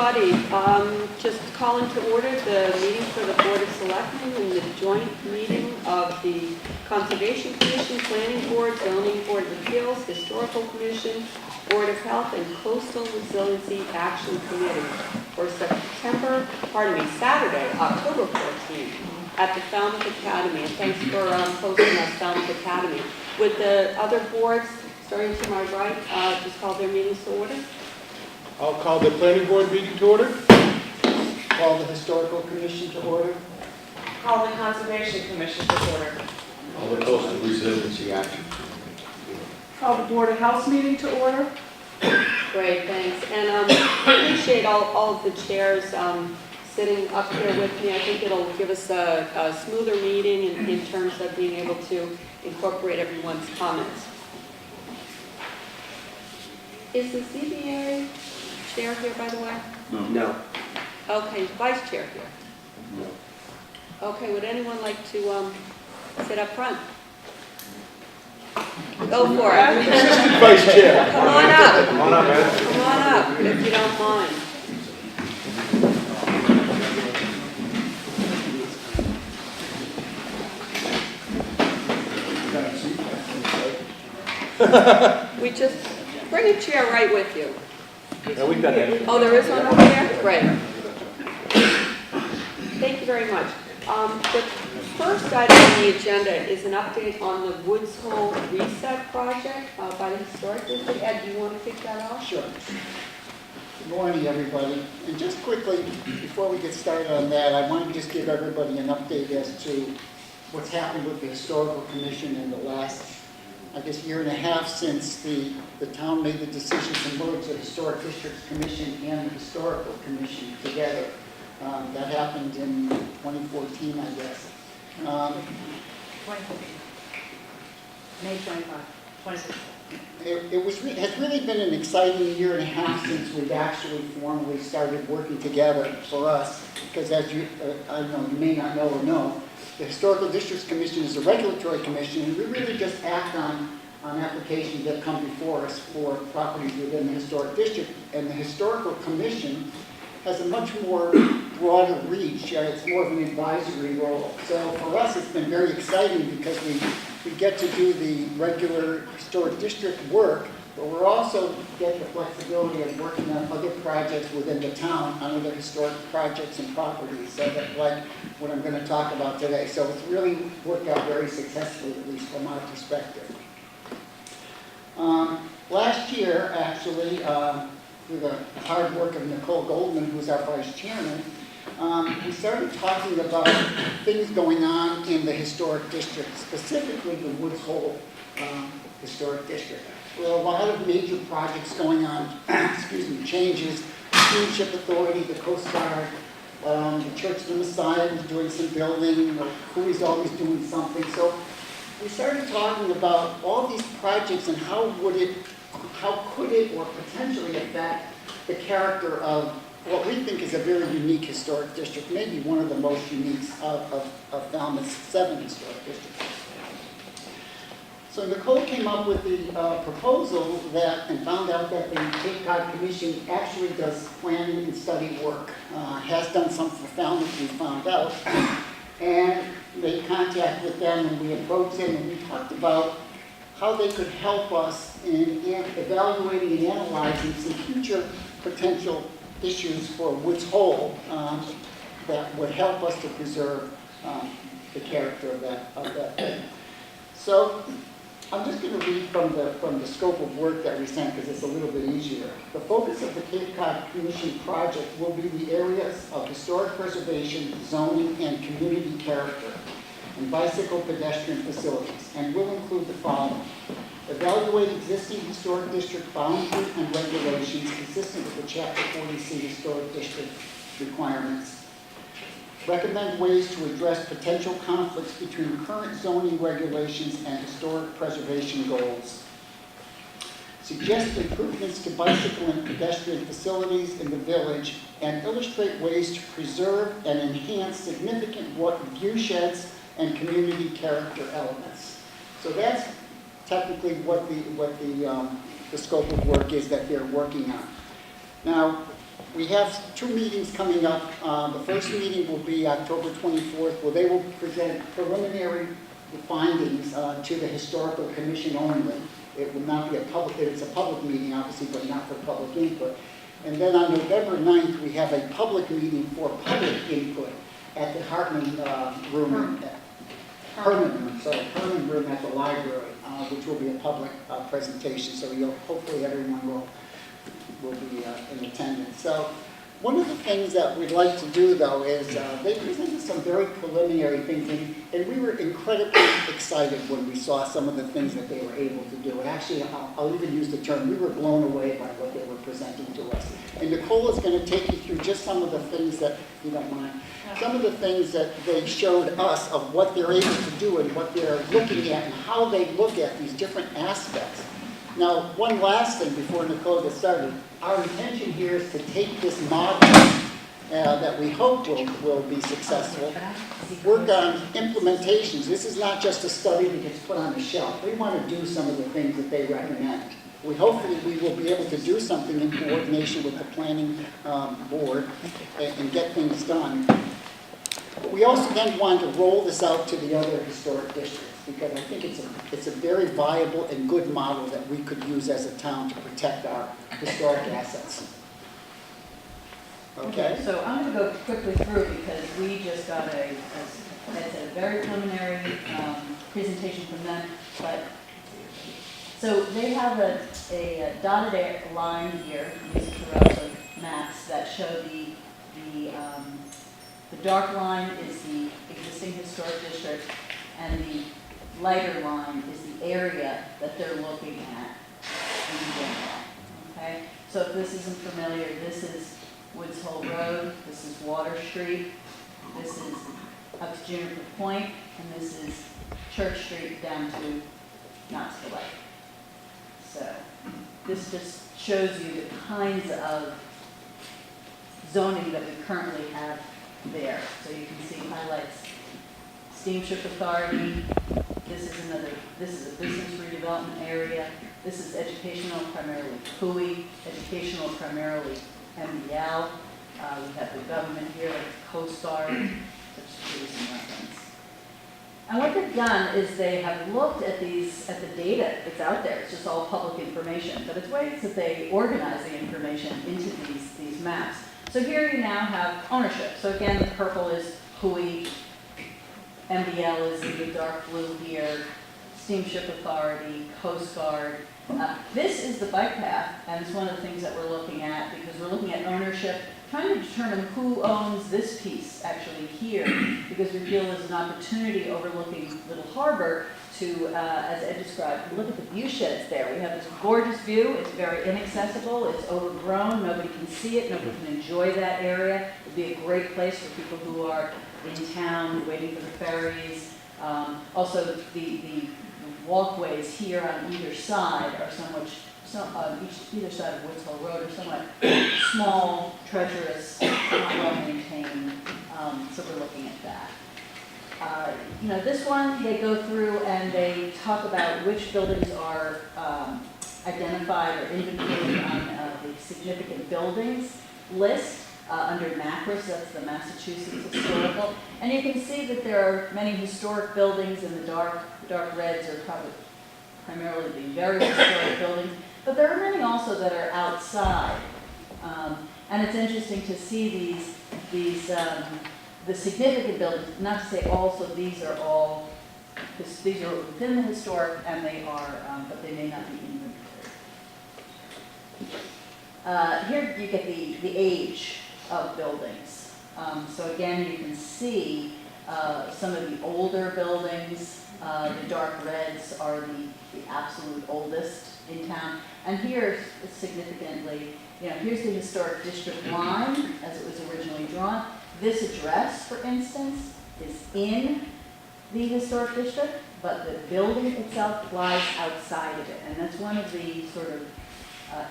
everybody. Just calling to order the meeting for the Board of Selectmen and the joint meeting of the Conservation Commission, Planning Board, Zoning Board of Appeals, Historical Commission, Board of Health, and Coastal Resiliency Action Committee for Saturday, October 14th at the Falmouth Academy. And thanks for hosting us, Falmouth Academy. With the other boards, starting to my right, just call their meetings to order. I'll call the Planning Board meeting to order. Call the Historical Commission to order. Call the Conservation Commission to order. All the Coastal Resiliency Action. Call the Board of Health meeting to order. Great, thanks. And appreciate all of the chairs sitting up here with me. I think it'll give us a smoother meeting in terms of being able to incorporate everyone's comments. Is the CBA chair here, by the way? No. Okay, vice chair here. No. Okay, would anyone like to sit up front? Go for it. Assistant Vice Chair. Come on up. Come on up, man. Come on up, if you don't mind. We just bring a chair right with you. Yeah, we've got that. Oh, there is one over there? Great. Thank you very much. The first item on the agenda is an update on the Woods Hole Reset Project by the Historic District. Ed, do you want to kick that off? Sure. Good morning, everybody. And just quickly, before we get started on that, I want to just give everybody an update as to what's happened with the Historical Commission in the last, I guess, year and a half since the town made the decision to merge the Historic Districts Commission and the Historical Commission together. That happened in 2014, I guess. 2014. May 25, 2016. It has really been an exciting year and a half since we've actually formally started working together for us. Because as you, I know you may not know or know, the Historical Districts Commission is a regulatory commission, and we really just act on applications that come before us for properties within the historic district. And the Historical Commission has a much more broader reach. It's more of an advisory role. So for us, it's been very exciting because we get to do the regular historic district work, but we're also get the flexibility of working on other projects within the town, on other historic projects and properties, so that, like what I'm going to talk about today. So it's really worked out very successfully, at least from our perspective. Last year, actually, through the hard work of Nicole Goldman, who's our vice chairman, we started talking about things going on in the historic district, specifically the Woods Hole Historic District. There are a lot of major projects going on, excuse me, changes, Steamship Authority, the Coast Guard, the Church of the Messiah was doing some building, Cooley's always doing something. So we started talking about all these projects and how could it or potentially affect the character of what we think is a very unique historic district, maybe one of the most unique of Falmouth's 7 historic districts. So Nicole came up with the proposal and found out that the Cape Cod Commission actually does planning and study work, has done some for Falmouth, we found out, and made contact with them, and we approached them, and we talked about how they could help us in evaluating and analyzing some future potential issues for Woods Hole that would help us to preserve the character of that thing. So I'm just going to read from the scope of work that we sent because it's a little bit easier. The focus of the Cape Cod Commission project will be the areas of historic preservation, zoning, and community character, and bicycle pedestrian facilities, and will include the following. Evaluate existing historic district boundary and regulations consistent with the Chapter 40C historic district requirements. Recommend ways to address potential conflicts between current zoning regulations and historic preservation goals. Suggest improvements to bicycle and pedestrian facilities in the village and illustrate ways to preserve and enhance significant view sheds and community character elements. So that's technically what the scope of work is that they're working on. Now, We have 2 meetings coming up. The first meeting will be October 24th, where they will present preliminary findings to the Historical Commission only. It will not be a public, it's a public meeting, obviously, but not for public input. And then on November 9th, we have a public meeting for public input at the Hartman room, Herman room at the library, which will be a public presentation. So hopefully everyone will be in attendance. So one of the things that we'd like to do, though, is they presented some very preliminary things, and we were incredibly excited when we saw some of the things that they were able to do. And actually, I'll even use the term, we were blown away by what they were presenting to us. And Nicole is going to take you through just some of the things that, if you don't mind, some of the things that they showed us of what they're able to do and what they're looking at and how they look at these different aspects. Now, one last thing before Nicole gets started. Our intention here is to take this model that we hope will be successful, work on implementations. This is not just a study that gets put on the shelf. We want to do some of the things that they recommend. Hopefully we will be able to do something in coordination with the planning board and get things done. But we also then want to roll this out to the other historic districts, because I think it's a very viable and good model that we could use as a town to protect our historic assets. Okay? So I'm going to go quickly through because we just got a very preliminary presentation from them. But so they have a dotted line here, these Carousel maps that show the dark line is the existing historic district, and the lighter line is the area that they're looking at in general. Okay? So if this isn't familiar, this is Woods Hole Road, this is Water Street, this is up to Juniper Point, and this is Church Street down to Knott's Lake. So this just shows you the kinds of zoning that we currently have there. So you can see highlights Steamship Authority. This is a business redevelopment area. This is educational, primarily PUI, educational, primarily MBL. We have the government here, like Coast Guard, just to give you some reference. And what they've done is they have looked at the data that's out there. It's just all public information, but it's ways that they organize the information into these maps. So here you now have ownership. So again, the purple is PUI, MBL is in the dark blue here, Steamship Authority, Coast Guard. This is the bike path, and it's one of the things that we're looking at because we're looking at ownership, trying to determine who owns this piece actually here, because we feel there's an opportunity overlooking Little Harbor to, as Ed described, look at the view sheds there. We have this gorgeous view. It's very inaccessible. It's overgrown. Nobody can see it. Nobody can enjoy that area. It would be a great place for people who are in town waiting for the ferries. Also, the walkways here on either side are either side of Woods Hole Road are somewhat small, treacherous, not well maintained. So we're looking at that. This one, they go through and they talk about which buildings are identified or inventoried on the significant buildings list under MACRIS, that's the Massachusetts Historical. And you can see that there are many historic buildings, and the dark reds are probably primarily the very historic buildings, but there are many also that are outside. And it's interesting to see the significant buildings, not to say also these are within the historic, and they are, but they may not be inventoried. Here you get the age of buildings. So again, you can see some of the older buildings. The dark reds are the absolute oldest in town. And here, significantly, here's the historic district line as it was originally drawn. This address, for instance, is in the historic district, but the building itself lies outside of it. And that's one of the sort of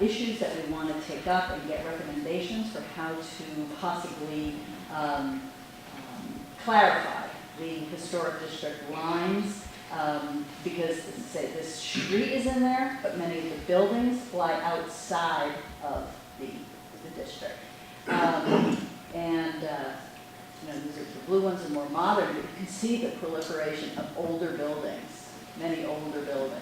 issues that we want to take up and get recommendations for how to possibly clarify the historic district lines, because, as I say, this street is in there, but many of the buildings lie outside of the district. These are, the blue ones are more modern, but you can see the proliferation of older buildings, many older buildings.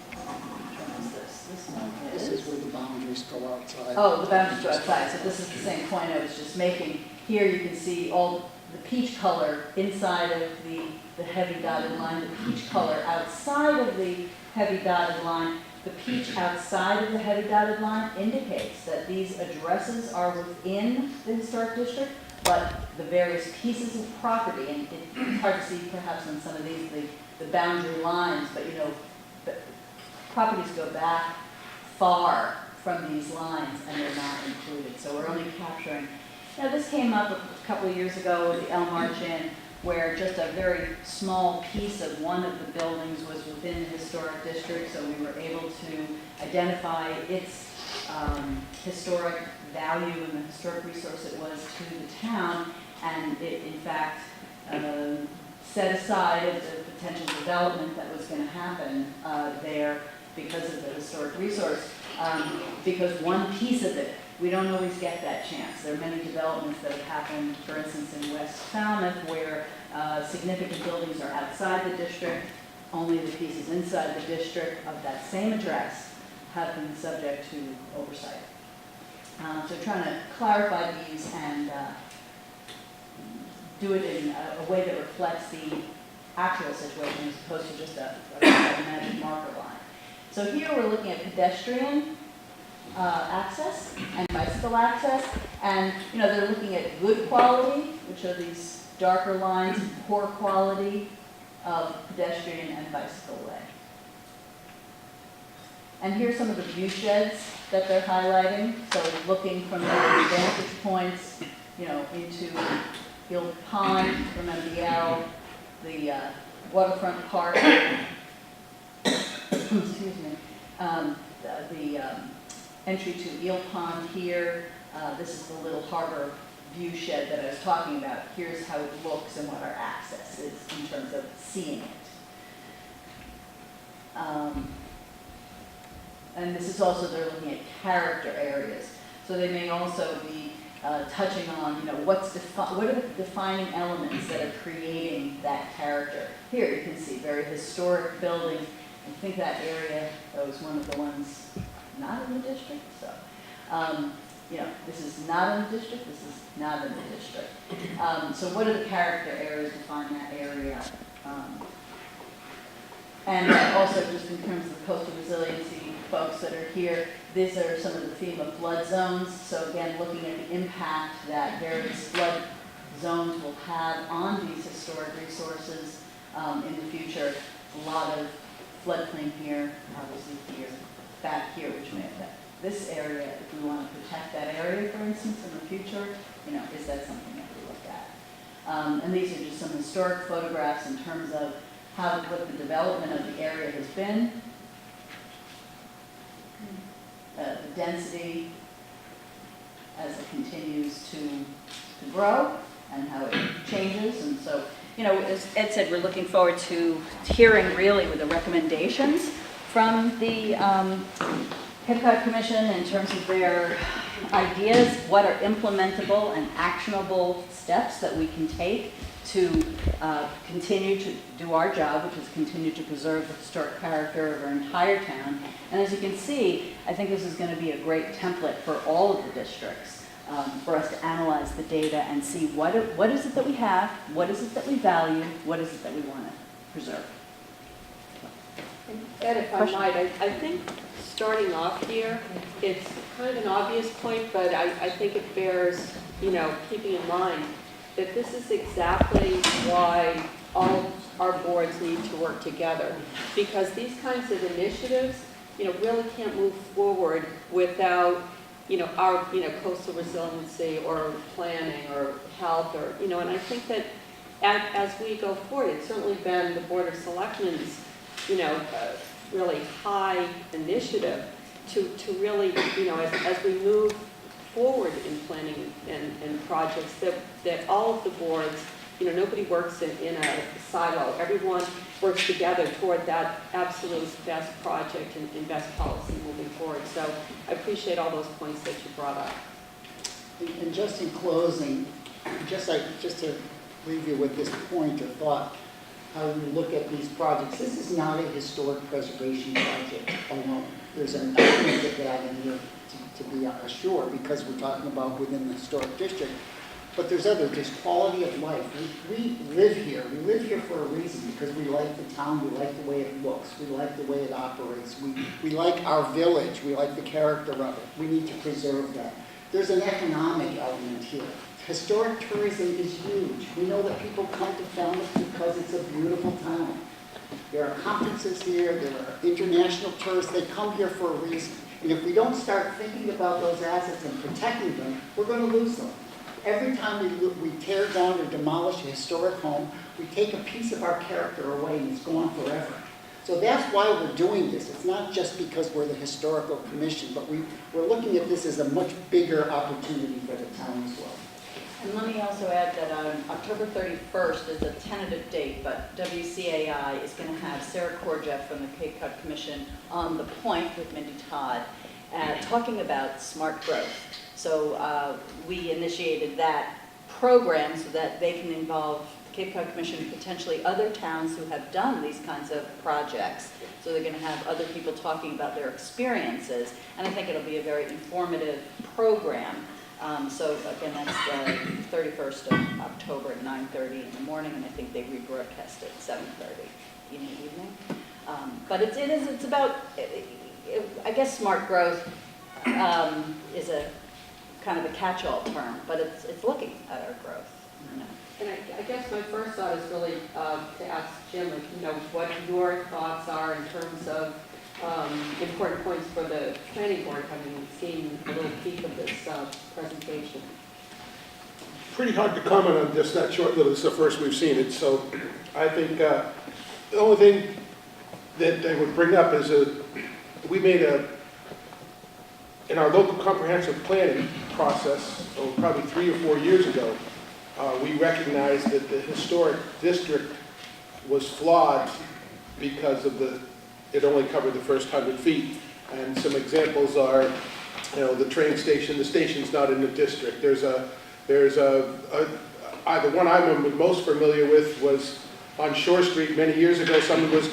Which one is this? This one This is where the boundaries go outside. Oh, the boundaries go outside, so this is the same point I was just making. Here you can see all the peach color inside of the heavy dotted line, the peach color outside of the heavy dotted line. The peach outside of the heavy dotted line indicates that these addresses are within the historic district, but the various pieces of property, and it's hard to see perhaps on some of these, the boundary lines, but the properties go back far from these lines and they're not included. So we're only capturing, this came up a couple of years ago with the El March Inn, where just a very small piece of one of the buildings was within the historic district, so we were able to identify its historic value and the historic resource it was to the town, and it in fact set aside the potential development that was going to happen there because of the historic resource, because one piece of it, we don't always get that chance. There are many developments that have happened, for instance, in West Falmouth, where significant buildings are outside the district. Only the pieces inside the district of that same address have been subject to oversight. So trying to clarify these and do it in a way that reflects the actual situation as opposed to just a magic marker line. So here we're looking at pedestrian access and bicycle access, and they're looking at good quality, which are these darker lines, and poor quality of pedestrian and bicycle way. And here's some of the view sheds that they're highlighting. So looking from the vantage points, into Gill Pond from MBL, the waterfront park, excuse me, the entry to Eel Pond here. This is the little harbor view shed that I was talking about. Here's how it looks and what our access is in terms of seeing it. And this is also, they're looking at character areas. So they may also be touching on, what are the defining elements that are creating that character. Here you can see very historic buildings. I think that area, that was one of the ones not in the district, so, this is not in the district, this is not in the district. So what are the character areas define that area? And also just in terms of the coastal resiliency folks that are here, these are some of the FEMA flood zones. So again, looking at the impact that various flood zones will have on these historic resources in the future. A lot of floodplain here, obviously here, back here, which may affect this area. If we want to protect that area, for instance, in the future, is that something that we look at? And these are just some historic photographs in terms of what the development of the area has been, the density as it continues to grow, and how it changes. And so, as Ed said, we're looking forward to hearing really with the recommendations from the HIPCOT Commission in terms of their ideas, what are implementable and actionable steps that we can take to continue to do our job, which is continue to preserve the historic character of our entire town. And as you can see, I think this is going to be a great template for all of the districts for us to analyze the data and see what is it that we have, what is it that we value, what is it that we want to preserve. Ed, if I might, I think starting off here, it's kind of an obvious point, but I think it bears, keeping in mind that this is exactly why all our boards need to work together. Because these kinds of initiatives, really can't move forward without, our, coastal resiliency or planning or health or, and I think that as we go forward, it's certainly been the Board of Selectmen's, really high initiative to really, as we move forward in planning and projects, that all of the boards nobody works in a silo. Everyone works together toward that absolute best project and best policy moving forward. So I appreciate all those points that you brought up. And just in closing, just to leave you with this point or thought, how we look at these projects, this is not a historic preservation project alone. There's an element of that in here to be assured, because we're talking about within the historic district. But there's quality of life. We live here. We live here for a reason, because we like the town, we like the way it looks, we like the way it operates, we like our village, we like the character of it. We need to preserve that. There's an economic element here. Historic tourism is huge. We know that people come to Falmouth because it's a beautiful town. There are conferences here, there are international tourists, they come here for a reason. And if we don't start thinking about those assets and protecting them, we're going to lose them. Every time we tear down or demolish a historic home, we take a piece of our character away and it's gone forever. So that's why we're doing this. It's not just because we're the historical commission, but we're looking at this as a much bigger opportunity for the town as well. And let me also add that October 31st is a tentative date, but WCAI is going to have Sarah Korjeff from the Cape Cod Commission on the point with Mindy Todd, talking about smart growth. So we initiated that program so that they can involve the Cape Cod Commission and potentially other towns who have done these kinds of projects. So they're going to have other people talking about their experiences, and I think it'll be a very informative program. So again, that's the 31st of October at 9:30 in the morning, and I think they rebroadcast it at 7:30 in the evening. But it's about, I guess smart growth is a kind of a catch-all term, but it's looking at our growth. And I guess my first thought is really to ask Jim, what your thoughts are in terms of important points for the planning board, having seen a little peek of this presentation. Pretty hard to comment on just that short little, this is the first we've seen it, so I think the only thing that I would bring up is we made in our local comprehensive planning process, probably 3 or 4 years ago, we recognized that the historic district was flawed because of it only covered the first 100 feet. And some examples are, the train station, the station's not in the district. There's the one I'm most familiar with was on Shore Street many years ago. Someone was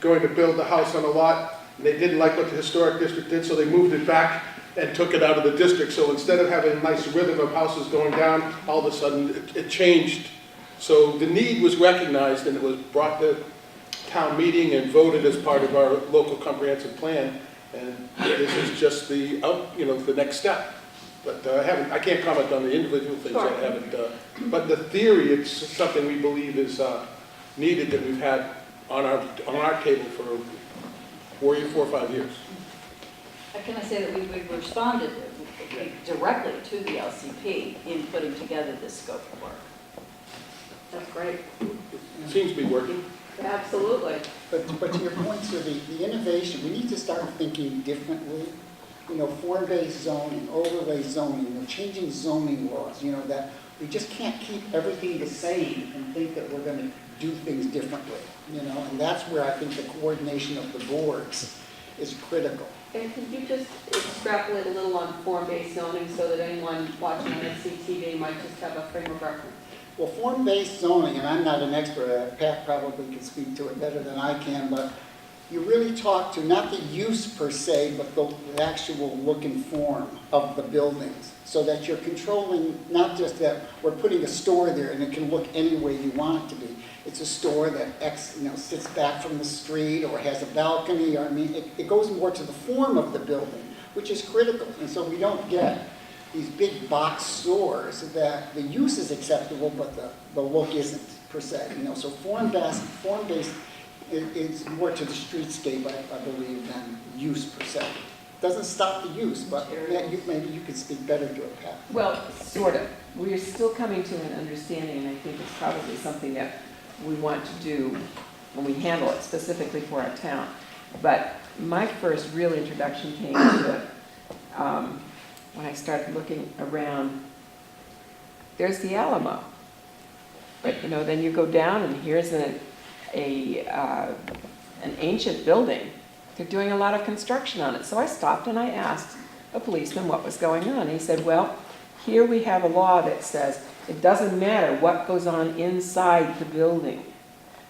going to build a house on a lot, and they didn't like what the historic district did, so they moved it back and took it out of the district. So instead of having a nice rhythm of houses going down, all of a sudden it changed. So the need was recognized, and it was brought to town meeting and voted as part of our local comprehensive plan. And this is just the next step. But I can't comment on the individual things. Sure. I haven't. But the theory, it's something we believe is needed, that we've had on our table for 4 or 5 years. Can I say that we responded directly to the LCP in putting together this scope of work? That's great. It seems to be working. Absolutely. But to your point, sir, the innovation, we need to start thinking differently. Form-based zoning, overlay zoning, changing zoning laws, that we just can't keep everything the same and think that we're going to do things differently, and that's where I think the coordination of the boards is critical. And could you just extrapolate a little on form-based zoning so that anyone watching on SCTV might just have a frame of reference? Well, form-based zoning, and I'm not an expert, Pat probably can speak to it better than I can, but you really talk to not the use per se, but the actual look and form of the buildings, so that you're controlling not just that we're putting a store there and it can look any way you want it to be. It's a store that sits back from the street or has a balcony, or it goes more to the form of the building, which is critical. And so we don't get these big box stores that the use is acceptable, but the look isn't per se. So form-based is more to the streetscape, I believe, than use per se. Doesn't stop the use, but maybe you could speak better to it, Pat. Well, sort of. We're still coming to an understanding, and I think it's probably something that we want to do when we handle it specifically for our town. But my first real introduction came to it when I started looking around. There's the Alamo. But, then you go down and here's an ancient building. They're doing a lot of construction on it. So I stopped and I asked a policeman what was going on. He said, well, here we have a law that says it doesn't matter what goes on inside the building,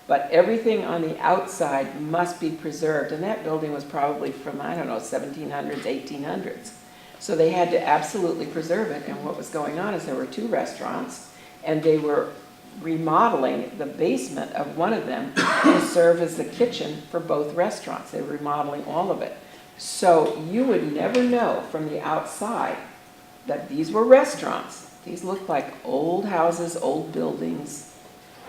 but everything on the outside must be preserved. And that building was probably from, 1700s, 1800s. So they had to absolutely preserve it. And what was going on is there were 2 restaurants, and they were remodeling the basement of one of them to serve as the kitchen for both restaurants. They were remodeling all of it. So you would never know from the outside that these were restaurants. These looked like old houses, old buildings.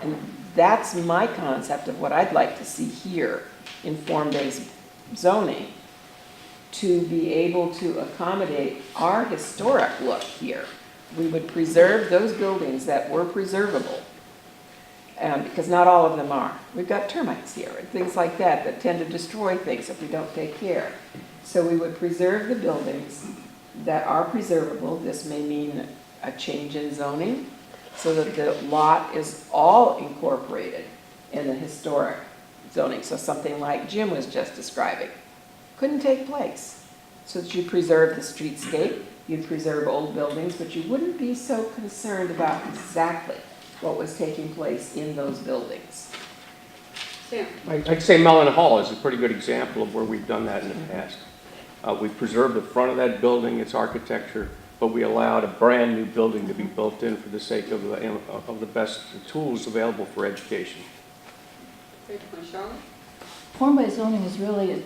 And that's my concept of what I'd like to see here in form-based zoning, to be able to accommodate our historic look here. We would preserve those buildings that were preservable, because not all of them are. We've got termites here and things like that that tend to destroy things if we don't take care. So we would preserve the buildings that are preservable. This may mean a change in zoning so that the lot is all incorporated in the historic zoning. So something like Jim was just describing couldn't take place. So that you preserve the streetscape, you'd preserve old buildings, but you wouldn't be so concerned about exactly what was taking place in those buildings. Sam? I'd say Mellon Hall is a pretty good example of where we've done that in the past. We preserved the front of that building, its architecture, but we allowed a brand new building to be built in for the sake of the best tools available for education. Great point, Charlotte? Form-based zoning is really,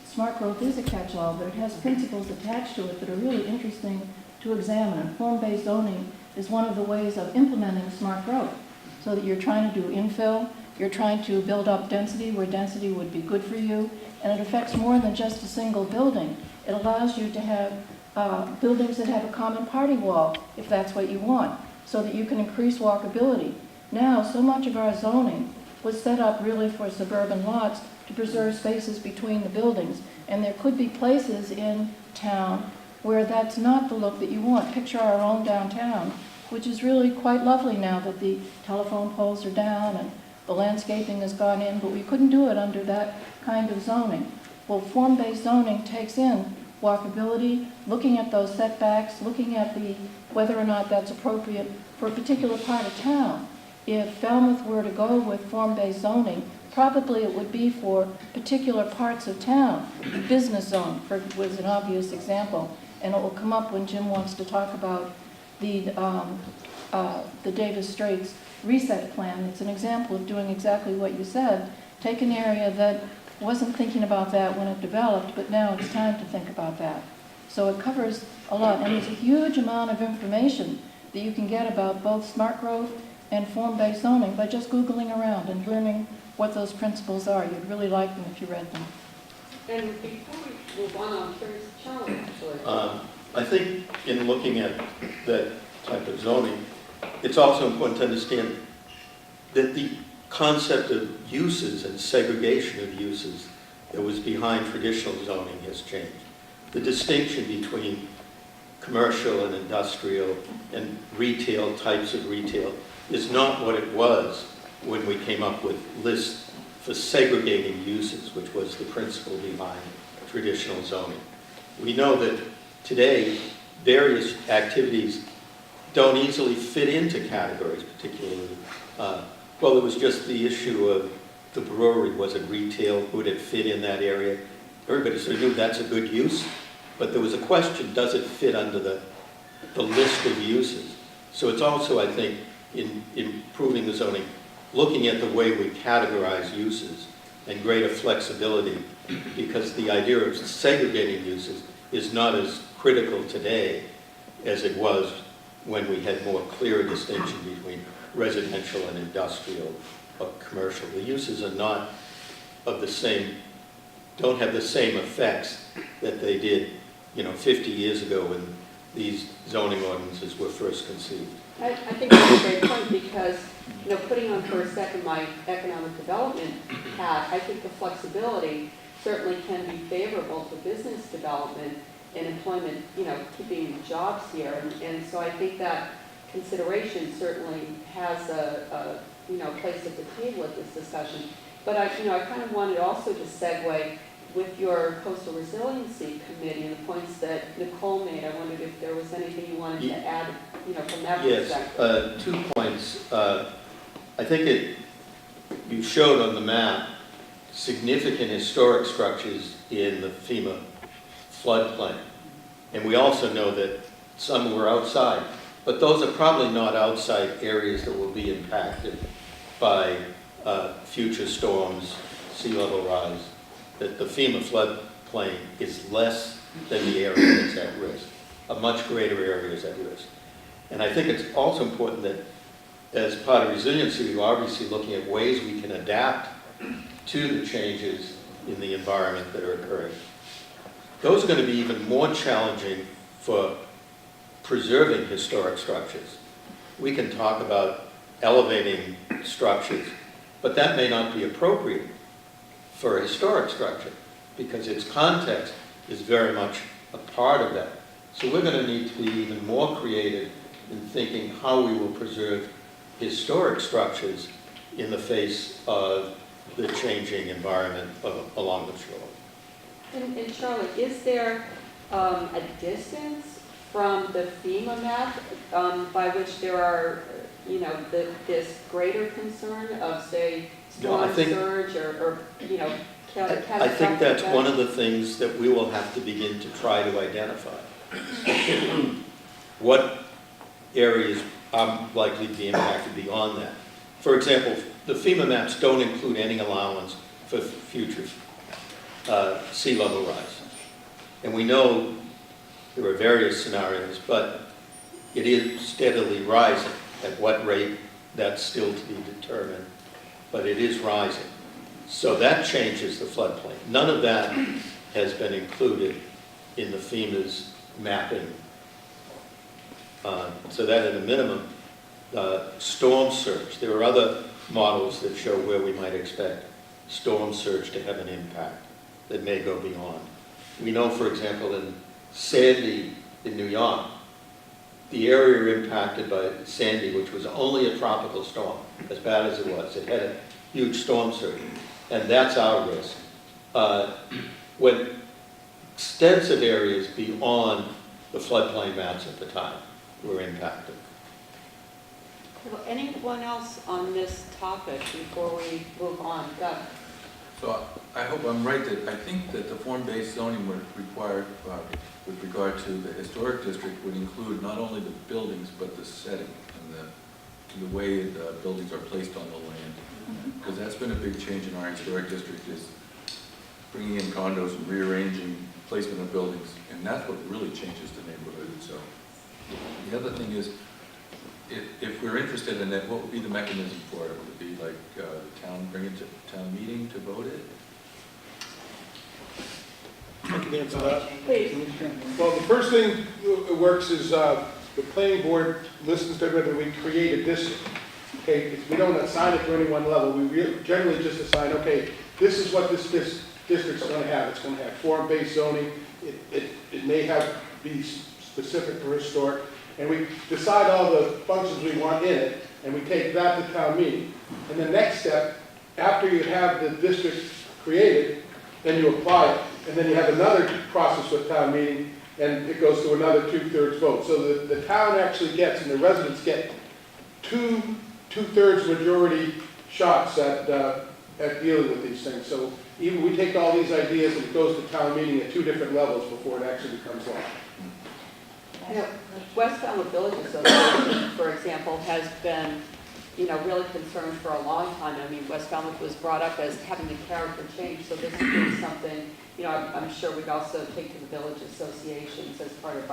smart growth is a catch-all, but it has principles attached to it that are really interesting to examine. And form-based zoning is one of the ways of implementing smart growth, so that you're trying to do infill, you're trying to build up density where density would be good for you, and it affects more than just a single building. It allows you to have buildings that have a common party wall, if that's what you want, so that you can increase walkability. Now, so much of our zoning was set up really for suburban lots to preserve spaces between the buildings, and there could be places in town where that's not the look that you want. Picture our own downtown, which is really quite lovely now that the telephone poles are down and the landscaping has gone in, but we couldn't do it under that kind of zoning. Well, form-based zoning takes in walkability, looking at those setbacks, looking at whether or not that's appropriate for a particular part of town. If Falmouth were to go with form-based zoning, probably it would be for particular parts of town. Business zone was an obvious example, and it will come up when Jim wants to talk about the Davis Straits reset plan. It's an example of doing exactly what you said. Take an area that wasn't thinking about that when it developed, but now it's time to think about that. So it covers a lot, and there's a huge amount of information that you can get about both smart growth and form-based zoning by just Googling around and learning what those principles are. You'd really like them if you read them. And before we move on, I'm curious, Charlie, actually. I think in looking at that type of zoning, it's also important to understand that the concept of uses and segregation of uses that was behind traditional zoning has changed. The distinction between commercial and industrial and retail, types of retail, is not what it was when we came up with lists for segregating uses, which was the principle behind traditional zoning. We know that today various activities don't easily fit into categories, particularly. Well, it was just the issue of the brewery. Was it retail? Would it fit in that area? Everybody sort of knew that's a good use, but there was a question, does it fit under the list of uses? So it's also, I think, in improving the zoning, looking at the way we categorize uses and greater flexibility, because the idea of segregating uses is not as critical today as it was when we had more clear distinction between residential and industrial or commercial. The uses are not of the same, don't have the same effects that they did, 50 years ago when these zoning ordinances were first conceived. I think that's a great point because, putting on for a second my economic development hat, I think the flexibility certainly can be favorable to business development and employment, keeping jobs here. And so I think that consideration certainly has a place at the table at this discussion. But I kind of wanted also to segue with your coastal resiliency committee and the points that Nicole made. I wondered if there was anything you wanted to add, from that perspective. Yes, 2 points. I think you showed on the map significant historic structures in the FEMA floodplain. And we also know that some were outside, but those are probably not outside areas that will be impacted by future storms, sea level rise. That the FEMA floodplain is less than the area that's at risk. A much greater area is at risk. And I think it's also important that as part of resiliency, we're obviously looking at ways we can adapt to the changes in the environment that are occurring. Those are going to be even more challenging for preserving historic structures. We can talk about elevating structures, but that may not be appropriate for a historic structure because its context is very much a part of that. So we're going to need to be even more creative in thinking how we will preserve historic structures in the face of the changing environment along the shore. And Charlotte, is there a distance from the FEMA map by which there are, this greater concern of, say, storm surge or catastrophic I think that's events? one of the things that we will have to begin to try to identify. What areas are likely to be impacted beyond that? For example, the FEMA maps don't include any allowance for future sea level rise. And we know there are various scenarios, but it is steadily rising. At what rate, that's still to be determined, but it is rising. So that changes the floodplain. None of that has been included in the FEMA's mapping. So that at a minimum, storm surge. There are other models that show where we might expect storm surge to have an impact that may go beyond. We know, for example, in Sandy in New York, the area impacted by Sandy, which was only a tropical storm, as bad as it was, it had a huge storm surge, and that's our risk. When extensive areas beyond the floodplain maps at the time were impacted. Well, anyone else on this topic before we move on? Doug? So I hope I'm right that I think that the form-based zoning would require, with regard to the historic district, would include not only the buildings but the setting and the way the buildings are placed on the land. Because that's been a big change in our historic district, is bringing in condos and rearranging placement of buildings, and that's what really changes the neighborhood. So the other thing is, if we're interested in that, what would be the mechanism for it? Would it be like the town bring it to town meeting to vote it? I can answer that. Please. Well, the first thing that works is the planning board listens to everybody, we create a district. Okay, we don't assign it to any one level. We generally just assign, okay, this is what this district's going to have. It's going to have form-based zoning. It may be specific for historic. And we decide all the functions we want in it, and we take that to town meeting. And the next step, after you have the district created, then you apply it. And then you have another process with town meeting, and it goes to another 2/3 vote. So the town actually gets, and the residents get, two-thirds majority shots at dealing with these things. So even we take all these ideas and it goes to town meeting at 2 different levels before it actually becomes law. West Falmouth Village Association, for example, has been, really concerned for a long time. I mean, West Falmouth was brought up as having the character change, so this is something, I'm sure we'd also take to the village associations as part of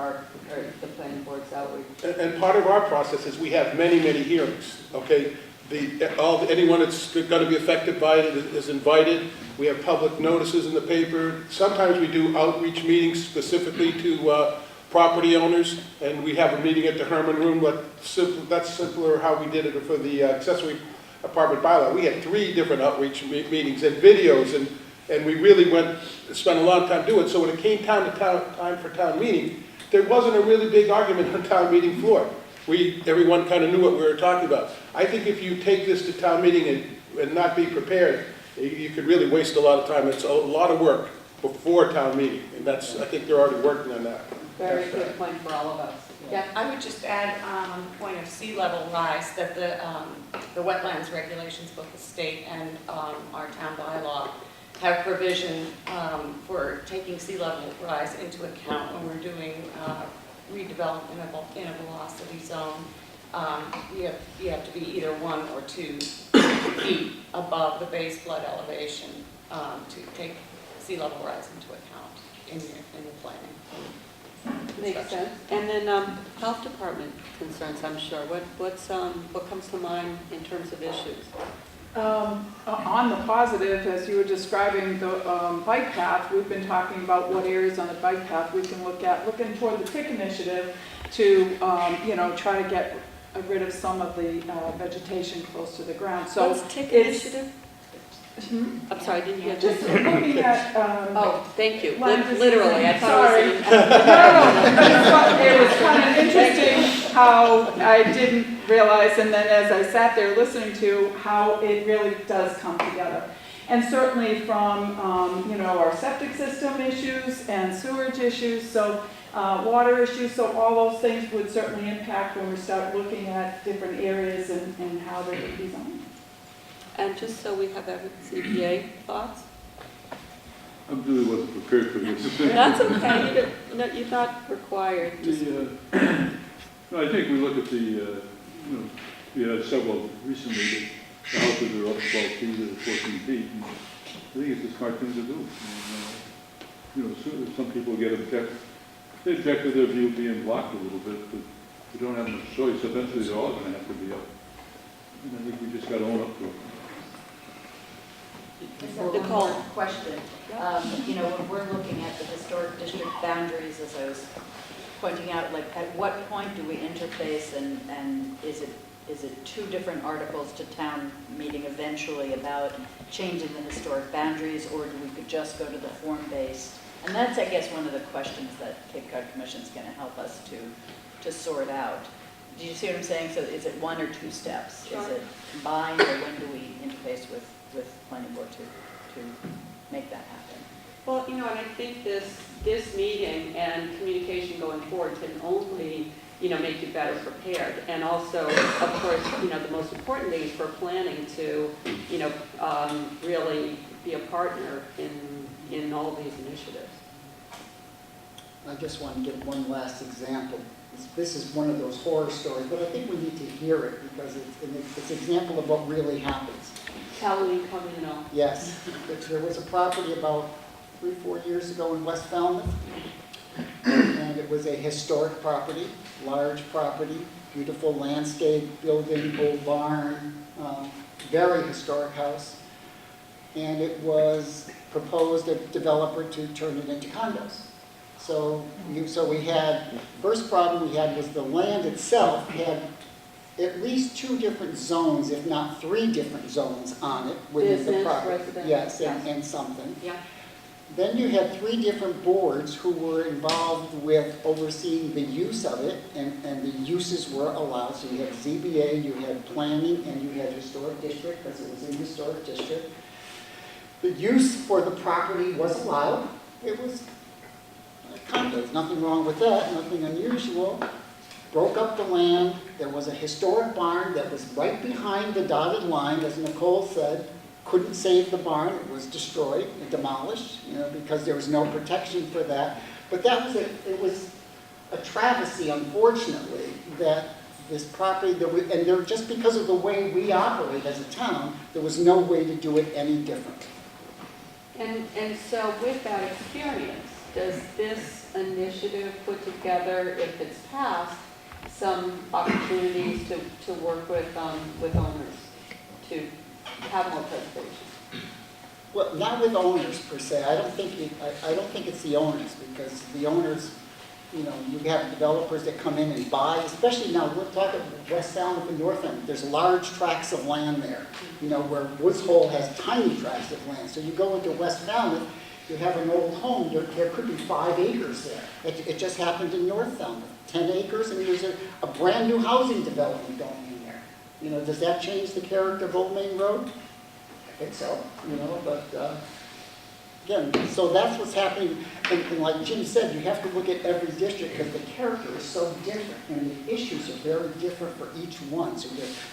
the planning board's outreach. And part of our process is we have many, many hearings, okay? Anyone that's going to be affected by it is invited. We have public notices in the paper. Sometimes we do outreach meetings specifically to property owners, and we have a meeting at the Herman Room, but that's simpler how we did it for the accessory apartment bylaw. We had 3 different outreach meetings and videos, and we really spent a lot of time doing it. So when it came time for town meeting, there wasn't a really big argument on town meeting floor. everyone kind of knew what we were talking about. I think if you take this to town meeting and not be prepared, you could really waste a lot of time. It's a lot of work before town meeting, and I think they're already working on that. Very good point for all of us. Yeah, I would just add on the point of sea level rise, that the wetlands regulations, both the state and our town bylaw, have provision for taking sea level rise into account when we're doing redevelopment in a velocity zone. You have to be either 1 or 2 feet above the base flood elevation to take sea level rise into account in your planning. Makes sense. And then health department concerns, I'm sure. What comes to mind in terms of issues? On the positive, as you were describing the bike path, we've been talking about what areas on the bike path we can look at, looking toward the TIC initiative to, try to get rid of some of the vegetation close to the ground. So what's TIC initiative? I'm sorry, I didn't hear. Just looking at. Oh, thank you. Lyme disease. Literally, I thought Sorry. it was. No, it was kind of interesting how I didn't realize, and then as I sat there listening to, how it really does come together. And certainly from, our septic system issues and sewage issues, so water issues, so all those things would certainly impact when we start looking at different areas and how they would be zoned. And just so we have CPA thoughts? I really wasn't prepared for this. That's okay. You're not required. I think we look at we had several recently, the houses are up 12 feet or 14 feet. And I think it's a smart thing to do. And, some people they object to their view being blocked a little bit, but we don't have much choice. Eventually they're all going to have to be up. And I think we just got to own up to it. One more question. When we're looking at the historic district boundaries, as I was pointing out, like at what point do we interface and is it 2 different articles to town meeting eventually about changing the historic boundaries, or do we could just go to the form-based? And that's, I guess, one of the questions that Cape Cod Commission is going to help us to sort out. Do you see what I'm saying? So is it 1 or 2 steps? Sure. Is it combined, or when do we interface with planning board to make that happen? Well, and I think this meeting and communication going forward can only, make you better prepared. And also, of course, the most important thing is for planning to, really be a partner in all these initiatives. I just want to give one last example. This is one of those horror stories, but I think we need to hear it because it's an example of what really happens. Halloween coming and all. Yes, there was a property about 3-4 years ago in West Falmouth, and it was a historic property, large property, beautiful landscape, building, old barn, very historic house, and it was proposed a developer to turn it into condos. So we had, first problem we had was the land itself had at least 2 different zones, if not 3 different zones on it within the Business, property. residential. Yes, and something. Yeah. Then you had 3 different boards who were involved with overseeing the use of it, and the uses were allowed. So you had ZBA, you had planning, and you had historic district, because it was in historic district. The use for the property was allowed. It was condos, nothing wrong with that, nothing unusual. Broke up the land. There was a historic barn that was right behind the dotted line, as Nicole said. Couldn't save the barn. It was destroyed and demolished, because there was no protection for that. But it was a travesty, unfortunately, that this property, just because of the way we operate as a town, there was no way to do it any different. And so with that experience, does this initiative put together, if it's passed, some opportunities to work with owners to have more preservation? Well, not with owners per se. I don't think it's the owners, because the owners, you have developers that come in and buy, especially now, we're talking West Falmouth and North Falmouth. There's large tracts of land there, where Woods Hole has tiny tracts of land. So you go into West Falmouth, You have an old home, there could be 5 acres there. It just happened in North Falmouth, 10 acres, and there's a brand new housing development going in there. You know, does that change the character of Old Main Road? I think so, you know, but, again, so that's what's happening. And like Jim said, you have to look at every district because the character is so different and the issues are very different for each one. So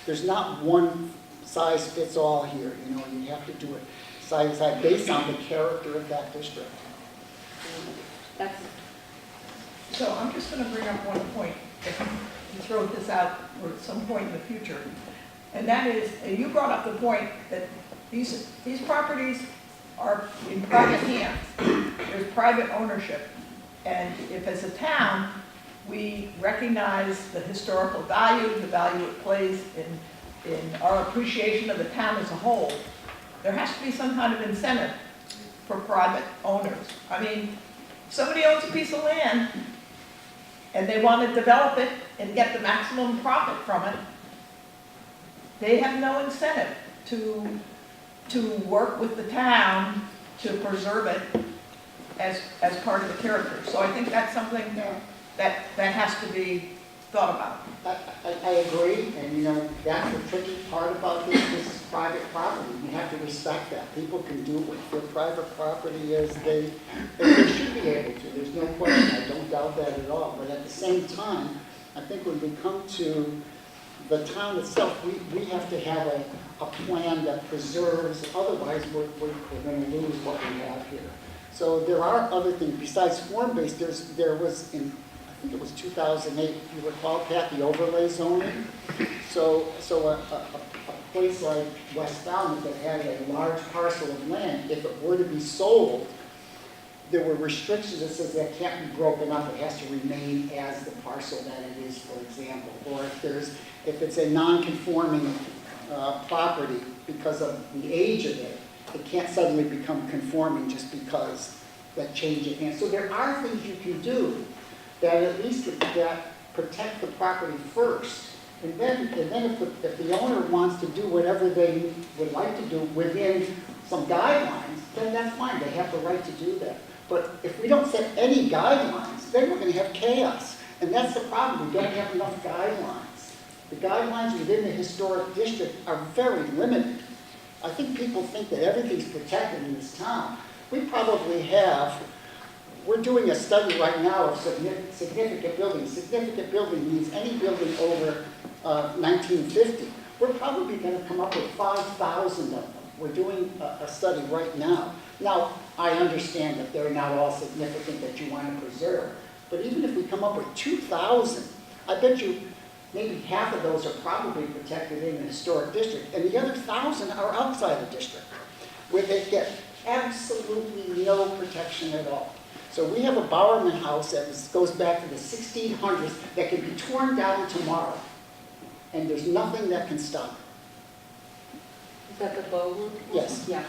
there's not one size fits all here, you know, you have to do it side by side based on the character of that district. That's, So I'm just going to bring up one point, if you throw this out or at some point in the future. And that is, you brought up the point that these properties are in private hands. There's private ownership. And if as a town, we recognize the historical value, the value it plays in our appreciation of the town as a whole, there has to be some kind of incentive for private owners. I mean, if somebody owns a piece of land and they want to develop it and get the maximum profit from it, they have no incentive to work with the town to preserve it as part of the character. So I think that's something that has to be thought about. I agree, and you know, that's the tricky part about this. This is private property. You have to respect that. People can do with their private property as they should be able to. There's no question. I don't doubt that at all. But at the same time, I think when we come to the town itself, we have to have a plan that preserves, otherwise we're going to lose what we have here. So there are other things besides form-based. There was in, I think it was 2008, if you recall, Pat, the overlay zoning. So a place like West Falmouth that had a large parcel of land, if it were to be sold, there were restrictions that says that can't be broken up. It has to remain as the parcel that it is, for example. Or if it's a non-conforming property because of the age of it, it can't suddenly become conforming just because that change in hands. So there are things you can do that at least that protect the property first. And then if the owner wants to do whatever they would like to do within some guidelines, then that's fine. They have the right to do that. But if we don't set any guidelines, then we're going to have chaos. And that's the problem. We don't have enough guidelines. The guidelines within the historic district are very limited. I think people think that everything's protected in this town. We probably have, we're doing a study right now of significant buildings. Significant building means any building over 1950. We're probably going to come up with 5,000 of them. We're doing a study right now. Now, I understand that they're not all significant that you want to preserve. But even if we come up with 2,000, I bet you maybe half of those are probably protected in the historic district, and the other 1,000 are outside the district, where they get absolutely no protection at all. So we have a Bowerman house that goes back to the 1600s that can be torn down tomorrow, and there's nothing that can stop it. is that the Bowwood? Yes. Yeah,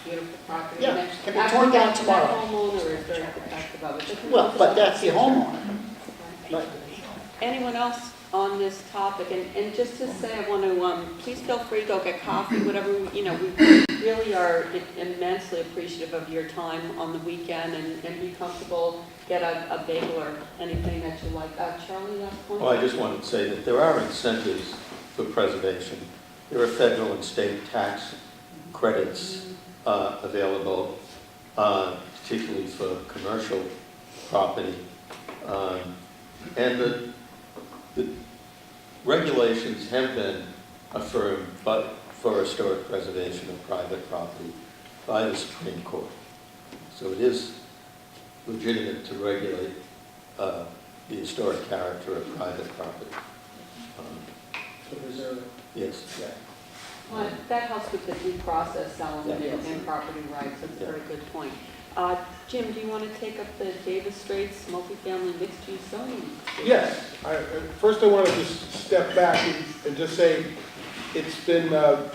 beautiful property. Yeah, And can be torn down tomorrow. That homeowner is very protective of it. Well, but that's the homeowner. But Anyone else on this topic? And just to say, I want to, please feel free to go get coffee, whatever, you know, we really are immensely appreciative of your time on the weekend and be comfortable, get a bagel or anything that you like. Charlie, last point? Well, I just wanted to say that there are incentives for preservation. There are federal and state tax credits available, particularly for commercial property. And the regulations have been affirmed for historic preservation of private property by the Supreme Court. So it is legitimate to regulate the historic character of private property. to preserve it. Yes. Yeah. Well, that helps with the due process element Yeah. and property rights. That's a very good point. Jim, do you want to take up the Davis Straits multifamily mixed-use zoning? Yes. First I want to just step back and just say it's been a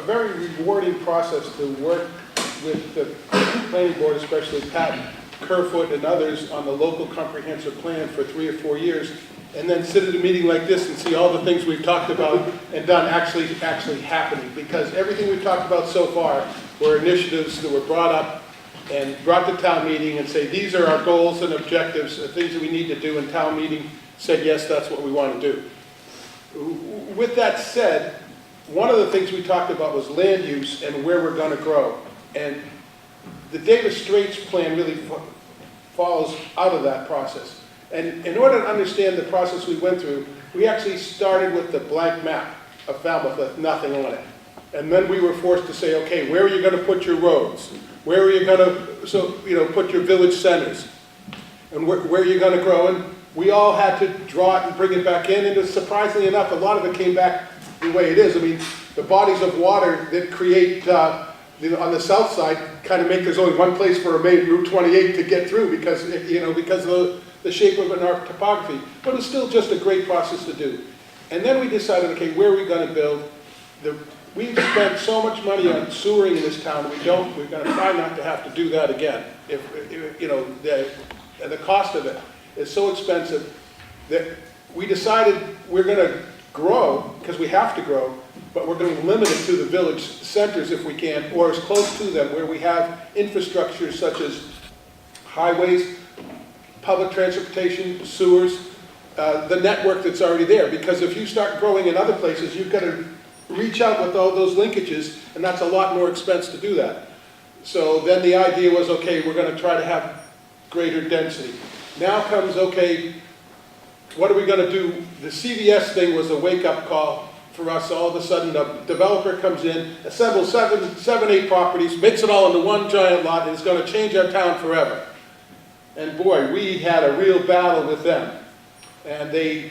very rewarding process to work with the planning board, especially Pat Kerfoot and others, on the local comprehensive plan for 3 or 4 years, and then sit at a meeting like this and see all the things we've talked about and done actually happening. Because everything we've talked about so far were initiatives that were brought up and brought to town meeting and say, these are our goals and objectives, the things that we need to do, and town meeting said, yes, that's what we want to do. With that said, one of the things we talked about was land use and where we're going to grow. And the Davis Straits plan really falls out of that process. And in order to understand the process we went through, we actually started with the blank map of Falmouth with nothing on it. And then we were forced to say, okay, where are you going to put your roads? Where are you going to, put your village centers? And where are you going to grow? And we all had to draw it and bring it back in. And surprisingly enough, a lot of it came back the way it is. I mean, the bodies of water that create, on the south side, kind of make there's only one place for a main Route 28 to get through because, because of the shape of our topography. But it's still just a great process to do. And then we decided, okay, where are we going to build? We've spent so much money on sewering in this town, we're going to try not to have to do that again. The cost of it is so expensive that we decided we're going to grow, because we have to grow, but we're going to limit it to the village centers if we can, or as close to them where we have infrastructure such as highways, public transportation, sewers, the network that's already there. Because if you start growing in other places, you've got to reach out with all those linkages, and that's a lot more expense to do that. So then the idea was, okay, we're going to try to have greater density. Now comes, okay, what are we going to do? The CVS thing was a wake-up call for us. All of a sudden, a developer comes in, assembles seven, 8 properties, makes it all into one giant lot, and it's going to change our town forever. And boy, we had a real battle with them. And there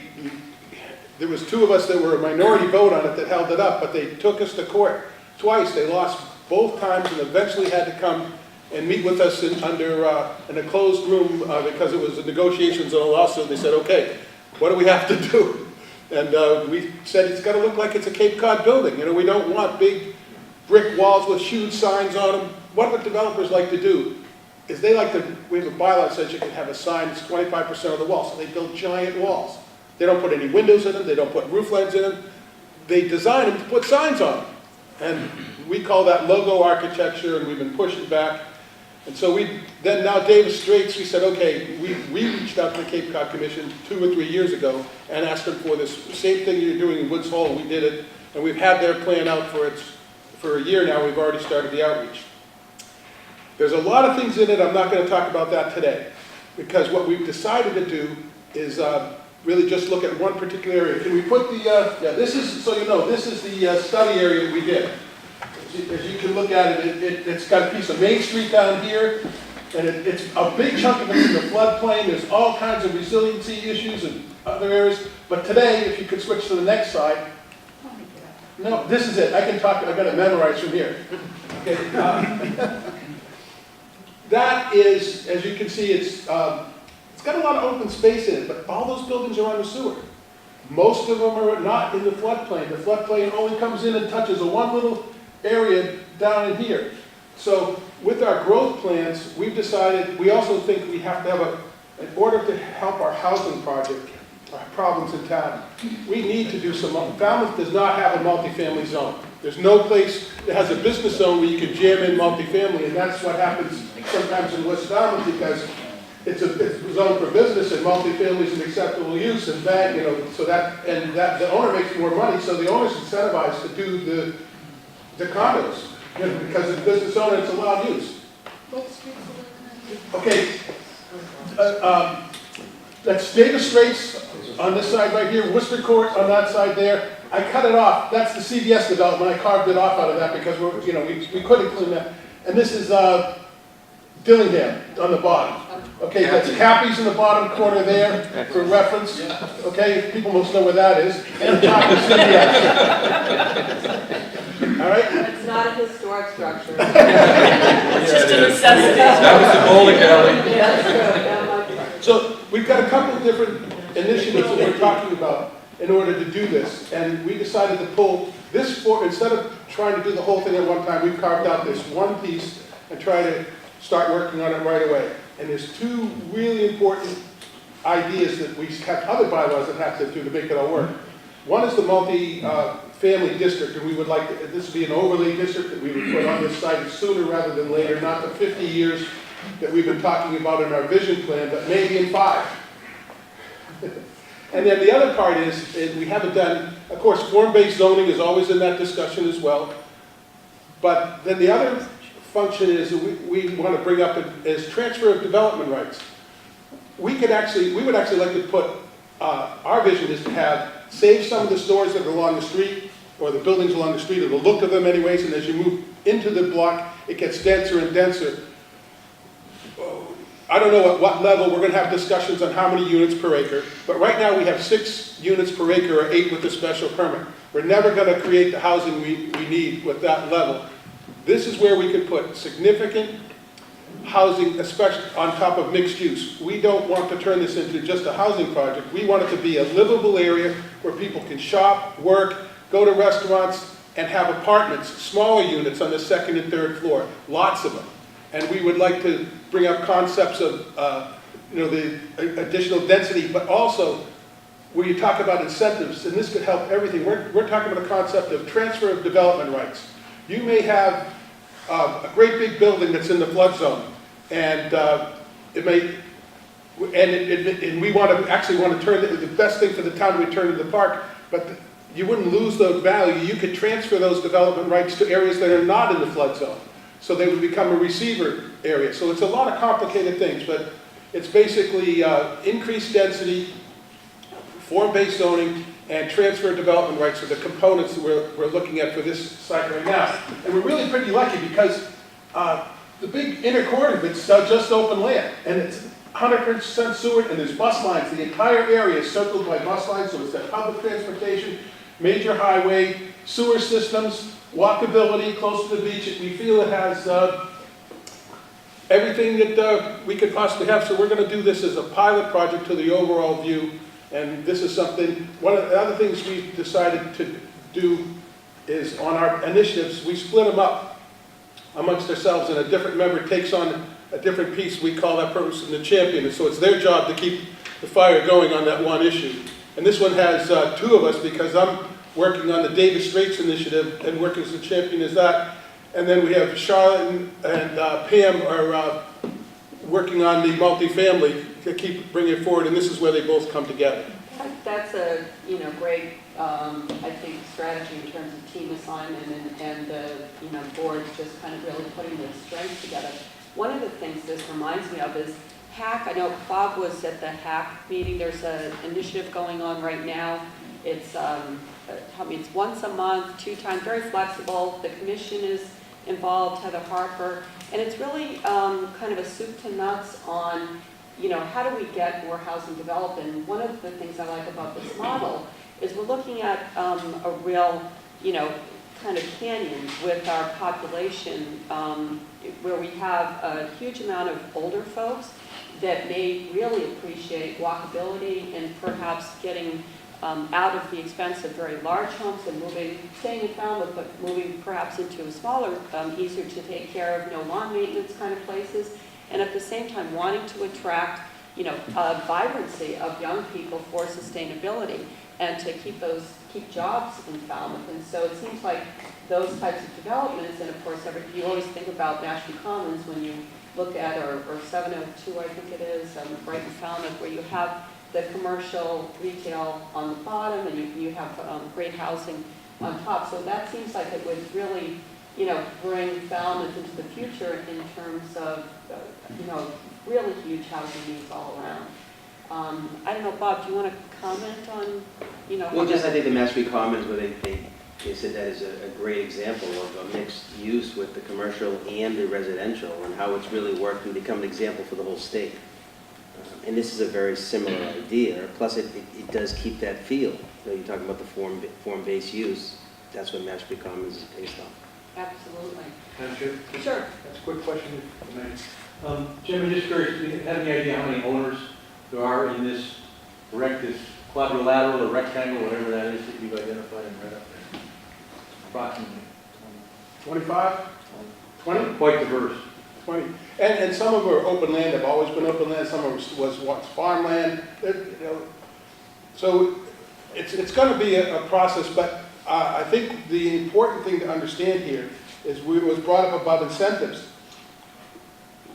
was 2 of us that were a minority vote on it that held it up, but they took us to court twice. They lost both times and eventually had to come and meet with us in a closed room because it was the negotiations on a lawsuit. They said, okay, what do we have to do? And we said it's got to look like it's a Cape Cod building. We don't want big brick walls with huge signs on them. What the developers like to do is we have a bylaw that says you can have a sign that's 25% of the wall, so they build giant walls. They don't put any windows in them, they don't put roof lines in them. They design them to put signs on them. And we call that logo architecture, and we've been pushing back. And so now Davis Straits, we said, okay, we reached out to the Cape Cod Commission 2 or 3 years ago and asked them for this same thing you're doing in Woods Hole. We did it, and we've had their plan out for a year now. We've already started the outreach. There's a lot of things in it. I'm not going to talk about that today, because what we've decided to do is really just look at one particular area. Can we put this is, so you know, this is the study area that we did. As you can look at it, it's got a piece of Main Street down here, and it's a big chunk of it in the floodplain. There's all kinds of resiliency issues and other areas. But today, if you could switch to the next slide. No, this is it. I got it memorized from here. Okay. That is, as you can see, it's got a lot of open space in it, but all those buildings are on the sewer. Most of them are not in the floodplain. The floodplain only comes in and touches one little area down in here. So with our growth plans, we've decided, we also think we have to have in order to help our housing project, our problems in town, we need to do some, Falmouth does not have a multifamily zone. There's no place that has a business zone where you can jam in multifamily, and that's what happens sometimes in West Falmouth, because it's a zone for business and multifamily is an acceptable use, and that, so the owner makes more money, so the owner's incentivized to do the condos, because it's a business owner, it's allowed use. Okay, that's Davis Straits on this side right here, Worcester Court on that side there. I cut it off. That's the CVS development. I carved it off out of that because we couldn't clean that. And this is Dillingham on the bottom. Okay, that's Cappy's in the bottom corner there for reference. Okay, people most know where that is. And top is CVS. All right? It's not a historic structure. It's just a necessity. That was the bowling alley. That's true. That might be. So we've got a couple of different initiatives that we're talking about in order to do this. And we decided to pull this instead of trying to do the whole thing at one time, we've carved out this one piece and try to start working on it right away. And there's 2 really important ideas that we have other bylaws that have to do to make it all work. One is the multi-family district, and we would like, this would be an overlay district that we would put on this site sooner rather than later, not the 50 years that we've been talking about in our vision plan, but maybe in 5. And then the other part is, and we haven't done, of course, form-based zoning is always in that discussion as well. But then the other function is we want to bring up is transfer of development rights. We would actually like to put, our vision is to have, save some of the stores that are along the street, or the buildings along the street, or the look of them anyways, and as you move into the block, it gets denser and denser. I don't know at what level, we're going to have discussions on how many units per acre, but right now we have 6 units per acre or 8 with a special permit. We're never going to create the housing we need with that level. This is where we could put significant housing, especially on top of mixed use. We don't want to turn this into just a housing project. We want it to be a livable area where people can shop, work, go to restaurants, and have apartments, smaller units on the 2nd and 3rd floor, lots of them. And we would like to bring up concepts of, the additional density, but also where you talk about incentives, and this could help everything. We're talking about a concept of transfer of development rights. You may have a great big building that's in the flood zone, and we want to turn it, the best thing for the town would turn into the park, but you wouldn't lose the value. You could transfer those development rights to areas that are not in the flood zone. So they would become a receiver area. So it's a lot of complicated things, but it's basically increased density, form-based zoning, and transfer development rights are the components that we're looking at for this site right now. And we're really pretty lucky because the big inner core of it's just open land, and it's 100% sewer, and there's bus lines. The entire area is circled by bus lines, so it's that public transportation, major highway, sewer systems, walkability, close to the beach. We feel it has everything that we could possibly have. So we're going to do this as a pilot project to the overall view. And this is something, one of the other things we've decided to do is on our initiatives, we split them up amongst ourselves, and a different member takes on a different piece. We call that person the champion. And so it's their job to keep the fire going on that one issue. And this one has 2 of us because I'm working on the Davis Straits initiative and working as the champion as that. And then we have Charlotte and Pam are working on the multifamily to keep bringing it forward, and this is where they both come together. That's a great I think strategy in terms of team assignment and the board just kind of really putting the strengths together. One of the things this reminds me of is HAC. I know Bob was at the HAC meeting. There's an initiative going on right now. It's it's once a month, 2 times, very flexible. The commission is involved, Heather Harper, and it's really kind of a soup to nuts on, how do we get more housing developed? And one of the things I like about this model is we're looking at a real, kind of canyon with our population, where we have a huge amount of older folks that may really appreciate walkability and perhaps getting out of the expense of very large homes and staying in Falmouth, but moving perhaps into a smaller, easier to take care of, no lawn maintenance kind of places, and at the same time wanting to attract, a vibrancy of young people for sustainability and to keep jobs in Falmouth. And so it seems like those types of developments, and of course, you always think about Mashpee Commons when you look at, or 702, I think it is, right in Falmouth, where you have the commercial retail on the bottom, and you have great housing on top. So that seems like it would really, bring Falmouth into the future in terms of, really huge housing needs all around. I don't know, Bob, do you want to comment on, Well, I think the Mashpee Commons, where they said that is a great example of a mixed use with the commercial and the residential, and how it's really worked and become an example for the whole state. And this is a very similar idea, plus it does keep that feel. You're talking about the form-based use, that's what Mashpee Commons is based on. Absolutely. Madam Chair? Sure. That's a quick question, if I may. Jim, I'm just curious, do you have any idea how many owners there are in this quadrilateral or rectangle, whatever that is that you've identified and read up there? Approximately. 25? 20? Quite diverse. 20. And some of them are open land, have always been open land, some of them was once farmland. So it's going to be a process, but I think the important thing to understand here is it was brought up above incentives.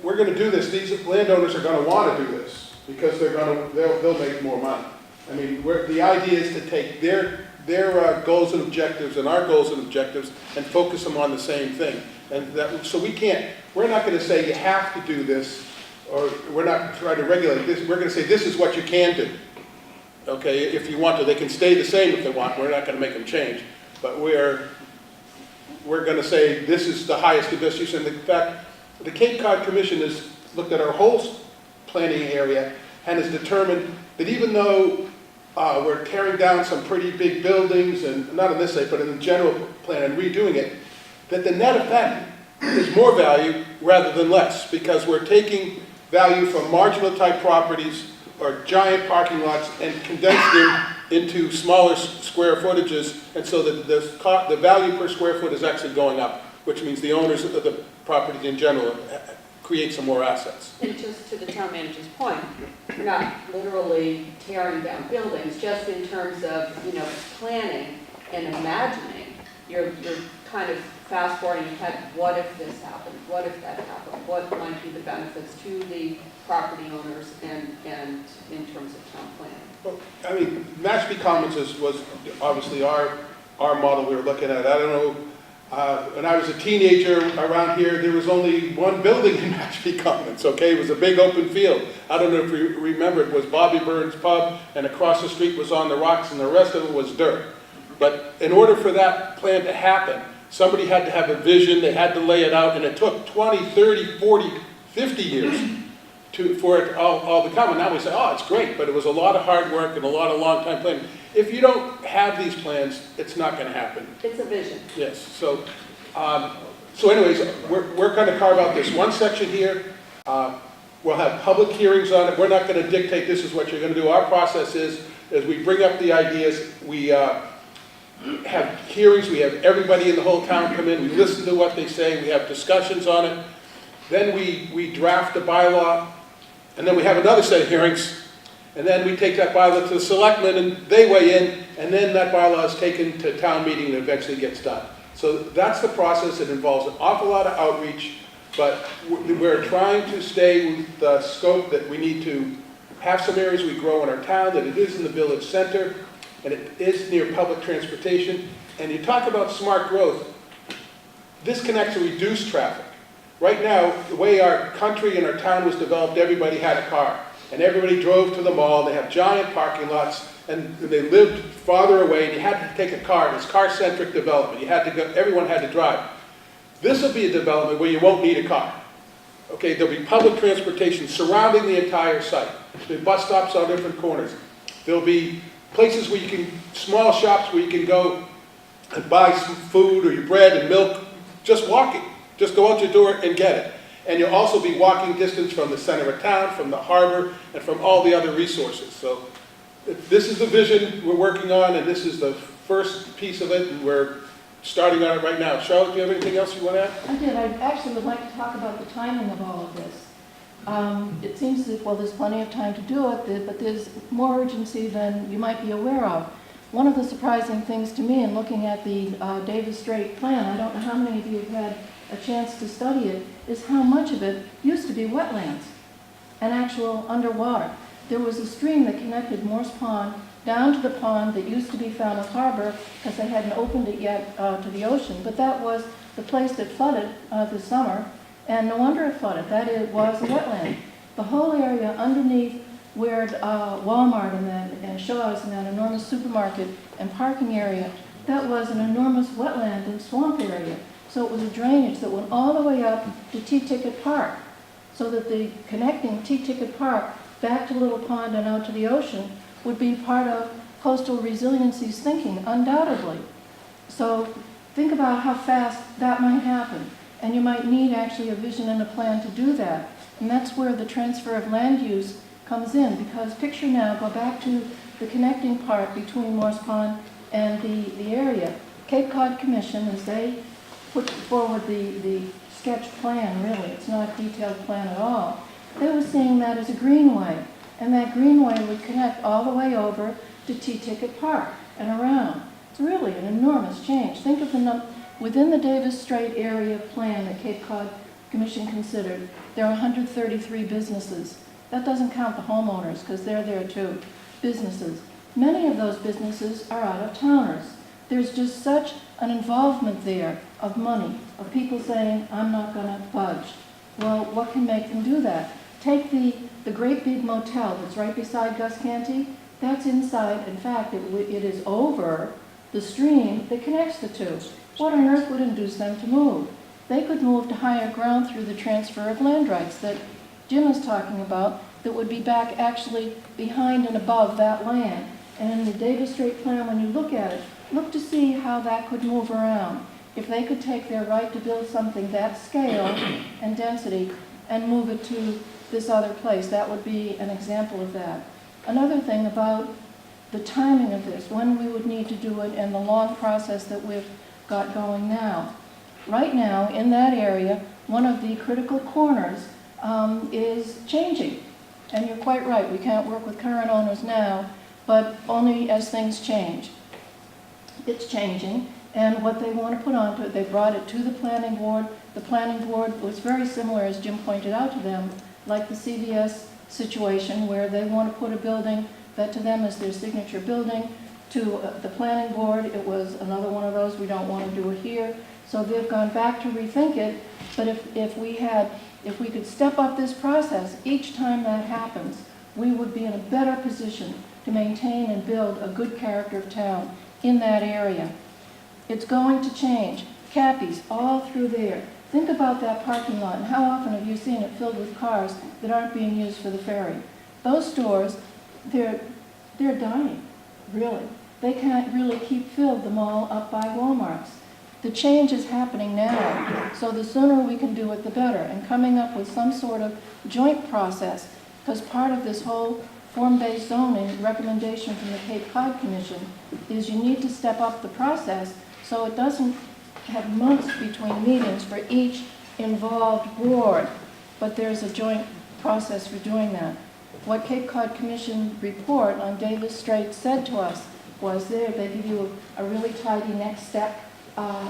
We're going to do this. These landowners are going to want to do this because they'll make more money. I mean, the idea is to take their goals and objectives and our goals and objectives and focus them on the same thing. And so we're not going to say you have to do this, or we're not trying to regulate this. We're going to say this is what you can do. Okay, if you want to, they can stay the same if they want. We're not going to make them change. But we're going to say this is the highest and best use. And in fact, the Cape Cod Commission has looked at our whole planning area and has determined that even though we're tearing down some pretty big buildings, and not in this site, but in the general plan and redoing it, that the net effect is more value rather than less, because we're taking value from marginal type properties or giant parking lots and condensed them into smaller square footages, and so that the value per square foot is actually going up, which means the owners of the property in general create some more assets. And just to the town manager's point, we're not literally tearing down buildings, just in terms of, planning and imagining. You're kind of fast forwarding ahead, what if this happened? What if that happened? What might be the benefits to the property owners and in terms of town planning? Well, I mean, Mashpee Commons was obviously our model we were looking at. I don't know, when I was a teenager around here, there was only one building in Mashpee Commons, okay? It was a big open field. I don't know if you remember, it was Bobby Burns Pub, and across the street was On the Rocks, and the rest of it was dirt. But in order for that plan to happen, somebody had to have a vision, they had to lay it out, and it took 20, 30, 40, 50 years for it all to come. And now we say, oh, it's great, but it was a lot of hard work and a lot of long time planning. If you don't have these plans, it's not going to happen. It's a vision. Yes, so anyways, we're going to carve out this one section here. We'll have public hearings on it. We're not going to dictate this is what you're going to do. Our process is, as we bring up the ideas, we have hearings, we have everybody in the whole town come in, we listen to what they say, we have discussions on it. Then we draft a bylaw, and then we have another set of hearings, and then we take that bylaw to the selectmen, and they weigh in, and then that bylaw is taken to town meeting and eventually gets done. So that's the process. It involves an awful lot of outreach, but we're trying to stay with the scope that we need to have some areas we grow in our town, that it is in the village center, and it is near public transportation. And you talk about smart growth, this connects to reduced traffic. Right now, the way our country and our town was developed, everybody had a car. And everybody drove to the mall, they have giant parking lots, and they lived farther away, and you had to take a car. It's car-centric development. You had to go, everyone had to drive. This will be a development where you won't need a car. Okay, there'll be public transportation surrounding the entire site. There'll be bus stops on different corners. There'll be places where you can, small shops where you can go and buy some food or your bread and milk, just walking. Just go out your door and get it. And you'll also be walking distance from the center of town, from the harbor, and from all the other resources. So this is the vision we're working on, and this is the first piece of it, and we're starting on it right now. Charlotte, do you have anything else you want to add? I did. I actually would like to talk about the timing of all of this. It seems as if, well, there's plenty of time to do it, but there's more urgency than you might be aware of. One of the surprising things to me in looking at the Davis Strait plan, I don't know how many of you have had a chance to study it, is how much of it used to be wetlands and actual underwater. There was a stream that connected Morse Pond down to the pond that used to be Falmouth Harbor, because they hadn't opened it yet to the ocean, but that was the place that flooded this summer, and no wonder it flooded. That it was a wetland. The whole area underneath where Walmart and Shaw's and that enormous supermarket and parking area, that was an enormous wetland and swamp area. So it was a drainage that went all the way up to T-Ticket Park, so that the connecting T-Ticket Park back to Little Pond and out to the ocean would be part of coastal resiliency's thinking, undoubtedly. So think about how fast that might happen. And you might need actually a vision and a plan to do that. And that's where the transfer of land use comes in, because picture now, go back to the connecting part between Morse Pond and the area. Cape Cod Commission, as they put forward the sketch plan, really, it's not a detailed plan at all, they were seeing that as a greenway. And that greenway would connect all the way over to T-Ticket Park and around. It's really an enormous change. Think of within the Davis Strait area plan that Cape Cod Commission considered, there are 133 businesses. That doesn't count the homeowners, because they're there too. Businesses. Many of those businesses are out-of-towners. There's just such an involvement there of money, of people saying, I'm not going to budge. Well, what can make them do that? Take the great big motel that's right beside Gus Canty. That's inside. In fact, it is over the stream that connects the two. What on earth would induce them to move? They could move to higher ground through the transfer of land rights that Jim is talking about, that would be back actually behind and above that land. And in the Davis Strait plan, when you look at it, look to see how that could move around. If they could take their right to build something that scale and density and move it to this other place, that would be an example of that. Another thing about the timing of this, when we would need to do it, and the long process that we've got going now. Right now, in that area, one of the critical corners is changing. And you're quite right, we can't work with current owners now, but only as things change. It's changing, and what they want to put onto it, they brought it to the planning board. The planning board was very similar, as Jim pointed out to them, like the CVS situation, where they want to put a building that to them is their signature building. To the planning board, it was another one of those, we don't want to do it here. So they've gone back to rethink it, but if we could step up this process, each time that happens, we would be in a better position to maintain and build a good character of town in that area. It's going to change. Cappies all through there. Think about that parking lot, and how often have you seen it filled with cars that aren't being used for the ferry? Those stores, they're dying, really. They can't really keep filled them all up by Walmarts. The change is happening now, so the sooner we can do it, the better. And coming up with some sort of joint process, because part of this whole form-based zoning recommendation from the Cape Cod Commission is you need to step up the process so it doesn't have months between meetings for each involved board, but there's a joint process for doing that. What Cape Cod Commission report on Davis Strait said to us was they give you a really tidy next step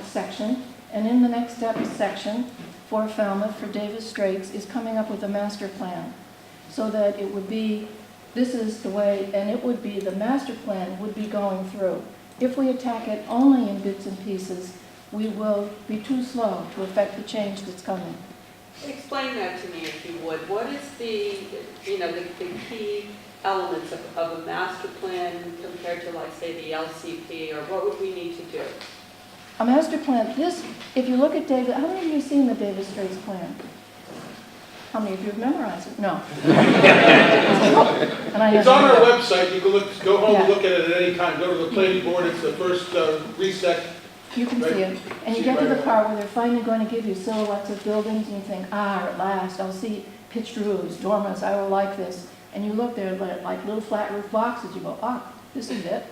section, and in the next step section for Falmouth, for Davis Straits, is coming up with a master plan, so that it would be, this is the way, and it would be, the master plan would be going through. If we attack it only in bits and pieces, we will be too slow to affect the change that's coming. Explain that to me, if you would. What is the key elements of a master plan compared to, like, say, the LCP, or what would we need to do? A master plan, if you look at Davis, how many of you have seen the Davis Straits plan? How many of you have memorized it? No. And It's on our website, you can go home and look at it at any time, go to the planning board, it's the first reset. You can see it. And you get to the part where they're finally going to give you silhouettes of buildings, and you think, at last, I'll see pitched roofs, dormers, I will like this. And you look there like little flat roof boxes, you go, this is it.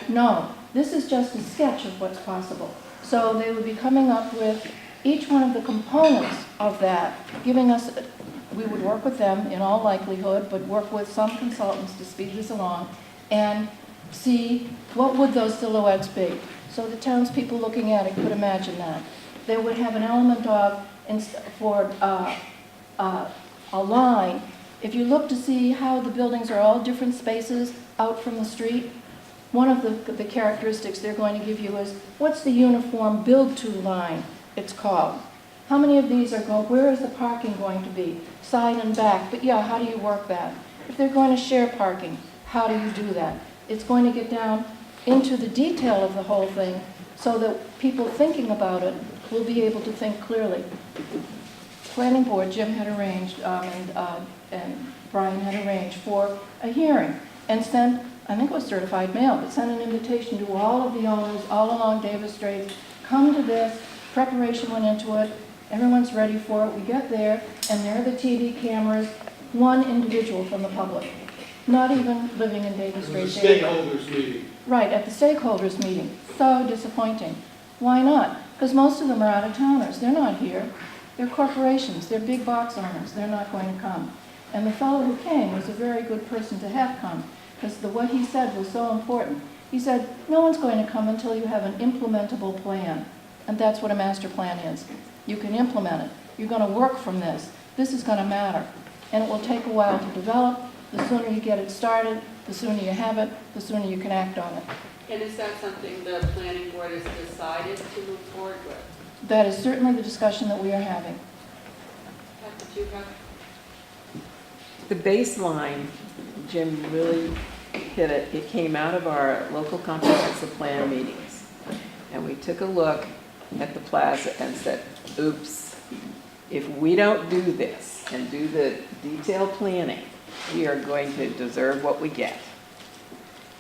No, this is just a sketch of what's possible. So they would be coming up with each one of the components of that, giving us, we would work with them in all likelihood, but work with some consultants to speed this along, and see what would those silhouettes be. So the townspeople looking at it could imagine that. They would have an element of, for a line, if you look to see how the buildings are all different spaces out from the street, one of the characteristics they're going to give you is, what's the uniform build-to line, it's called. How many of these are going, where is the parking going to be? Side and back, but yeah, how do you work that? If they're going to share parking, how do you do that? It's going to get down into the detail of the whole thing so that people thinking about it will be able to think clearly. Planning board, Jim had arranged, and Brian had arranged for a hearing and sent, I think it was certified mail, but sent an invitation to all of the owners all along Davis Strait, come to this, preparation went into it, everyone's ready for it, we get there, and there are the TV cameras, one individual from the public, not even living in Davis Strait. The stakeholders meeting. Right, at the stakeholders meeting. So disappointing. Why not? Because most of them are out-of-towners. They're not here. They're corporations. They're big box owners. They're not going to come. And the fellow who came was a very good person to have come. because what he said was so important. He said, no one's going to come until you have an implementable plan, and that's what a master plan is. You can implement it. You're going to work from this. This is going to matter, and it will take a while to develop. The sooner you get it started, the sooner you have it, the sooner you can act on it. And is that something the planning board has decided to move forward with? That is certainly the discussion that we are having. Pat, did you have? The baseline, Jim really hit it. It came out of our local comprehensive plan meetings. And we took a look at the plaza and said, oops, if we don't do this and do the detailed planning, we are going to deserve what we get.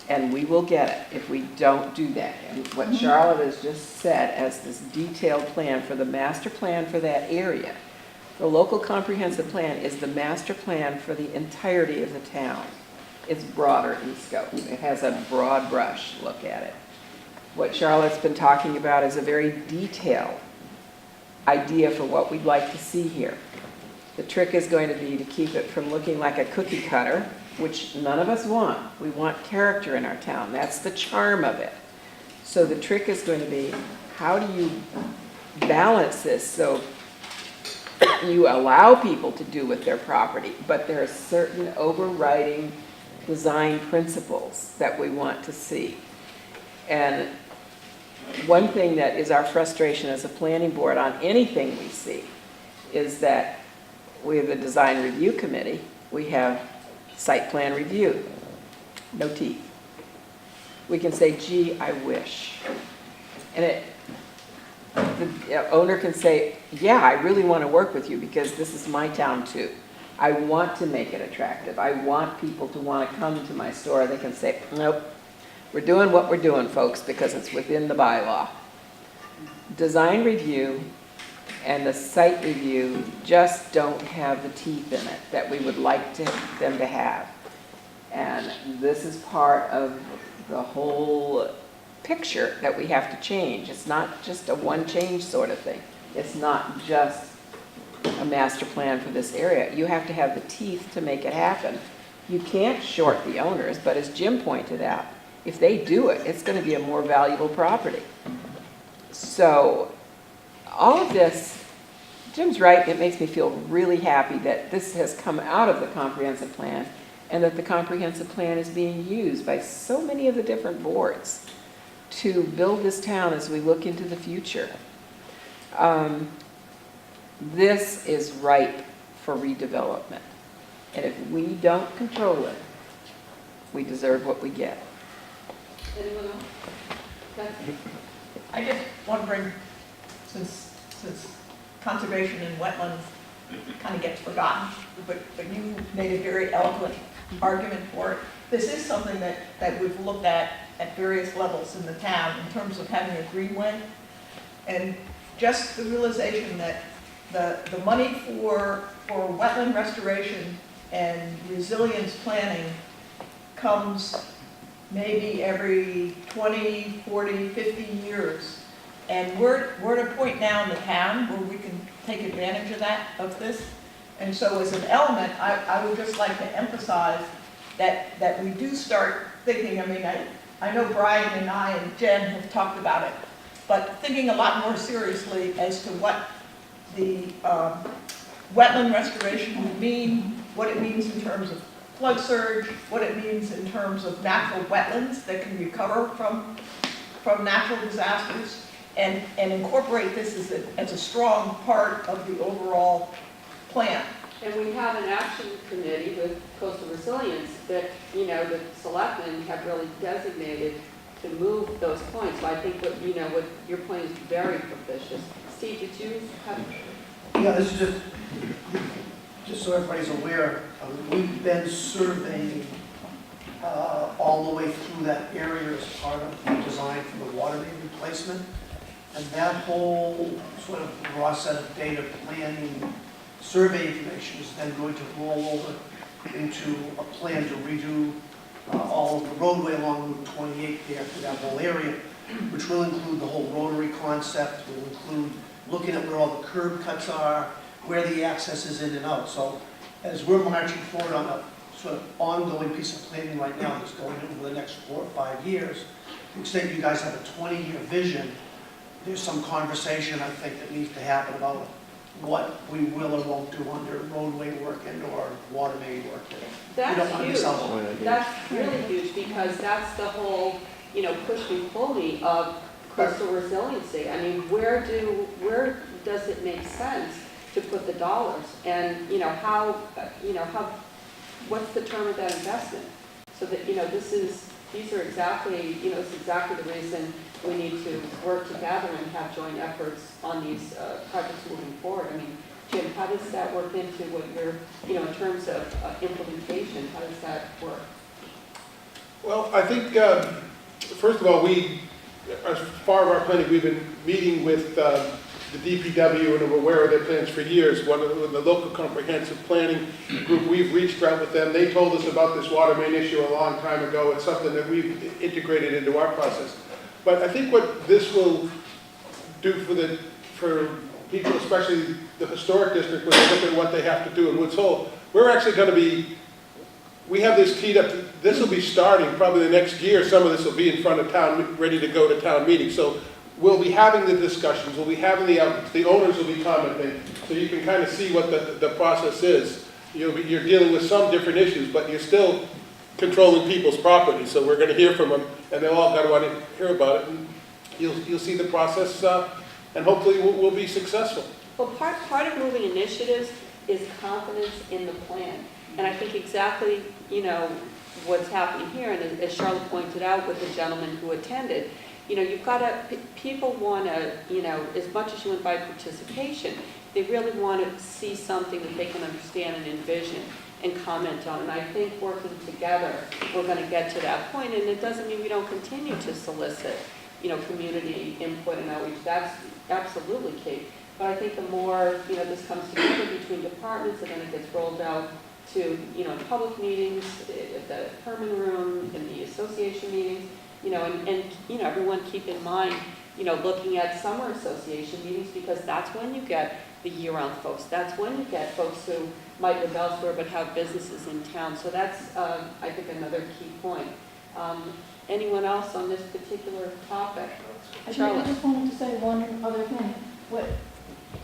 And we will get it if we don't do that. And what Charlotte has just said as this detailed plan for the master plan for that area, the local comprehensive plan is the master plan for the entirety of the town. It's broader in scope. It has a broad brush look at it. What Charlotte's been talking about is a very detailed idea for what we'd like to see here. The trick is going to be to keep it from looking like a cookie cutter, which none of us want. We want character in our town. That's the charm of it. So the trick is going to be, how do you balance this so you allow people to do with their property, but there are certain overriding design principles that we want to see. And one thing that is our frustration as a planning board on anything we see is that we have the design review committee, we have site plan review, no teeth. We can say, gee, I wish. And the owner can say, yeah, I really want to work with you because this is my town too. I want to make it attractive. I want people to want to come to my store. They can say, nope, we're doing what we're doing, folks, because it's within the bylaw. Design review and the site review just don't have the teeth in it that we would like them to have. And this is part of the whole picture that we have to change. It's not just a one change sort of thing. It's not just a master plan for this area. You have to have the teeth to make it happen. You can't short the owners, but as Jim pointed out, if they do it, it's going to be a more valuable property. So all of this, Jim's right, it makes me feel really happy that this has come out of the comprehensive plan and that the comprehensive plan is being used by so many of the different boards to build this town as we look into the future. This is ripe for redevelopment. And if we don't control it, we deserve what we get. Anyone else? Beth? I just want to bring, since conservation and wetlands kind of gets forgotten, but you made a very eloquent argument for it. This is something that we've looked at various levels in the town in terms of having a greenway. And just the realization that the money for wetland restoration and resilience planning comes maybe every 20, 40, 50 years. And we're at a point now in the town where we can take advantage of this. And so as an element, I would just like to emphasize that we do start thinking, I mean, I know Brian and I and Jen have talked about it, but thinking a lot more seriously as to what the wetland restoration would mean, what it means in terms of flood surge, what it means in terms of natural wetlands that can recover from natural disasters, and incorporate this as a strong part of the overall plan. And we have an action committee with coastal resilience that, you know, the selectmen have really designated to move those points. So I think what your point is very propitious. Steve, did you have? Yeah, this is just so everybody's aware, we've been surveying all the way through that area as part of the design for the water main replacement. And that whole sort of raw set of data planning survey information is then going to roll over into a plan to redo all of the roadway along Route 28 there for that whole area, which will include the whole rotary concept, will include looking at where all the curb cuts are, where the access is in and out. So as we're marching forward on a sort of ongoing piece of planning right now that's going over the next 4 or 5 years. To the extent you guys have a 20-year vision, there's some conversation, I think, that needs to happen about what we will or won't do under roadway work and or water main work. We don't That's want to huge. miss out on it. That's really huge, because that's the whole, push me, pull me of coastal resiliency. I mean, where does it make sense to put the dollars? And, what's the term of that investment? So that, these are exactly, it's exactly the reason we need to work together and have joint efforts on these projects moving forward. I mean, Jim, how does that work into what you're, in terms of implementation, how does that work? Well, I think, first of all, as part of our planning, we've been meeting with the DPW and are aware of their plans for years. One of the local comprehensive planning group, we've reached out with them. They told us about this water main issue a long time ago. It's something that we've integrated into our process. But I think what this will do for people, especially the historic district, when they look at what they have to do in Woods Hole, we're actually going to we have this teed up. This will be starting probably the next year. Some of this will be in front of town, ready to go to town meeting. So we'll be having the discussions, we'll be having the outreach, the owners will be commenting, so you can kind of see what the process is. You're dealing with some different issues, but you're still controlling people's property, so we're going to hear from them, and they'll all got to want to hear about it, and you'll see the process, and hopefully we'll be successful. Well, part of moving initiatives is confidence in the plan. And I think exactly, what's happening here, and as Charlotte pointed out with the gentleman who attended, you've got to, people want to, as much as you invite participation, they really want to see something that they can understand and envision and comment on. And I think working together, we're going to get to that point. And it doesn't mean we don't continue to solicit, community input and outreach. That's absolutely key. But I think the more, this comes together between departments, and then it gets rolled out to, public meetings, at the permanent room, in the association meetings, and everyone keep in mind, looking at summer association meetings, because that's when you get the year-round folks. That's when you get folks who might live elsewhere but have businesses in town. So that's, I think, another key point. Anyone else on this particular topic? I just wanted to say one other thing.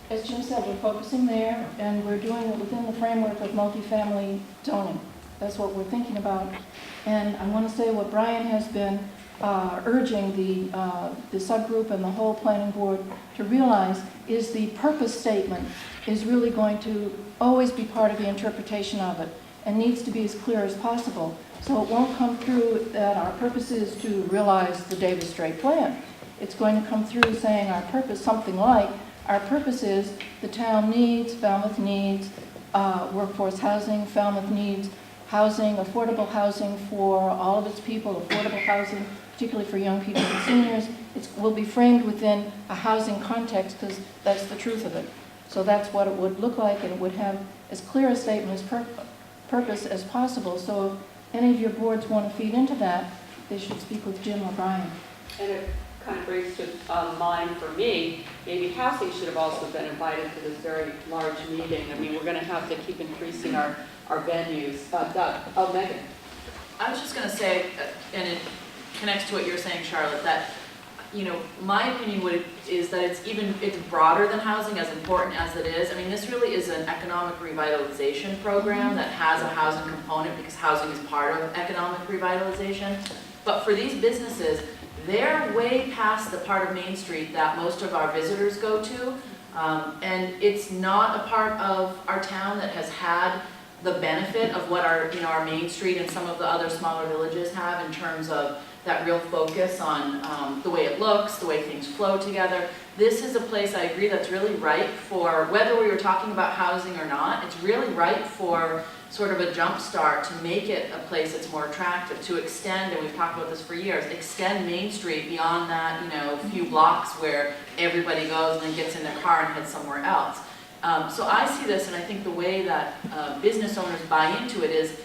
As Jim said, we're focusing there, and we're doing it within the framework of multifamily zoning. That's what we're thinking about. And I want to say what Brian has been urging the subgroup and the whole planning board to realize is the purpose statement is really going to always be part of the interpretation of it and needs to be as clear as possible. So it won't come through that our purpose is to realize the Davis Strait plan. It's going to come through saying our purpose, something like, our purpose is the town needs, Falmouth needs workforce housing, Falmouth needs housing, affordable housing for all of its people, affordable housing, particularly for young people and seniors. It will be framed within a housing context because that's the truth of it. So that's what it would look like, and it would have as clear a statement as purpose as possible. So if any of your boards want to feed into that, they should speak with Jim or Brian. And it kind of brings to mind for me, maybe housing should have also been invited to this very large meeting. I mean, we're going to have to keep increasing our venues. Doug, Megan. I was just going to say, and it connects to what you're saying, Charlotte, that, my opinion is that it's broader than housing, as important as it is. I mean, this really is an economic revitalization program that has a housing component because housing is part of economic revitalization. But for these businesses, they're way past the part of Main Street that most of our visitors go to. And it's not a part of our town that has had the benefit of what our Main Street and some of the other smaller villages have in terms of that real focus on the way it looks, the way things flow together. This is a place, I agree, that's really ripe for, whether we were talking about housing or not, it's really ripe for sort of a jump start to make it a place that's more attractive, to extend, and we've talked about this for years, extend Main Street beyond that, few blocks where everybody goes and then gets in their car and heads somewhere else. So I see this, and I think the way that business owners buy into it is,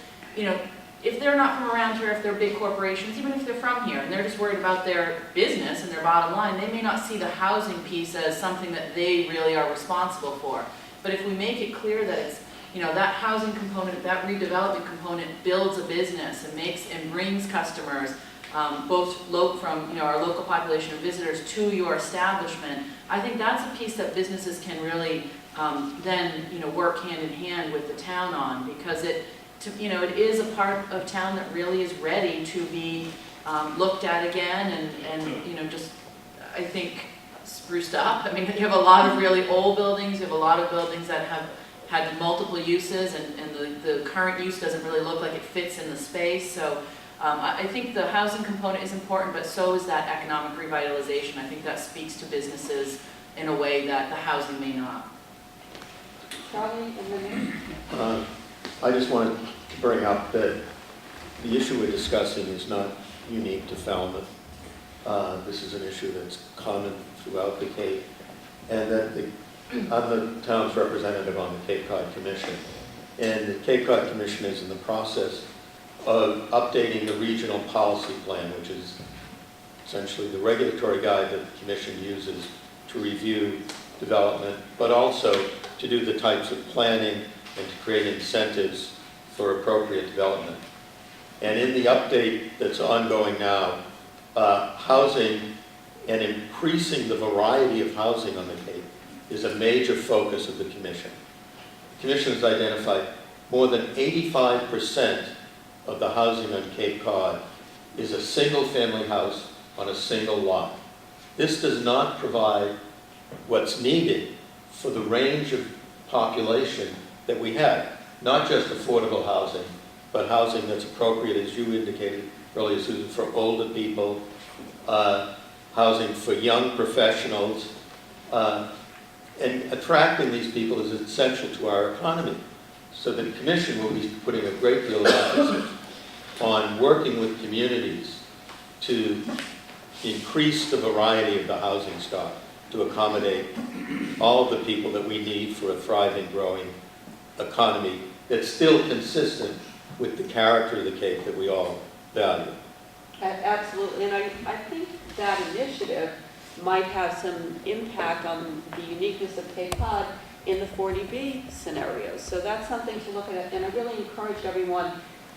if they're not from around here, if they're big corporations, even if they're from here, and they're just worried about their business and their bottom line, they may not see the housing piece as something that they really are responsible for. But if we make it clear that it's, you know, that housing component, that redevelopment component builds a business and brings customers, both from, you know, our local population of visitors to your establishment. I think that's a piece that businesses can really then, you know, work hand in hand with the town on, because you know, it is a part of town that really is ready to be looked at again and, you know, just, I think, spruced up. I mean, you have a lot of really old buildings, you have a lot of buildings that have had multiple uses, and the current use doesn't really look like it fits in the space. So I think the housing component is important, but so is that economic revitalization. I think that speaks to businesses in a way that the housing may not. Charlie, and then I just wanted to bring up that the issue we're discussing is not unique to Falmouth. This is an issue that's common throughout the Cape, and that I'm the town's representative on the Cape Cod Commission, and the Cape Cod Commission is in the process of updating the regional policy plan, which is essentially the regulatory guide that the Commission uses to review development, but also to do the types of planning and to create incentives for appropriate development. And in the update that's ongoing now, housing and increasing the variety of housing on the Cape is a major focus of the Commission. The Commission has identified more than 85% of the housing on Cape Cod is a single-family house on a single lot. This does not provide what's needed for the range of population that we have. Not just affordable housing, but housing that's appropriate, as you indicated earlier, Susan, for older people, housing for young professionals, and attracting these people is essential to our economy. So the Commission will be putting a great deal of emphasis on working with communities to increase the variety of the housing stock to accommodate all of the people that we need for a thriving, growing economy that's still consistent with the character of the Cape that we all value. absolutely, and I think that initiative might have some impact on the uniqueness of Cape Cod in the 40B scenarios. So that's something to look at, and I really encourage everyone,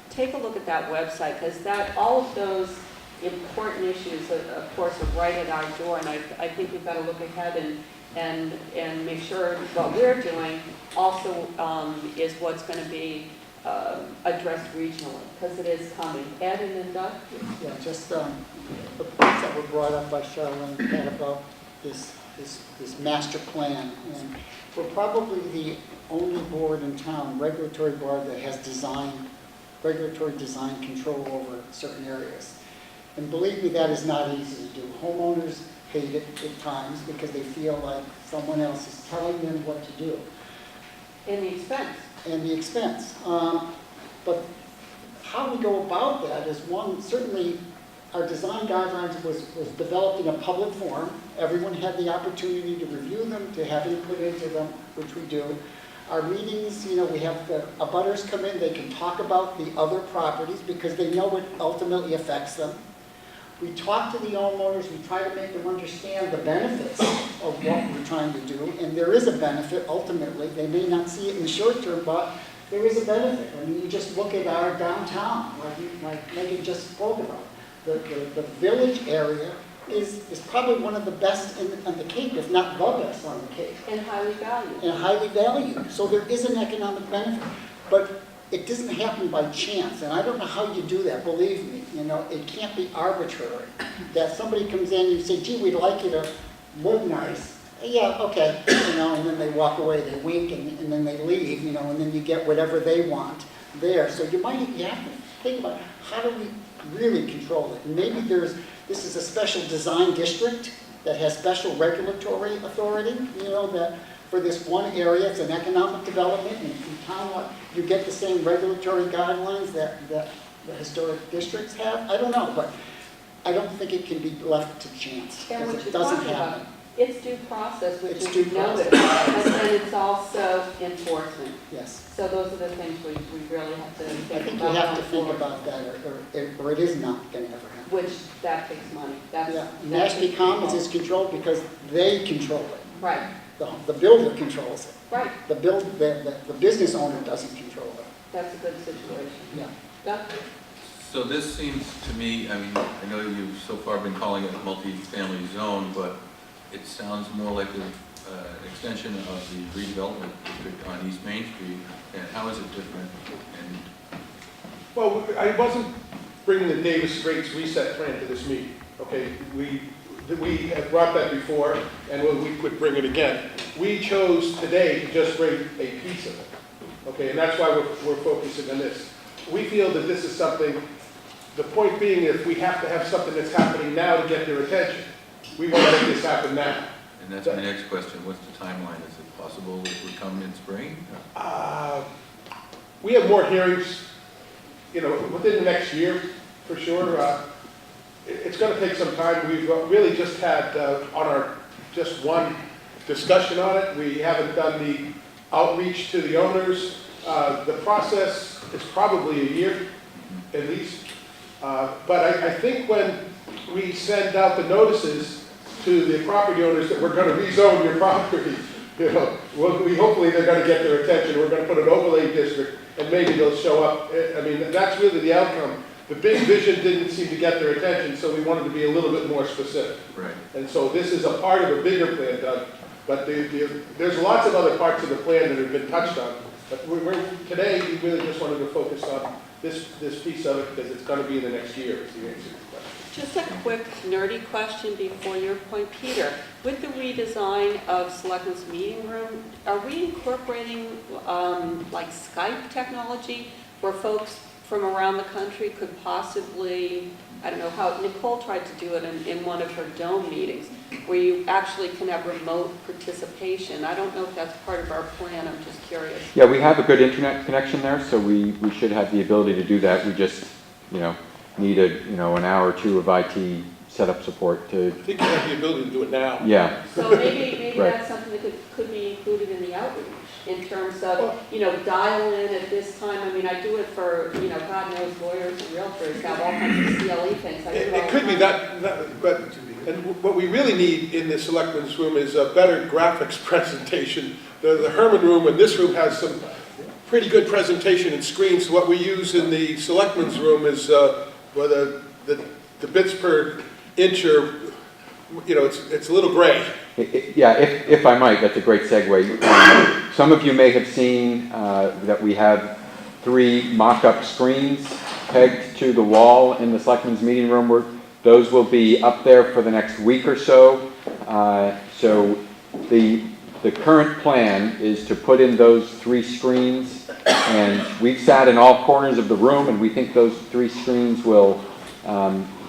take a look at that website, because all of those important issues, of course, are right at our door, and I think we've got to look ahead and make sure what we're doing also is what's going to be addressed regionally, because it is coming. Ed and then Doug? Yeah, just the points that were brought up by Charlene Pat about this master plan. And we're probably the only board in town, regulatory board, that has regulatory design control over certain areas. And believe me, that is not easy to do. Homeowners hate it at times because they feel like someone else is telling them what to do. And the expense. And the expense. But how we go about that is, one, certainly our design guidelines was developed in a public forum. Everyone had the opportunity to review them, to have input into them, which we do. Our meetings, you know, we have the abutters come in, they can talk about the other properties because they know it ultimately affects them. We talk to the homeowners, we try to make them understand the benefits of what we're trying to do, and there is a benefit ultimately. They may not see it in the short term, but there is a benefit. I mean, you just look at our downtown, like Megan just spoke about. The village area is probably one of the best on the Cape, if not the best on the Cape. And highly valued. And highly valued. So there is an economic benefit. But it doesn't happen by chance, and I don't know how you do that, believe me. You know, it can't be arbitrary. That somebody comes in and you say, gee, we'd like you to look nice. Yeah, okay, you know, and then they walk away, they wink, and then they leave, you know, and then you get whatever they want there. So you have to think about, how do we really control it? And maybe this is a special design district that has special regulatory authority, you know, that for this one area, it's an economic development, and in town, you get the same regulatory guidelines that the historic districts have. I don't know, but I don't think it can be left to chance, because it doesn't happen. It's due process, which It's is due noted, process. and then it's also enforcement. Yes. So those are the things we really have to think about. I think we have to think about that, or it is not going to ever happen. Which, that takes money. Yeah. Mashpee Commons is controlled because they control it. Right. The builder controls it. Right, The business owner doesn't control it. that's a good situation. Yeah. Yeah. So this seems to me, I mean, I know you've so far been calling it a multi-family zone, but it sounds more like an extension of the redevelopment district on East Main Street, and how is it different? And Well, I wasn't bringing the Davis Straits reset plan to this meeting, okay? We have brought that before, and we could bring it again. We chose today to just bring a piece of it, okay? And that's why we're focusing on this. We feel that this is something, the point being, if we have to have something that's happening now to get their attention, we want to make this happen now. and that's my next question, what's the timeline? Is it possible it would come in spring? We have more hearings, within the next year, for sure. It's going to take some time. We've really just had just one discussion on it. We haven't done the outreach to the owners. The process is probably a year, at least. But I think when we send out the notices to the property owners that we're going to rezone your property, hopefully they're going to get their attention. We're going to put an overlay district, and maybe they'll show up. I mean, that's really the outcome. The big vision didn't seem to get their attention, so we wanted to be a little bit more specific. Right. And so this is a part of a bigger plan, Doug. But there's lots of other parts of the plan that have been touched on. But today, we really just wanted to focus on this piece of it, because it's going to be in the next year, is the answer to the question. Just a quick nerdy question before your point, Peter. With the redesign of Selectmen's meeting room, are we incorporating like Skype technology where folks from around the country could possibly, I don't know how, Nicole tried to do it in one of her Dome meetings, where you actually can have remote participation. I don't know if that's part of our plan, I'm just curious. Yeah, we have a good internet connection there, so we should have the ability to do that. We just, need an hour or two of IT setup support to. I think you have the ability to do it now. Yeah. So maybe Right. that's something that could be included in the outreach, in terms of, dial in at this time. I mean, I do it for, God knows, lawyers and realtors have all kinds of CLE things. I do it all It could the be time. that, but and what we really need in the selectmen's room is a better graphics presentation. The Herman room and this room has some pretty good presentation and screens. What we use in the selectmen's room is the bits per inch are, it's a little gray. Yeah, if I might, that's a great segue. Some of you may have seen that we have 3 mock-up screens pegged to the wall in the Selectmen's meeting room. Those will be up there for the next week or so. So the current plan is to put in those 3 screens, and we've sat in all corners of the room, and we think those 3 screens will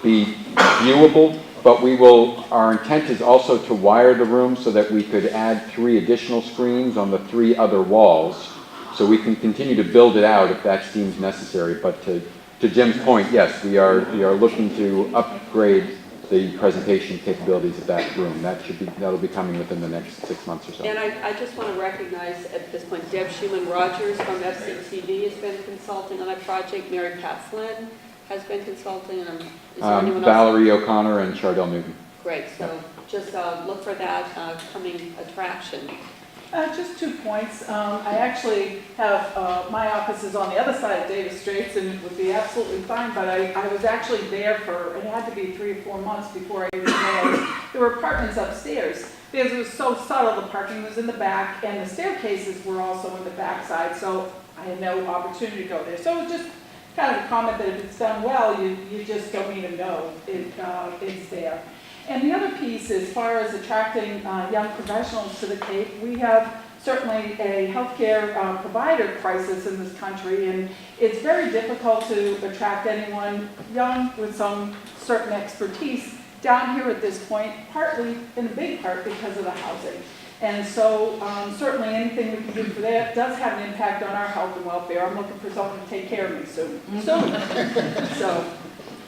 be viewable. But our intent is also to wire the room so that we could add 3 additional screens on the 3 other walls, so we can continue to build it out if that seems necessary. But to Jim's point, yes, we are looking to upgrade the presentation capabilities of that room. That'll be coming within the next 6 months or so. And I just want to recognize at this point, Deb Schumann-Rogers from FCTV has been consulting on a project. Mary Pat Flynn has been consulting, and is there anyone else? Valerie O'Connor and Chardell Newton. Great, so just look for that coming attraction. Just 2 points. I actually have, my office is on the other side of Davis Straits, and it would be absolutely fine, but I was actually there it had to be 3 or 4 months before I even realized there were apartments upstairs, because it was so subtle. The parking was in the back, and the staircases were also in the back side, so I had no opportunity to go there. So it was just kind of a comment that if it's done well, you just don't even know it's there. And the other piece, as far as attracting young professionals to the Cape, we have certainly a healthcare provider crisis in this country, and it's very difficult to attract anyone young with some certain expertise down here at this point, partly, in a big part, because of the housing. And so certainly anything we can do for that does have an impact on our health and welfare. I'm looking for someone to take care of me soon. So,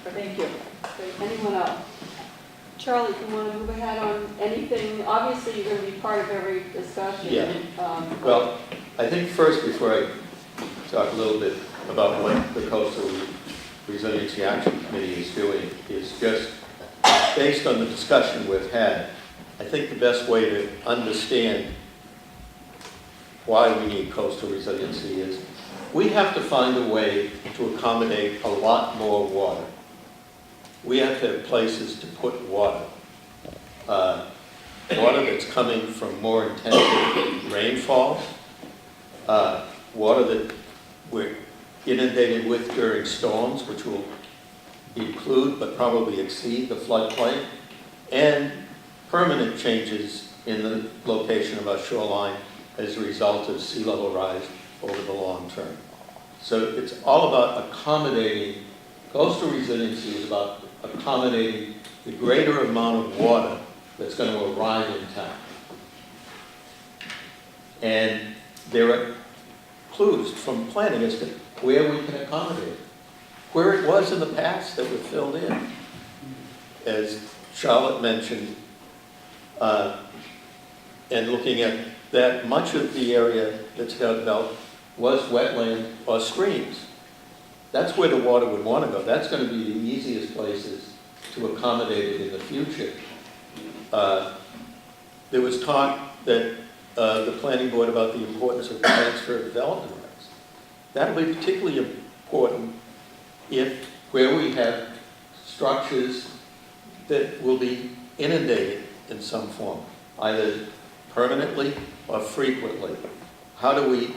thank you. Anyone else? Charlie, if you want to move ahead on anything, obviously you're going to be part of every discussion. Yeah. Well, I think first, before I talk a little bit about what the Coastal Resiliency Action Committee is doing, is just based on the discussion we've had, I think the best way to understand why we need coastal resiliency is we have to find a way to accommodate a lot more water. We have to have places to put water. Water that's coming from more intensive rainfalls, water that we're inundated with during storms, which will include but probably exceed the floodplain, and permanent changes in the location of our shoreline as a result of sea level rise over the long term. So it's all about accommodating, coastal resiliency is about accommodating the greater amount of water that's going to arrive in town. And there are clues from planning as to where we can accommodate it. Where it was in the past that were filled in. As Charlotte mentioned, and looking at that, much of the area that's developed was wetland or streams. That's where the water would want to go. That's going to be the easiest places to accommodate it in the future. There was talk that the planning board about the importance of transfer of development rights. That will be particularly important if where we have structures that will be inundated in some form, either permanently or frequently. How do we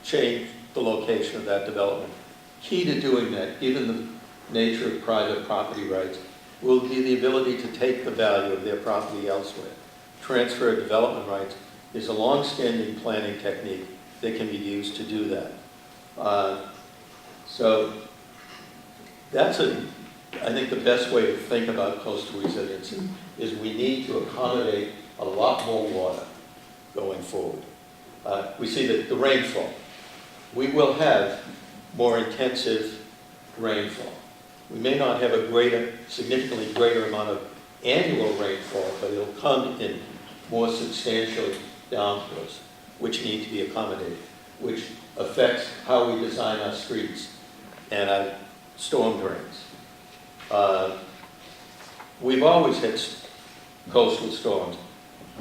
change the location of that development? Key to doing that, given the nature of private property rights, will be the ability to take the value of their property elsewhere. Transfer of development rights is a long-standing planning technique that can be used to do that. So that's, I think, the best way to think about coastal resiliency is we need to accommodate a lot more water going forward. We see that the rainfall. We will have more intensive rainfall. We may not have a significantly greater amount of annual rainfall, but it'll come in more substantial downpours, which need to be accommodated, which affects how we design our streets and our storm drains. We've always had coastal storms,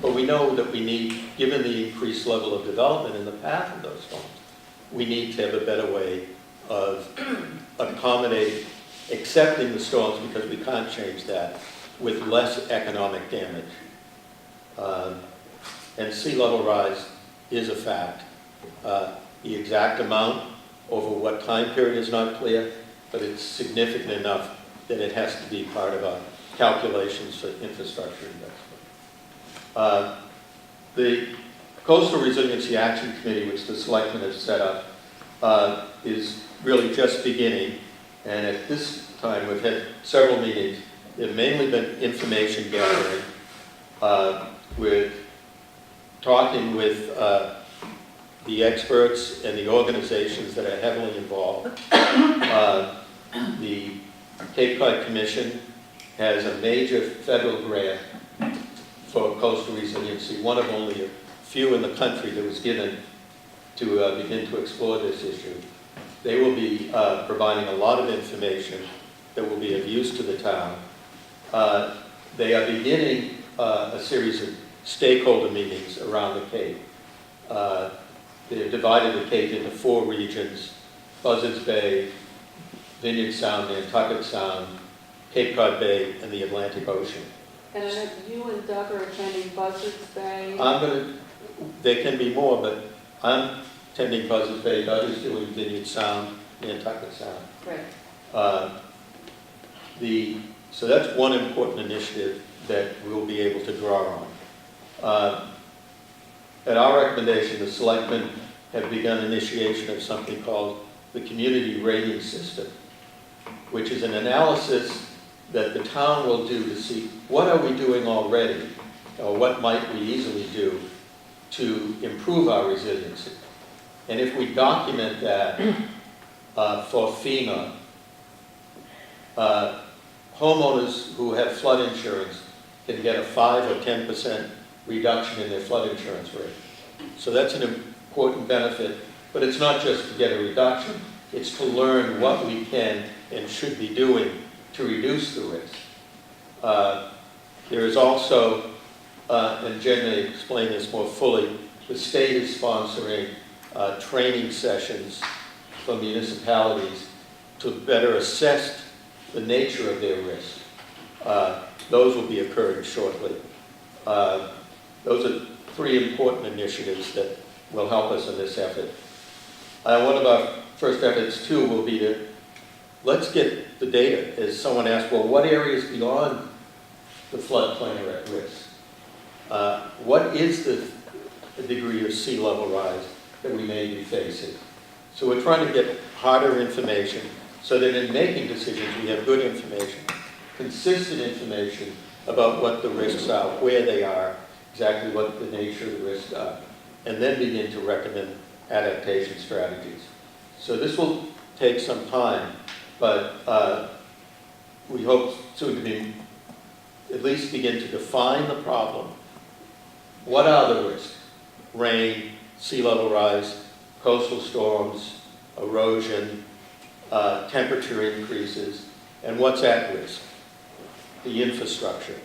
but we know that we need, given the increased level of development in the path of those storms, we need to have a better way of accommodating, accepting the storms, because we can't change that, with less economic damage. And sea level rise is a fact. The exact amount over what time period is not clear, but it's significant enough that it has to be part of our calculations for infrastructure investment. The Coastal Resiliency Action Committee, which the selectmen have set up, is really just beginning. And at this time, we've had several meetings. They've mainly been information gathering. We're talking with the experts and the organizations that are heavily involved. The Cape Cod Commission has a major federal grant for coastal resiliency, one of only a few in the country that was given to begin to explore this issue. They will be providing a lot of information that will be of use to the town. They are beginning a series of stakeholder meetings around the Cape. They have divided the Cape into 4 regions: Buzzards Bay, Vineyard Sound, Nantucket Sound, Cape Cod Bay, and the Atlantic Ocean. And I know you and Doug are attending Buzzards Bay. There can be more, but I'm attending Buzzards Bay. Doug is doing Vineyard Sound, Nantucket Sound. Right. So that's one important initiative that we'll be able to draw on. At our recommendation, the selectmen have begun initiation of something called the Community Rating System, which is an analysis that the town will do to see what are we doing already, or what might we easily do to improve our resiliency. And if we document that for FEMA, homeowners who have flood insurance can get a 5 or 10% reduction in their flood insurance rate. So that's an important benefit, but it's not just to get a reduction, it's to learn what we can and should be doing to reduce the risk. There is also and Jen may explain this more fully, the state is sponsoring training sessions for municipalities to better assess the nature of their risk. Those will be occurring shortly. Those are 3 important initiatives that will help us in this effort. One of our first efforts, too, will be to let's get the data. As someone asked, well, what areas beyond the floodplain are at risk? What is the degree of sea level rise that we may be facing? So we're trying to get harder information so that in making decisions we have good information, consistent information about what the risks are, where they are, exactly what the nature of the risks are, and then begin to recommend adaptation strategies. So this will take some time, but we hope soon to be, at least begin to define the problem. What are the risks? Rain, sea level rise, coastal storms, erosion, temperature increases, and what's at risk? The infrastructure,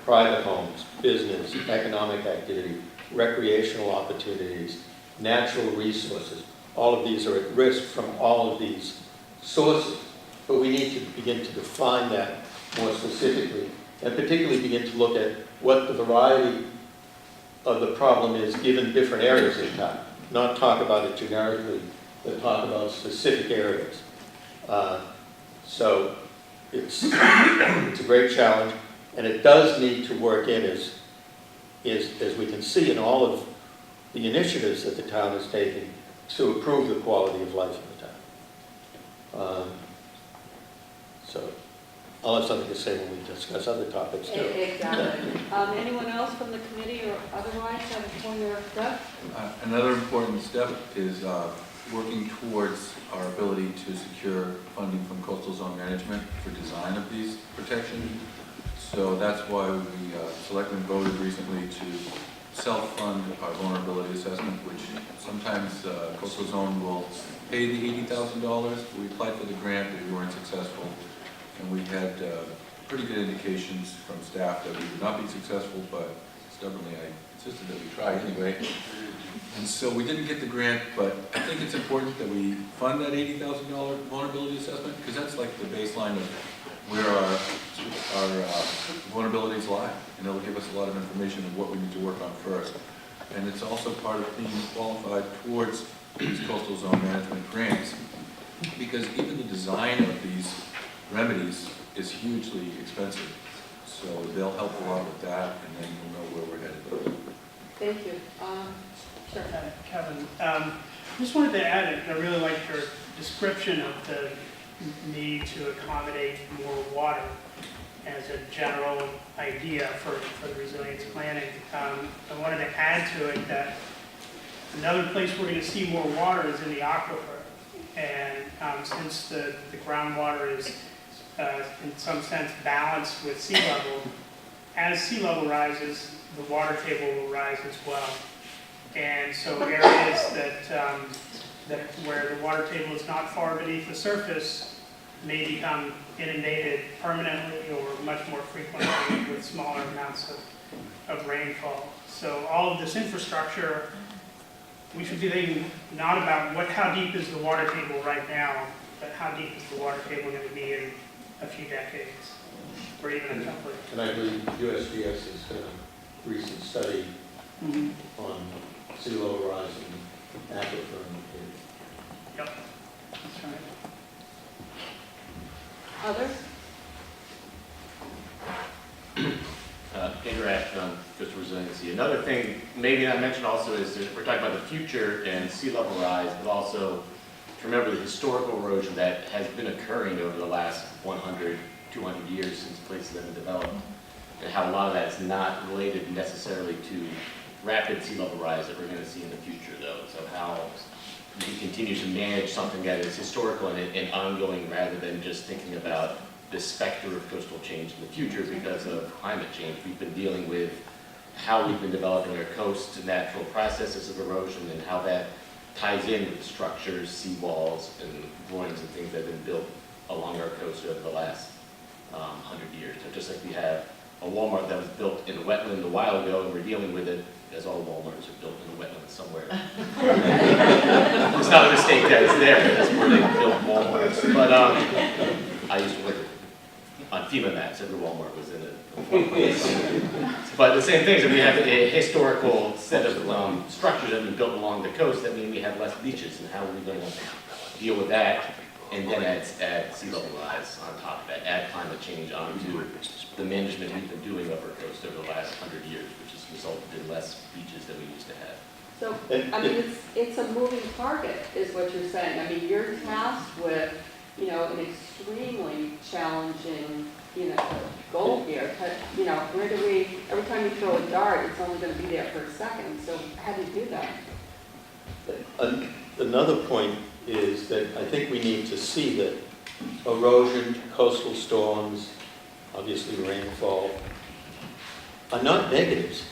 private homes, business, economic activity, recreational opportunities, natural resources. All of these are at risk from all of these sources. But we need to begin to define that more specifically, and particularly begin to look at what the variety of the problem is given different areas of town. Not talk about it generically, but talk about specific areas. So it's a great challenge, and it does need to work in as we can see in all of the initiatives that the town is taking to improve the quality of life in the town. So I'll have something to say when we discuss other topics too. Exactly. Anyone else from the committee or otherwise have a point or a step? Another important step is working towards our ability to secure funding from coastal zone management for design of these protections. So that's why we, selectmen voted recently to self-fund our vulnerability assessment, which sometimes coastal zone will pay the $80,000. We applied for the grant, but we weren't successful. And we had pretty good indications from staff that we would not be successful, but stubbornly I insisted that we try anyway. And so we didn't get the grant, but I think it's important that we fund that $80,000 vulnerability assessment, because that's like the baseline of where our vulnerabilities lie, and it'll give us a lot of information of what we need to work on first. And it's also part of being qualified towards these coastal zone management grants, because even the design of these remedies is hugely expensive. So they'll help a lot with that, and then you'll know where we're headed. Thank you. Sure. Kevin, just wanted to add it. I really liked your description of the need to accommodate more water as a general idea for the resilience planning. I wanted to add to it that another place we're going to see more water is in the aquifer. And since the groundwater is in some sense balanced with sea level, as sea level rises, the water table will rise as well. And so areas that where the water table is not far beneath the surface may become inundated permanently or much more frequently with smaller amounts of rainfall. So all of this infrastructure, we should be thinking not about how deep is the water table right now, but how deep is the water table going to be in a few decades, or even a couple of years. And I believe USGS has done a recent study on sea level rise in aquifer. Yep, that's right. Others? Interaction on coastal resiliency. Another thing maybe not mentioned also is that we're talking about the future and sea level rise, but also to remember the historical erosion that has been occurring over the last 100, 200 years since places have been developed, and how a lot of that is not related necessarily to rapid sea level rise that we're going to see in the future, though. So how we continue to manage something that is historical and ongoing, rather than just thinking about the specter of coastal change in the future because of climate change. We've been dealing with how we've been developing our coast and natural processes of erosion, and how that ties in with structures, seawalls, and groins and things that have been built along our coast over the last 100 years. So just like we have a Walmart that was built in a wetland a while ago, and we're dealing with it, as all Walmarts are built in a wetland somewhere. It's not a mistake that it's there, that's where they built Walmarts. But I used to work on FEMA maps, every Walmart was in it. But the same things, if we have a historical set of structures that have been built along the coast, that mean we have less beaches, and how are we going to deal with that? And then add sea level rise on top of that, add climate change onto the management we've been doing of our coast over the last 100 years, which has resulted in less beaches than we used to have. So, I mean, it's a moving target, is what you're saying. I mean, you're tasked with, you know, an extremely challenging, you know, goal here. You know, where do we, every time you throw a dart, it's only going to be there for a second. So how do you do that? Another point is that I think we need to see that erosion, coastal storms, obviously rainfall, are not negatives.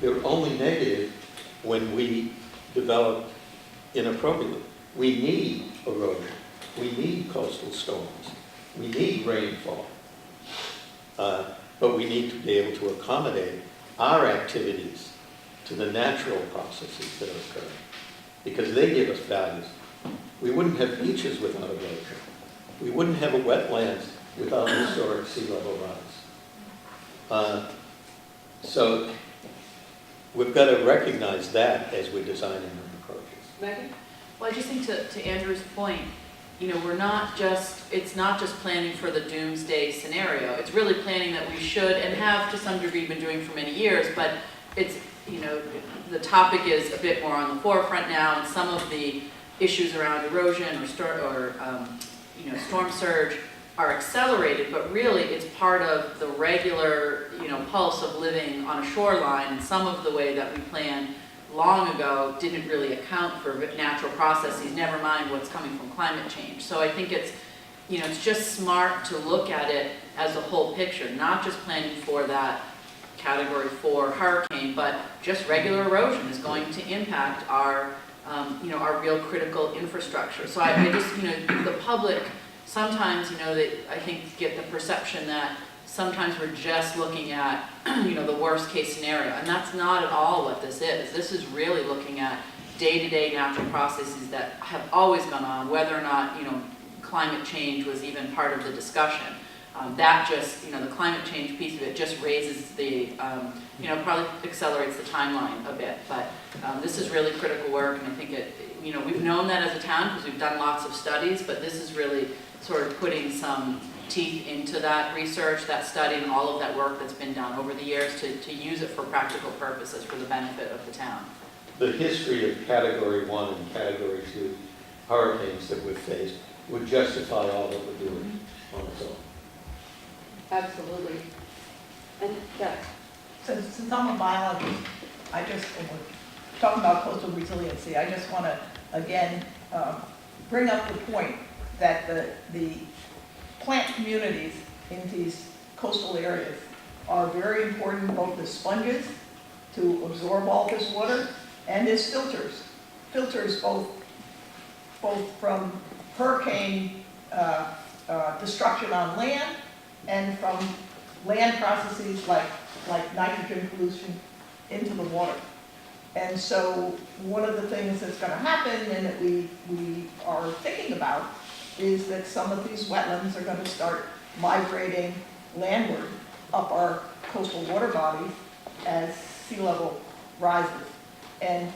They're only negative when we develop inappropriately. We need erosion. We need coastal storms. We need rainfall. But we need to be able to accommodate our activities to the natural processes that are occurring, because they give us values. We wouldn't have beaches without erosion. We wouldn't have a wetlands without historic sea level rise. So we've got to recognize that as we're designing our approaches. Megan? Well, I just think to Andrew's point, you know, it's not just planning for the doomsday scenario. It's really planning that we should and have to some degree been doing for many years, but it's, you know, the topic is a bit more on the forefront now, and some of the issues around erosion or you know, storm surge are accelerated, but really it's part of the regular, you know, pulse of living on a shoreline, and some of the way that we planned long ago didn't really account for natural processes, never mind what's coming from climate change. So I think it's, you know, it's just smart to look at it as a whole picture, not just planning for that Category 4 hurricane, but just regular erosion is going to impact our, you know, our real critical infrastructure. So I just, you know, the public sometimes, you know, I think get the perception that sometimes we're just looking at, you know, the worst case scenario, and that's not at all what this is. This is really looking at day-to-day natural processes that have always gone on, whether or not, you know, climate change was even part of the discussion. That just, you know, the climate change piece of it just raises the, you know, probably accelerates the timeline a bit. But this is really critical work, and I think it, you know, we've known that as a town because we've done lots of studies, but this is really sort of putting some teeth into that research, that study, and all of that work that's been done over the years to use it for practical purposes for the benefit of the town. The history of Category 1 and Category 2 hurricanes that we've faced would justify all that we're doing on its own. Absolutely. And yeah. Since I'm a biologist, I just, when we're talking about coastal resiliency, I just want to, again, bring up the point that the plant communities in these coastal areas are very important, both as sponges to absorb all this water and as filters. Filters both from hurricane destruction on land and from land processes like nitrogen pollution into the water. And so one of the things that's going to happen and that we are thinking about is that some of these wetlands are going to start migrating landward up our coastal water bodies as sea level rises. And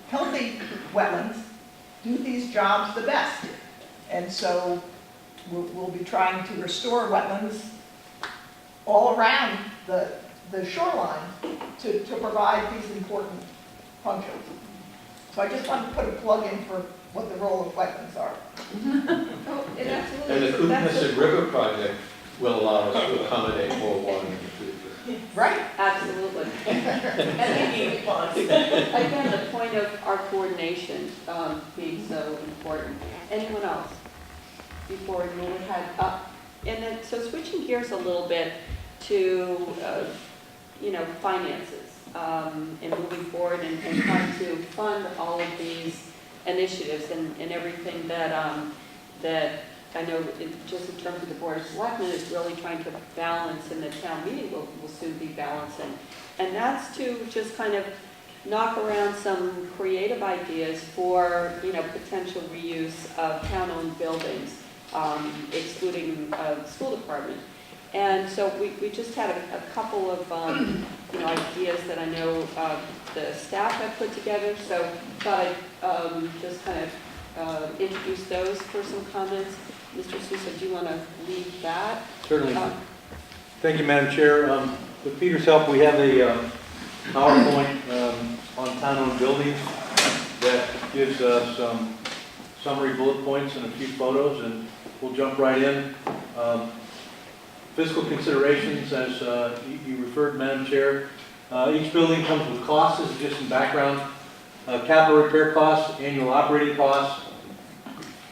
healthy wetlands do these jobs the best. And so we'll be trying to restore wetlands all around the shoreline to provide these important functions. So I just wanted to put a plug in for what the role of wetlands are. Oh, it absolutely And the is. Coonamessett River project will allow us to accommodate more water in the future. Right. Absolutely. Again, the point of our coordination being so important. Anyone else before we move ahead? And then, so switching gears a little bit to, you know, finances and moving forward and trying to fund all of these initiatives and everything that I know just in terms of the Board of Selectmen, is really trying to balance, and the town meeting will soon be balancing. And that's to just kind of knock around some creative ideas for, potential reuse of town-owned buildings, excluding the school department. And so we just had a couple of, ideas that I know the staff had put together, so thought I'd just kind of introduce those for some comments. Mr. Sousa, do you want to lead that? Certainly. Thank you, Madam Chair. With Peter's help, we have a PowerPoint on town-owned buildings that gives us some summary bullet points and a few photos, and we'll jump right in. Fiscal considerations, as you referred, Madam Chair. Each building comes with costs. This is just some background. Capital repair costs, annual operating costs,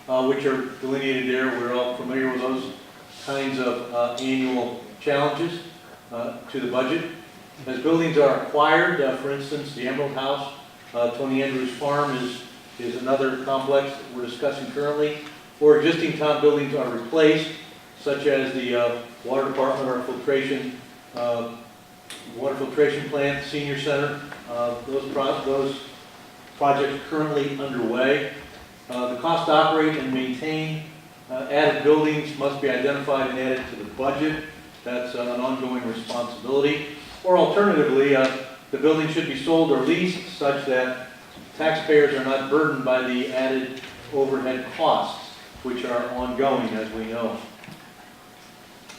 which are delineated there. We're all familiar with those kinds of annual challenges to the budget. As buildings are acquired, for instance, the Emerald House, Tony Andrews Farm is another complex that we're discussing currently, or existing town buildings are replaced, such as the water department or water filtration plant, senior center. Those projects currently underway. The cost to operate and maintain added buildings must be identified and added to the budget. That's an ongoing responsibility. Or alternatively, the building should be sold or leased such that taxpayers are not burdened by the added overhead costs, which are ongoing, as we know.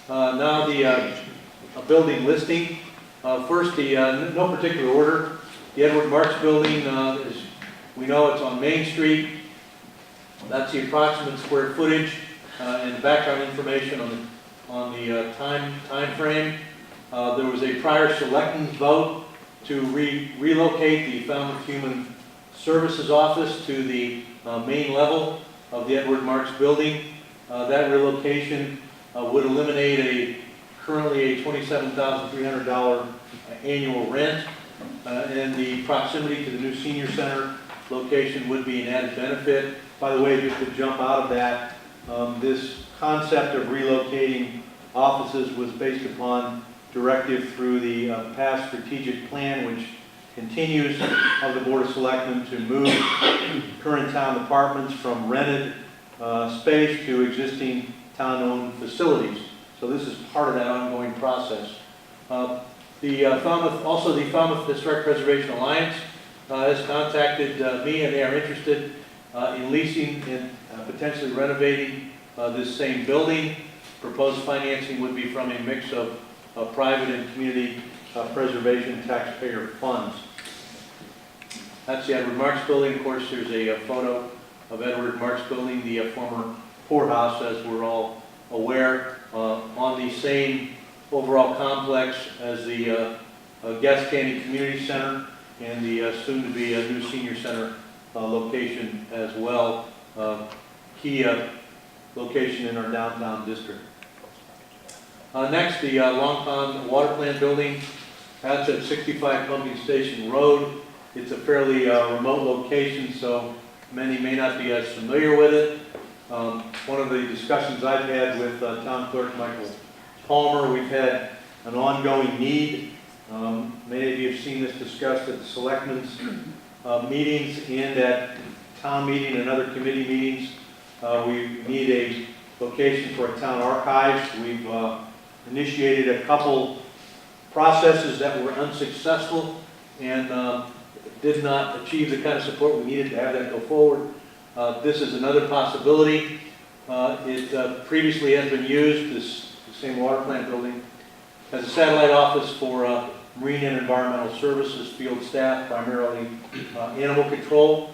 Now the building listing. First, no particular order. The Edward Marks building, we know it's on Main Street. That's the approximate square footage and background information on the time frame. There was a prior selectmen's vote to relocate the Falmouth Human Services Office to the main level of the Edward Marks building. That relocation would eliminate currently a $27,300 annual rent, and the proximity to the new senior center location would be an added benefit. By the way, just to jump out of that, this concept of relocating offices was based upon directive through the past strategic plan, which continues of the Board of Selectmen to move current town departments from rented space to existing town-owned facilities. So this is part of that ongoing process. The Falmouth Historic Preservation Alliance has contacted me, and they are interested in leasing and potentially renovating this same building. Proposed financing would be from a mix of private and community preservation taxpayer funds. That's the Edward Marks building. Of course, there's a photo of Edward Marks building, the former poorhouse, as we're all aware, on the same overall complex as the Gas Candy Community Center and the soon-to-be new senior center location as well. Key location in our downtown district. Next, the Long Pond Water Plant building. That's at 65 Pumping Station Road. It's a fairly remote location, so many may not be as familiar with it. One of the discussions I've had with Town Clerk Michael Palmer, we've had an ongoing need. Many of you have seen this discussed at the Selectmen's meetings and at town meeting and other committee meetings. We need a location for a town archives. We've initiated a couple processes that were unsuccessful and did not achieve the kind of support we needed to have that go forward. This is another possibility. It previously has been used, the same water plant building, as a satellite office for marine and environmental services field staff, primarily animal control.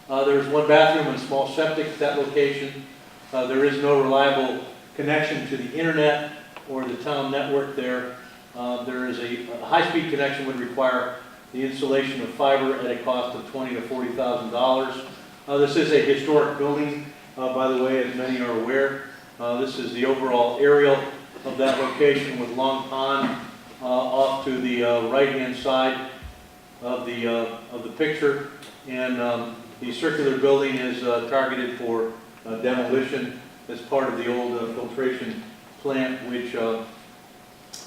There's one bathroom and small septic at that location. There is no reliable connection to the internet or the town network there. There is a high-speed connection would require the installation of fiber at a cost of $20,000 to $40,000. This is a historic building, by the way, as many are aware. This is the overall aerial of that location with Long Pond off to the right-hand side of the picture, and the circular building is targeted for demolition as part of the old filtration plant, which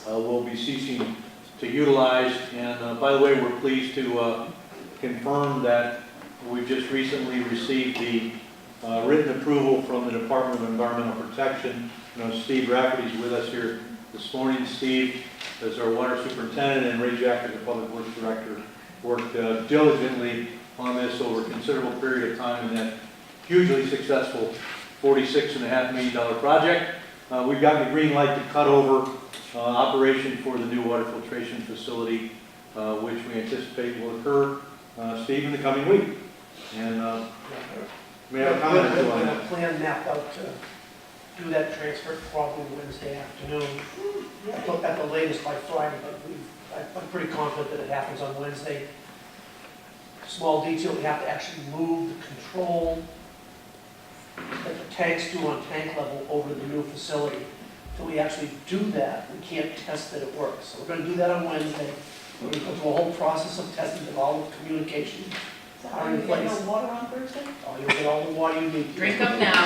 will be ceasing to utilize. And by the way, we're pleased to confirm that we've just recently received the written approval from the Department of Environmental Protection. Steve Rafferty's with us here this morning. Steve, as our water superintendent, and Ray Jack, as the public works director, worked diligently on this over a considerable period of time in that hugely successful $46.5 million project. We've gotten the green light to cut over operation for the new water filtration facility, which we anticipate will occur, Steve, in the coming week. And may I have a comment or two on that? Plan mapped out to do that transfer probably Wednesday afternoon, at the latest by Friday, but I'm pretty confident that it happens on Wednesday. Small detail, we have to actually move the control that the tanks do on tank level over to the new facility. Until we actually do that, we can't test that it works. So we're going to do that on Wednesday. We're going to go through a whole process of testing that all the communication are in place. No water on Thursday? Oh, you'll get all the water you need. Drink up now.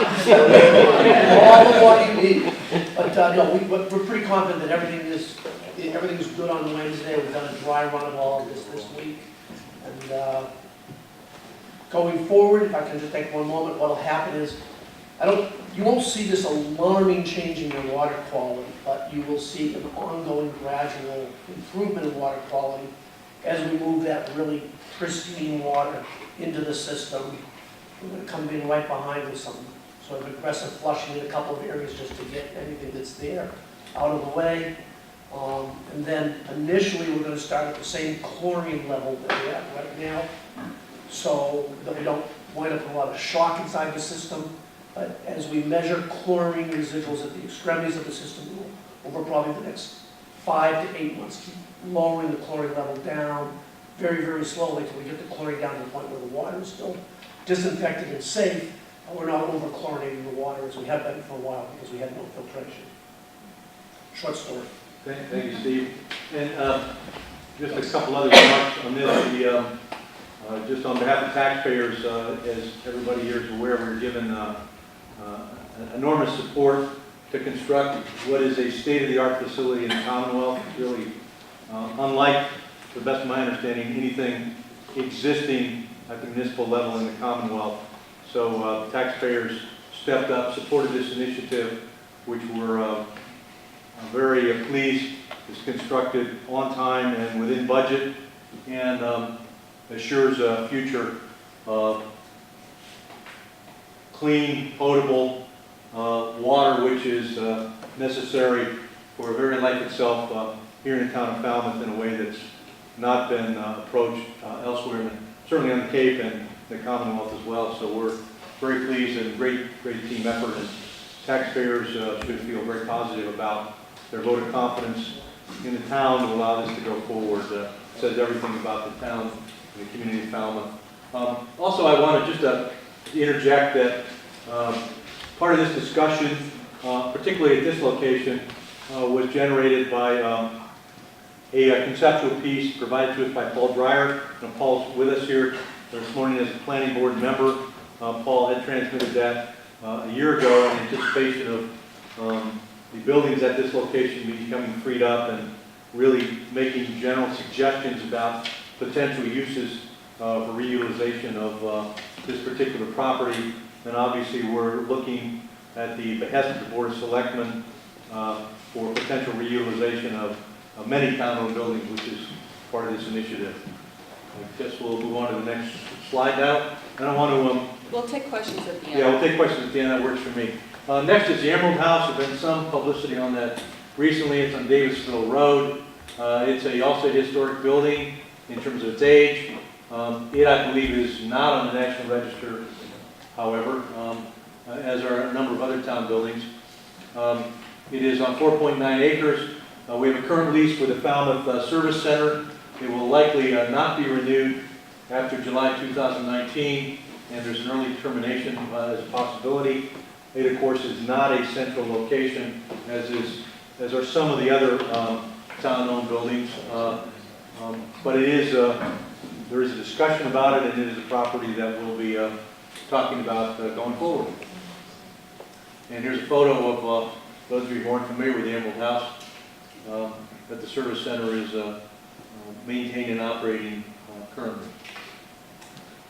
All the water you need. But no, we're pretty confident that everything is good on Wednesday. We've done a dry run of all of this week. And going forward, if I can just take one moment, what will happen is, you won't see this alarming change in your water quality, but you will see an ongoing gradual improvement in water quality as we move that really pristine water into the system. We're going to come in right behind with some sort of aggressive flushing in a couple of areas just to get anything that's there out of the way. And then initially we're going to start at the same chlorine level that we have right now, so that we don't wind up with a lot of shock inside the system. But as we measure chlorine residuals at the extremities of the system, over probably the next 5 to 8 months, keep lowering the chlorine level down very, very slowly until we get the chlorine down to the point where the water is still disinfected and safe, and we're not over-chlorinating the water as we have been for a while because we had no filtration. Short story. Thank you, Steve. And just a couple other remarks on this. Just on behalf of taxpayers, as everybody here is aware, we're given enormous support to construct what is a state-of-the-art facility in the Commonwealth. It's really unlike, to the best of my understanding, anything existing at the municipal level in the Commonwealth. So taxpayers stepped up, supported this initiative, which we're very pleased is constructed on time and within budget, and assures a future clean, potable water, which is necessary for very life itself here in the town of Falmouth in a way that's not been approached elsewhere, certainly on the Cape and the Commonwealth as well. So we're very pleased and great team effort, and taxpayers should feel very positive about their vote of confidence in the town to allow this to go forward. Says everything about the town and the community of Falmouth. Also, I want to just interject that part of this discussion, particularly at this location, was generated by a conceptual piece provided to us by Paul Dreyer. Paul's with us here this morning as a planning board member. Paul had transmitted that a year ago in anticipation of the buildings at this location becoming freed up and really making general suggestions about potential uses for reutilization of this particular property. And obviously we're looking at the behest of the Board of Selectmen for potential reutilization of many town-owned buildings, which is part of this initiative. I guess we'll move on to the next slide now. I don't want to... We'll take questions at the end. Yeah, we'll take questions at the end. That works for me. Next is the Emerald House. There's been some publicity on that recently. It's on Davisville Road. It's also a historic building in terms of its age. It, I believe, is not on the National Register, however, as are a number of other town buildings. It is on 4.9 acres. We have a current lease with the Falmouth Service Center. It will likely not be renewed after July 2019, and there's an early termination as a possibility. It, of course, is not a central location, as are some of the other town-owned buildings. But it is there is a discussion about it, and it is a property that we'll be talking about going forward. And here's a photo of, those of you who aren't familiar with the Emerald House, that the service center is maintained and operating currently.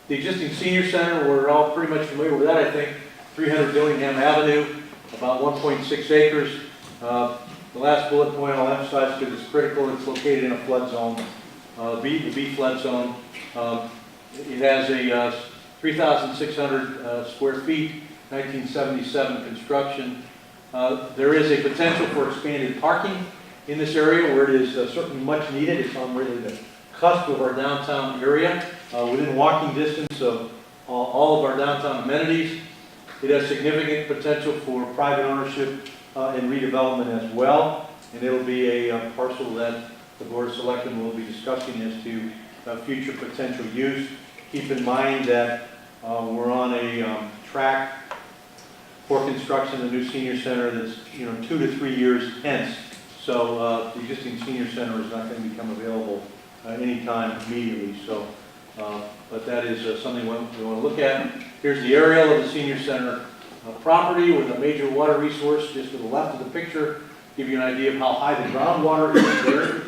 The existing senior center, we're all pretty much familiar with that, I think. 300 Dillingham Avenue, about 1.6 acres. The last bullet point I'll emphasize because it's critical, it's located in a flood zone, the B flood zone. It has a 3,600 square feet, 1977 construction. There is a potential for expanded parking in this area where it is certainly much needed. It's on really the cusp of our downtown area, within walking distance of all of our downtown amenities. It has significant potential for private ownership and redevelopment as well, and it'll be a parcel that the Board of Selectmen will be discussing as to future potential use. Keep in mind that we're on a track for construction of the new senior center that's 2 to 3 years hence. So the existing senior center is not going to become available anytime immediately. So, but that is something we want to look at. Here's the aerial of the senior center property with a major water resource just to the left of the picture. Give you an idea of how high the groundwater is there.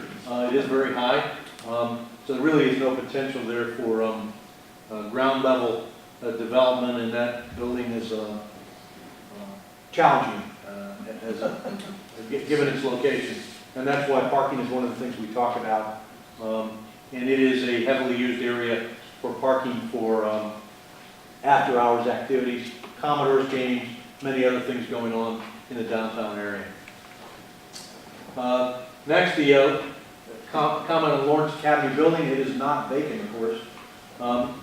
It is very high. So there really is no potential there for ground level development, and that building is challenging given its location. And that's why parking is one of the things we talk about. And it is a heavily used area for parking for after hours activities, Commodores games, many other things going on in the downtown area. Next, the comment on Lawrence Academy building. It is not vacant, of course.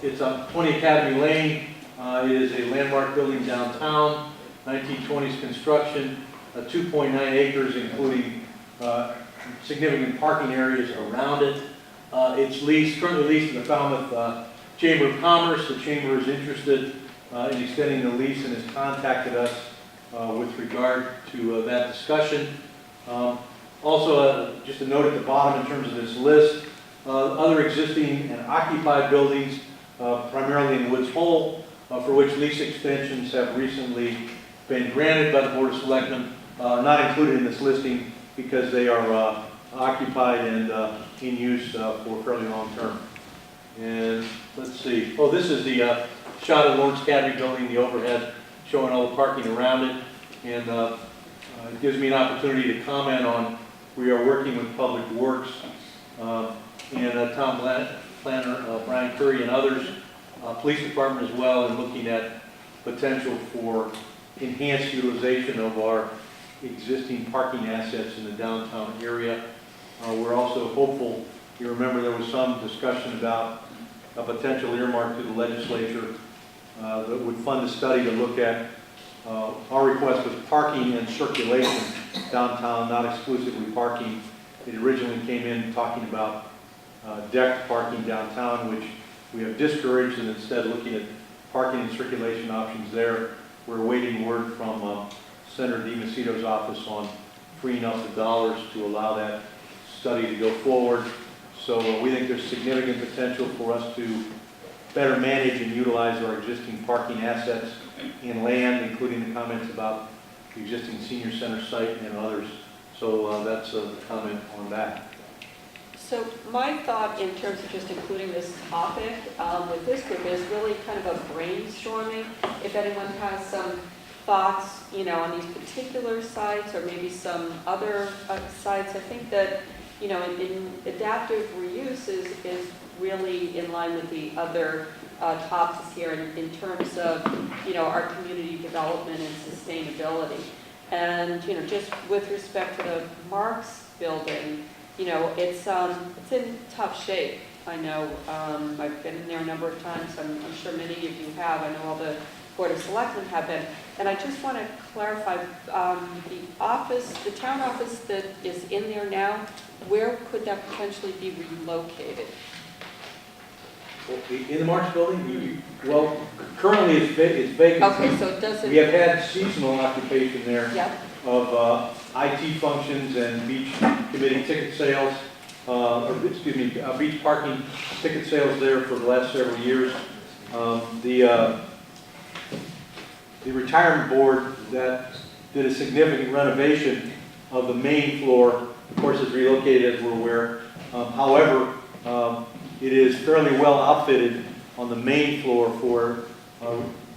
It's on 20 Academy Lane. It is a landmark building downtown, 1920s construction, 2.9 acres, including significant parking areas around it. It's currently leased to the Falmouth Chamber of Commerce. The Chamber is interested in extending the lease and has contacted us with regard to that discussion. Also, just a note at the bottom in terms of this list, other existing and occupied buildings, primarily in Woods Hole, for which lease extensions have recently been granted by the Board of Selectmen, are not included in this listing because they are occupied and in use for fairly long term. And let's see. Oh, this is the shot of Lawrence Academy building, the overhead, showing all the parking around it. And it gives me an opportunity to comment on, we are working with Public Works and Tom Planner, Brian Curry, and others, Police Department as well, and looking at potential for enhanced utilization of our existing parking assets in the downtown area. We're also hopeful, you remember there was some discussion about a potential earmark to the legislature that would fund a study to look at our request was parking and circulation downtown, not exclusively parking. It originally came in talking about decked parking downtown, which we have discouraged, and instead looking at parking and circulation options there. We're awaiting word from Senator DiMacedo's office on freeing up the dollars to allow that study to go forward. So we think there's significant potential for us to better manage and utilize our existing parking assets in land, including the comments about the existing senior center site and others. So that's a comment on that. So my thought in terms of just including this topic with this group is really kind of a brainstorming. If anyone has some thoughts, on these particular sites or maybe some other sites, I think that, in adaptive reuse is really in line with the other topics here in terms of, our community development and sustainability. And, just with respect to the Marks building, it's in tough shape. I know I've been in there a number of times. I'm sure many of you have. I know all the Board of Selectmen have been. And I just want to clarify, the town office that is in there now, where could that potentially be relocated? In the Marks building, well, currently it's vacant. Okay, so it doesn't... We have had seasonal occupation there. Yep. Of IT functions and beach committee ticket sales, beach parking ticket sales there for the last several years. The retirement board that did a significant renovation of the main floor. Of course, it's relocated, as we're aware. However, it is fairly well outfitted on the main floor for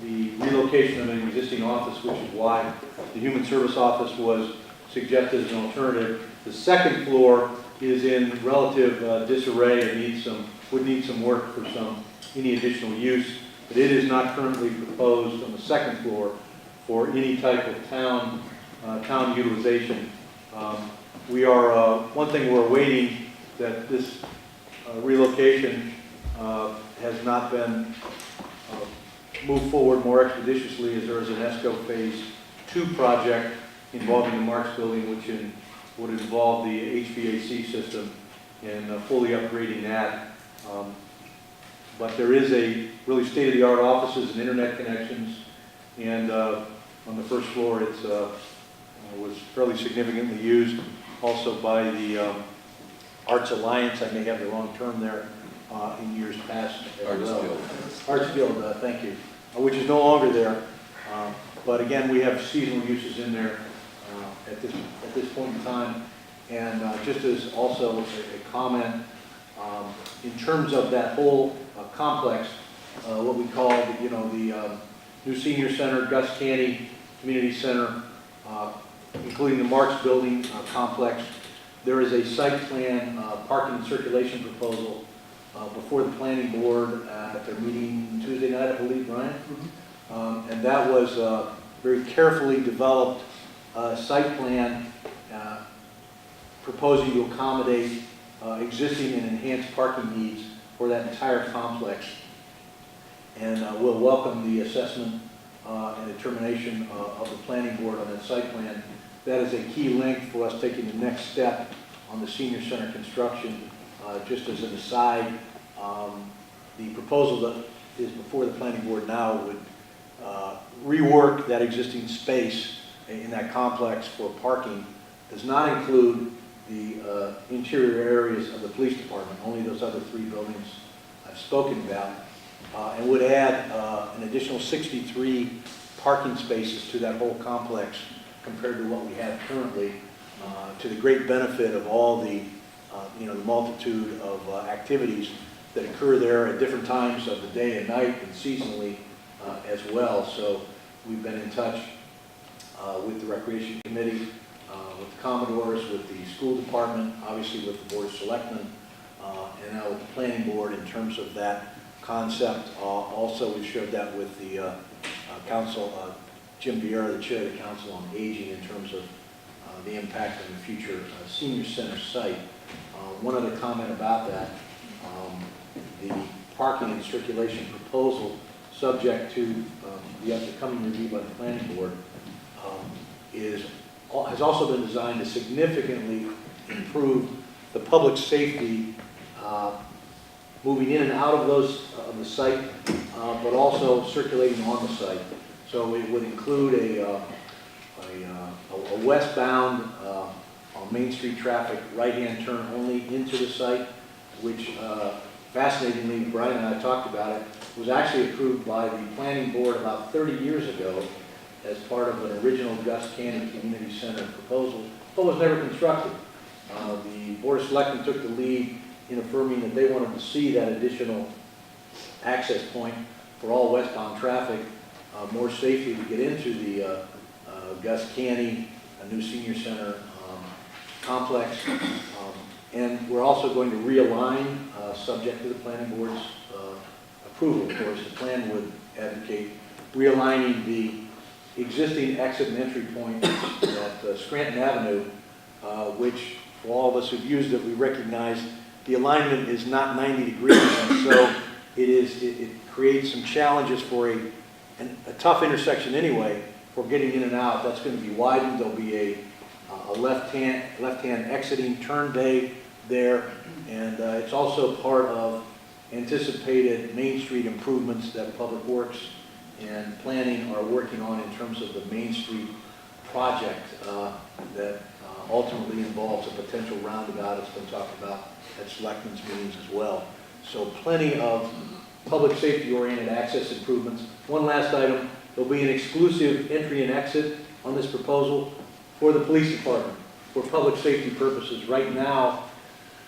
the relocation of an existing office, which is why the Human Service Office was suggested as an alternative. The second floor is in relative disarray and would need some work for any additional use, but it is not currently proposed on the second floor for any type of town utilization. One thing we're awaiting, that this relocation has not been moved forward more expeditiously, as there is an ESCO Phase 2 project involving the Marks Building, which would involve the HVAC system and fully upgrading that. But there is a really state-of-the-art offices and internet connections, and on the first floor it was fairly significantly used also by the Arts Alliance. I may have the wrong term there, in years past as well. Arts Guild, thank you, which is no longer there. But again, we have seasonal uses in there at this point in time. And just as also a comment, in terms of that whole complex, what we call the new senior center, Gus Canny Community Center, including the Marks Building complex, there is a site plan parking and circulation proposal before the planning board at their meeting Tuesday night, I believe, Brian? Mm-hmm. And that was a very carefully developed site plan proposing to accommodate existing and enhanced parking needs for that entire complex. And we'll welcome the assessment and determination of the planning board on that site plan. That is a key link for us taking the next step on the senior center construction. Just as an aside, the proposal that is before the planning board now would rework that existing space in that complex for parking. Does not include the interior areas of the police department, only those other 3 buildings I've spoken about, and would add an additional 63 parking spaces to that whole complex compared to what we have currently, to the great benefit of all the the multitude of activities that occur there at different times of the day and night and seasonally as well. So we've been in touch with the Recreation Committee, with the Commodores, with the school department, obviously with the Board of Selectmen, and now with the Planning Board in terms of that concept. Also, we shared that with the Council, Jim Vieira, the Chair of the Council on Aging, in terms of the impact on the future senior center site. One other comment about that, the parking and circulation proposal, subject to the upcoming review by the Planning Board, has also been designed to significantly improve the public safety moving in and out of the site, but also circulating on the site. So it would include a westbound on Main Street traffic right-hand turn only into the site, which fascinatingly, Brian and I talked about it, was actually approved by the Planning Board about 30 years ago as part of an original Gus Canny Community Center proposal, but was never constructed. The Board of Selectmen took the lead in affirming that they wanted to see that additional access point for all westbound traffic, more safely to get into the Gus Canny, a new senior center complex. And we're also going to realign, subject to the Planning Board's approval, of course. The plan would advocate realigning the existing exit and entry point at Scranton Avenue, which for all of us who've used it, we recognize the alignment is not 90 degrees, and so it creates some challenges for a tough intersection anyway for getting in and out. That's going to be widened. There'll be a left-hand exiting turn bay there, and it's also part of anticipated Main Street improvements that Public Works and Planning are working on in terms of the Main Street project that ultimately involves a potential roundabout. It's been talked about at Selectmen's meetings as well. So plenty of public safety-oriented access improvements. One last item, there'll be an exclusive entry and exit on this proposal for the police department, for public safety purposes. Right now,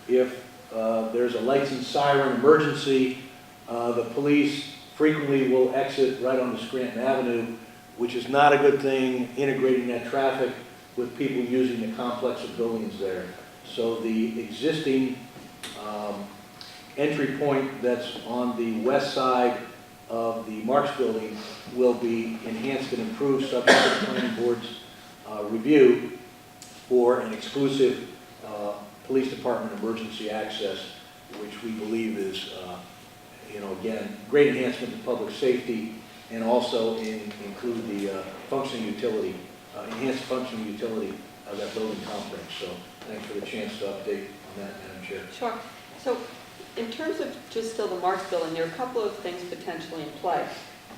if there's a lights and siren emergency, the police frequently will exit right onto Scranton Avenue, which is not a good thing, integrating that traffic with people using the complex of buildings there. So the existing entry point that's on the west side of the Marks building will be enhanced and improved subject to the planning board's review for an exclusive police department emergency access, which we believe is, again, great enhancement to public safety, and also include the functioning utility, enhanced functioning utility of that building complex. So thanks for the chance to update on that, Madam Chair. Sure. So in terms of just still the Marks building, there are a couple of things potentially in play.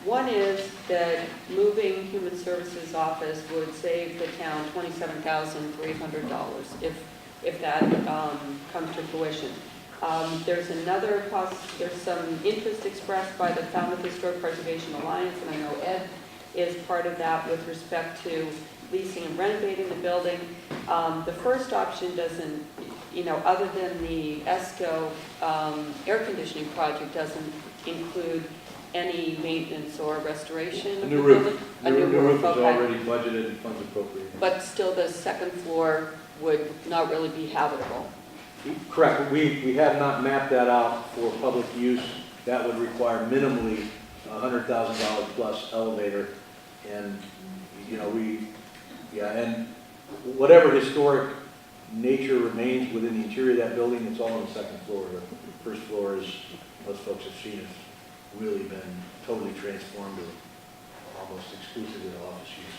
One is that moving Human Services office would save the town $27,300 if that comes to fruition. There's some interest expressed by the Falmouth Historic Preservation Alliance, and I know Ed is part of that with respect to leasing and renovating the building. The first option doesn't, other than the ESCO air conditioning project, doesn't include any maintenance or restoration of the building? A new roof is okay. already budgeted and funds appropriated. But still the second floor would not really be habitable? Correct. We have not mapped that out for public use. That would require minimally $100,000 plus elevator. And, and whatever historic nature remains within the interior of that building, it's all on the second floor. The first floor, as most folks have seen, has really been totally transformed to almost exclusively office use.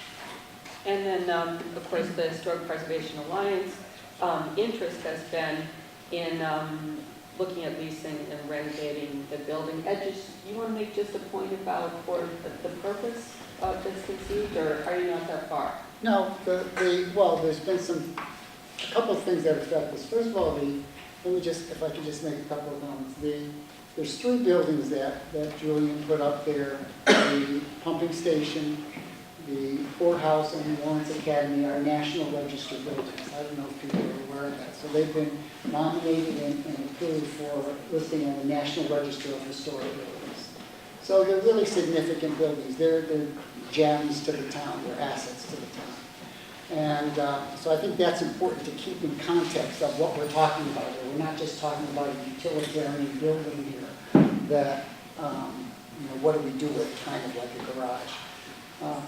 And then, of course, the Historic Preservation Alliance interest has been in looking at leasing and renovating the building. Ed, you want to make just a point about for the purpose of this conceived, or are you not that far? No, well, there's been a couple of things that affect this. First of all, if I could just make a couple of comments. There's three buildings that Julian put up there. The pumping station, the courthouse, and the Lawrence Academy are National Register buildings. I don't know if people are aware of that. So they've been nominated and approved for listing on the National Register of Historic Buildings. So they're really significant buildings. They're gems to the town. They're assets to the town. And so I think that's important to keep in context of what we're talking about here. We're not just talking about a utilitarian building here that, what do we do with it, kind of like a garage.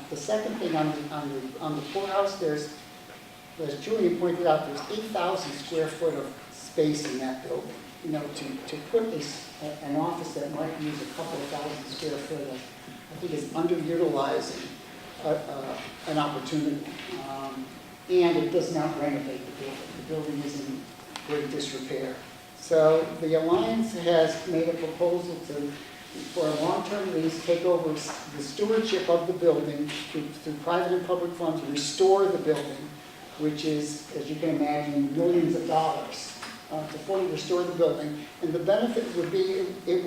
The second thing on the courthouse, there's, as Julian pointed out, there's 8,000 square foot of space in that building. To put an office that might use a couple of thousand square foot, I think is underutilizing an opportunity. And it does not renovate the building. The building is in great disrepair. So the Alliance has made a proposal for a long-term lease, take over the stewardship of the building through private and public funds, restore the building, which is, as you can imagine, millions of dollars to fully restore the building. And the benefit would be, it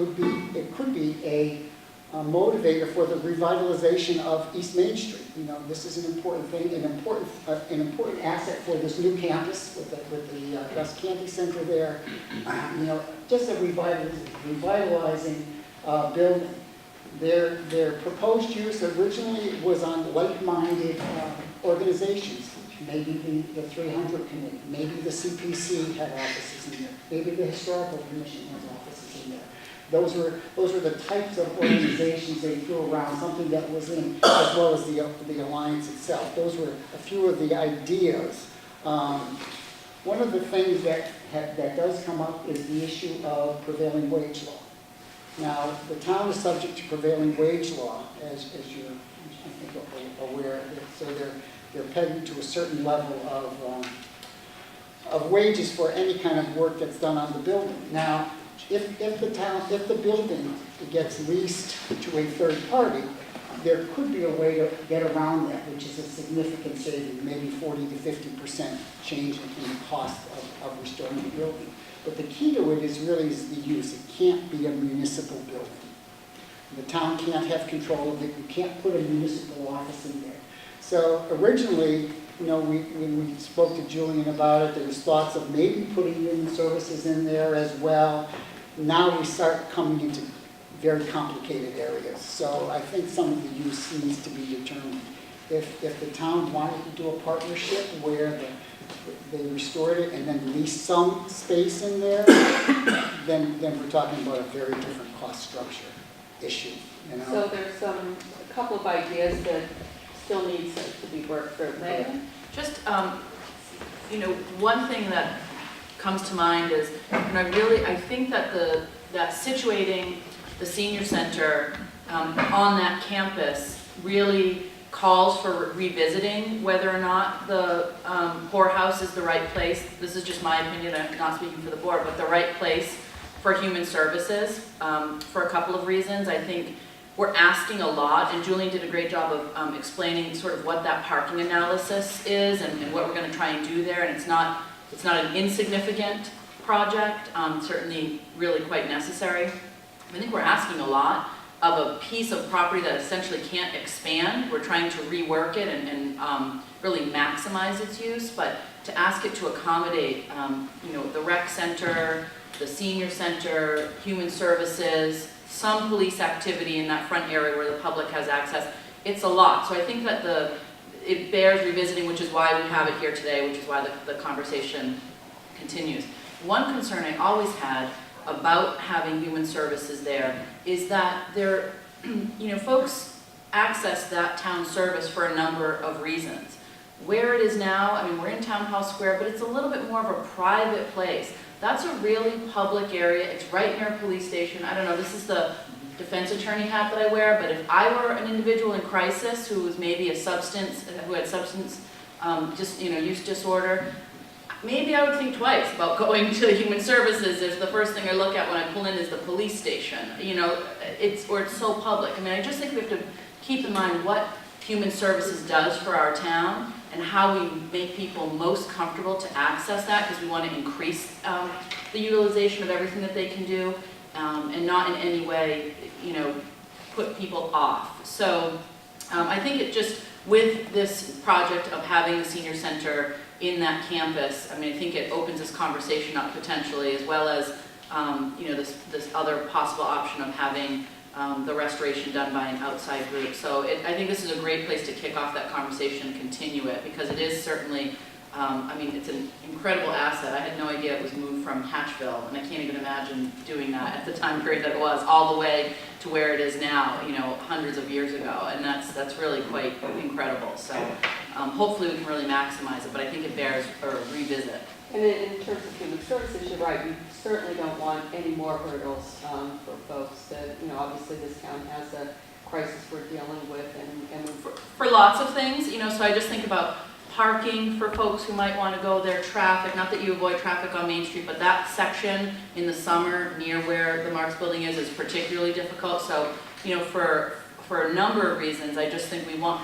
could be a motivator for the revitalization of East Main Street. This is an important thing, an important asset for this new campus with the Gus Candy Center there. Just a revitalizing building. Their proposed use originally was on like-minded organizations. Maybe the 300 Committee, maybe the CPC had offices in there, maybe the Historical Commission has offices in there. Those were the types of organizations they threw around, something that was in, as well as the Alliance itself. Those were a few of the ideas. One of the things that does come up is the issue of prevailing wage law. Now, the town is subject to prevailing wage law, as you're, I think, aware of it. So they're pegged to a certain level of wages for any kind of work that's done on the building. Now, if the building gets leased to a third party, there could be a way to get around that, which is a significant saving, maybe 40 to 50% change in the cost of restoring the building. But the key to it is the use. It can't be a municipal building. The town can't have control of it. You can't put a municipal office in there. So originally, when we spoke to Julian about it, there was thoughts of maybe putting human services in there as well. Now we start coming into very complicated areas. So I think some of the use needs to be determined. If the town wanted to do a partnership where they restored it and then leased some space in there, then we're talking about a very different cost structure issue. So there's a couple of ideas that still needs to be worked through. Megan? Just, one thing that comes to mind is, I think that that situating the senior center on that campus really calls for revisiting whether or not the poorhouse is the right place. This is just my opinion, I'm not speaking for the board, but the right place for human services for a couple of reasons. I think we're asking a lot, and Julian did a great job of explaining sort of what that parking analysis is and what we're going to try and do there, and it's not an insignificant project, certainly really quite necessary. I think we're asking a lot of a piece of property that essentially can't expand. We're trying to rework it and really maximize its use, but to ask it to accommodate the rec center, the senior center, human services, some police activity in that front area where the public has access, it's a lot. So I think that it bears revisiting, which is why we have it here today, which is why the conversation continues. One concern I always had about having human services there is that folks access that town service for a number of reasons. Where it is now, we're in Town Hall Square, but it's a little bit more of a private place. That's a really public area. It's right near a police station. I don't know, this is the defense attorney hat that I wear, but if I were an individual in crisis who was maybe who had substance use disorder, maybe I would think twice about going to human services if the first thing I look at when I pull in is the police station. It's so public. I just think we have to keep in mind what human services does for our town and how we make people most comfortable to access that, because we want to increase the utilization of everything that they can do and not in any way, put people off. So I think it just, with this project of having the senior center in that campus, I think it opens this conversation up potentially, as well as this other possible option of having the restoration done by an outside group. So I think this is a great place to kick off that conversation and continue it, because it is certainly, it's an incredible asset. I had no idea it was moved from Hatchville, and I can't even imagine doing that at the time period that it was, all the way to where it is now, hundreds of years ago, and that's really quite incredible. So hopefully we can really maximize it, but I think it bears a revisit. And then in terms of human services, you're right, we certainly don't want any more hurdles for folks that, obviously this town has a crisis we're dealing with, and for lots of things, so I just think about parking for folks who might want to go there, traffic, not that you avoid traffic on Main Street, but that section in the summer near where the Marks Building is particularly difficult. So, for a number of reasons, I just think we want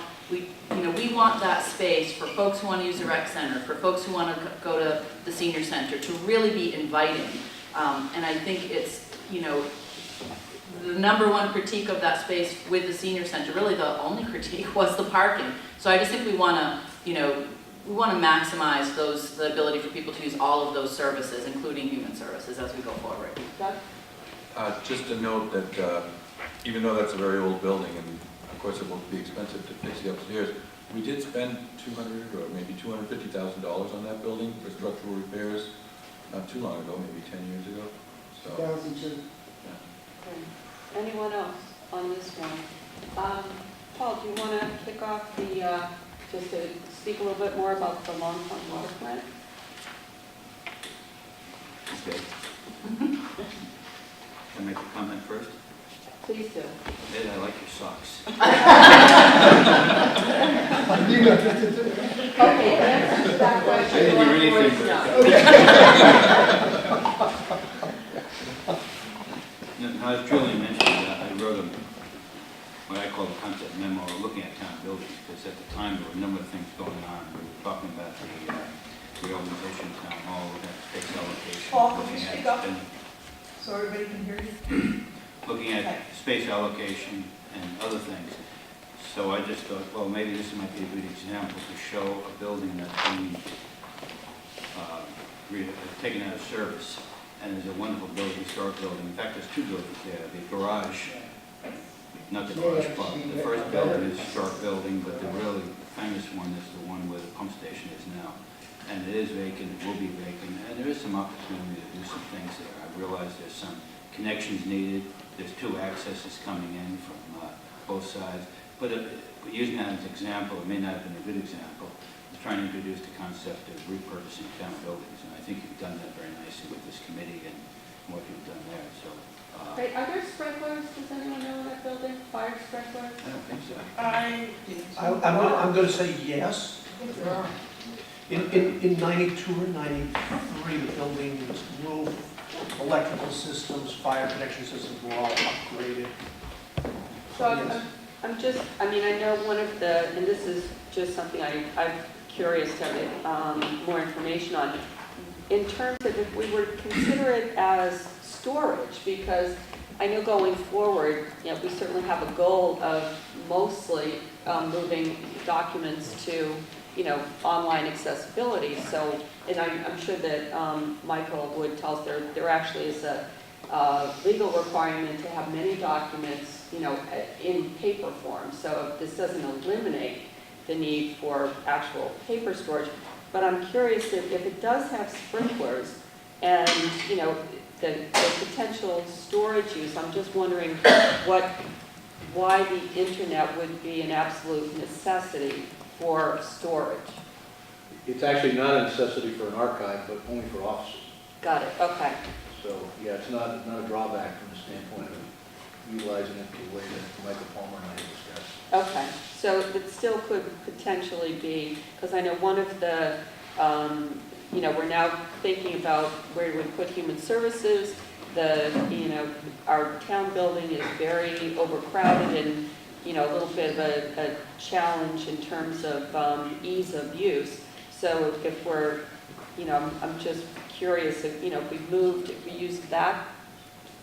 that space for folks who want to use the rec center, for folks who want to go to the senior center, to really be inviting. And I think it's, the number one critique of that space with the senior center, really the only critique, was the parking. So I just think we want to maximize the ability for people to use all of those services, including human services, as we go forward. Just to note that even though that's a very old building, and of course it will be expensive to fix the upstairs, we did spend $200,000 or maybe $250,000 on that building for structural repairs not too long ago, maybe 10 years ago. So, 2002. Yeah. Okay. Anyone else on this one? Paul, do you want to kick off just to speak a little bit more about the long-term water plant? Okay. Can I make a comment first? Please do. Ed, I like your socks. Okay, answer that question. I didn't hear anything. Now, as Julian mentioned, I wrote what I call a concept memo, looking at town buildings, because at the time there were a number of things going on. We were talking about the reorganization of town hall, looking at space allocation. Paul, can you looking speak at up so everybody can hear you? looking at space allocation and other things. So I just thought, well, maybe this might be a good example to show a building that's being taken out of service, and is a wonderful building, historic building. In fact, there's two buildings there. The garage, not the garage part. The first building is a historic building, but the really famous one is the one where the pump station is now. And it is vacant, it will be vacant, and there is some opportunity to do some things there. I realize there's some connections needed. There's two accesses coming in from both sides. But using that as an example, it may not have been a good example. I'm trying to introduce the concept of repurposing town buildings, and I think you've done that very nicely with this committee and what you've done there. So, Right, are there sprinklers? Does anyone know in that building? Fire sprinklers? I don't think so. I'm going to say yes. In 92 or 93, the building's roof, electrical systems, fire protection systems were all upgraded. So Yes. I'm just, I mean, I know one of the, and this is just something I'm curious to have more information on. In terms of if we were to consider it as storage, because I know going forward, you know, we certainly have a goal of mostly moving documents to, you know, online accessibility. So, and I'm sure that Michael would tell us there actually is a legal requirement to have many documents, you know, in paper form. So this doesn't eliminate the need for actual paper storage. But I'm curious if it does have sprinklers and, you know, the potential storage use, I'm just wondering why the internet would be an absolute necessity for storage. It's actually not a necessity for an archive, but only for offices. Got it, okay. So, yeah, it's not a drawback from the standpoint of utilizing it the way that Michael Palmer and I discussed. Okay, so it still could potentially be, because I know one of the, you know, we're now thinking about where we put human services. You know, our town building is very overcrowded and, you know, a little bit of a challenge in terms of ease of use. So if we're, you know, I'm just curious if, you know, if we used that,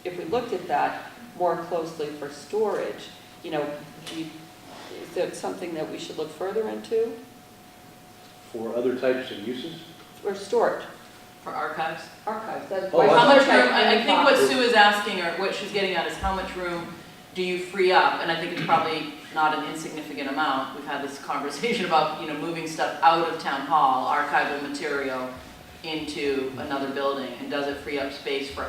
if we looked at that more closely for storage, you know, is it something that we should look further into? For other types of uses? Or storage? For archives? Archives. That's Oh, How much room, I I think what Sue is asking, or what she's getting at, is how much room do you free up? And I think it's probably not an insignificant amount. We've had this conversation about, you know, moving stuff out of town hall, archival material, into another building. And does it free up space for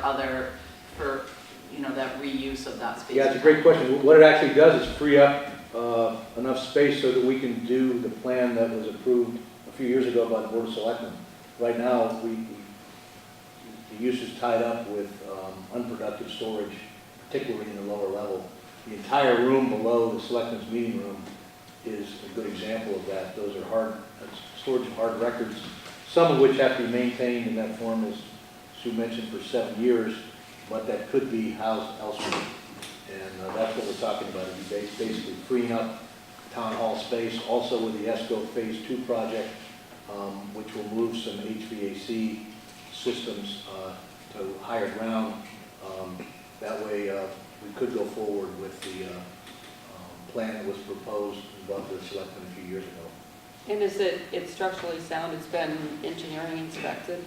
you know, that reuse of that space? Yeah, it's a great question. What it actually does is free up enough space so that we can do the plan that was approved a few years ago by the Board of Selectmen. Right now, the use is tied up with unproductive storage, particularly in the lower level. The entire room below the Selectmen's meeting room is a good example of that. Those are storage of hard records, some of which have to be maintained in that form, as Sue mentioned, for 7 years, but that could be housed elsewhere. And that's what we're talking about, is basically freeing up town hall space, also with the ESCO Phase 2 project, which will move some HVAC systems to higher ground. That way, we could go forward with the plan that was proposed and brought to the selectmen a few years ago. And is it's structurally sound? It's been engineering inspected?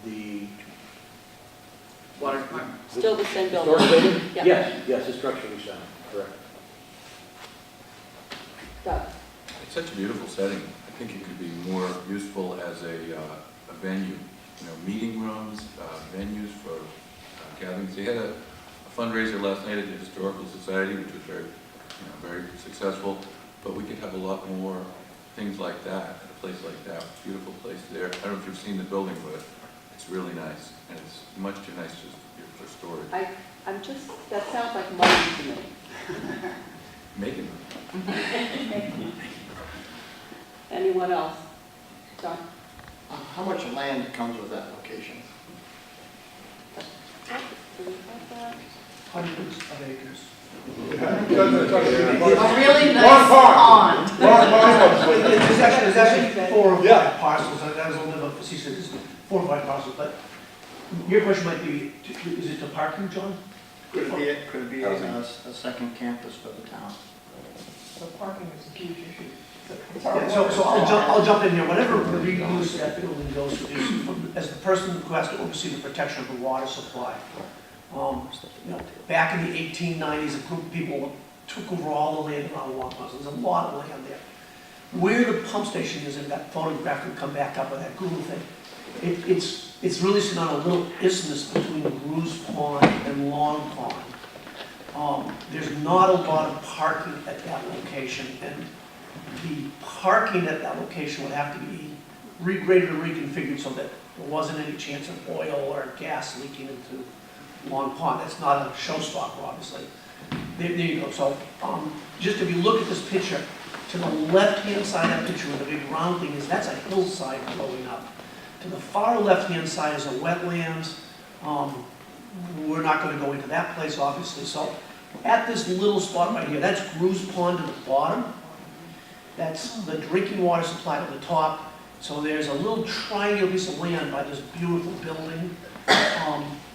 The Water department. Still the same building? historic building? Yeah. Yes, it's structurally sound, correct. Doug? It's such a beautiful setting. I think it could be more useful as a venue. You know, meeting rooms, venues for gatherings. They had a fundraiser last night at the Historical Society, which was very successful. But we could have a lot more things like that at a place like that. Beautiful place there. I don't know if you've seen the building, but it's really nice, and it's much too nice just for storage. That sounds like money to me. Making them. Anyone else? John? How much land comes with that location? Hundreds of acres. A really nice pond. There's actually 4 or 5 parcels. That was a little bit of a facetious. It's 4 or 5 parcels. But your question might be, is it the parking, John? Could it be a second campus for the town? So parking is a huge issue. Yeah, so I'll jump in here. Whatever reuse that building goes to is, as the person who has to oversee the protection of the water supply. Back in the 1890s, a group of people took over all the land around Long Pond. There's a lot of land there. Where the pump station is, and that photograph could come back up with that Google thing, it's really sitting on a little isthmus between Gru's Pond and Long Pond. There's not a lot of parking at that location, and the parking at that location would have to be regraded or reconfigured so that there wasn't any chance of oil or gas leaking into Long Pond. That's not a showstopper, obviously. There you go. So just if you look at this picture, to the left-hand side of that picture where the big round thing is, that's a hillside blowing up. To the far left-hand side is a wetlands. We're not going to go into that place, obviously. So at this little spot right here, that's Gru's Pond at the bottom. That's the drinking water supply at the top. So there's a little triangular piece of land by this beautiful building.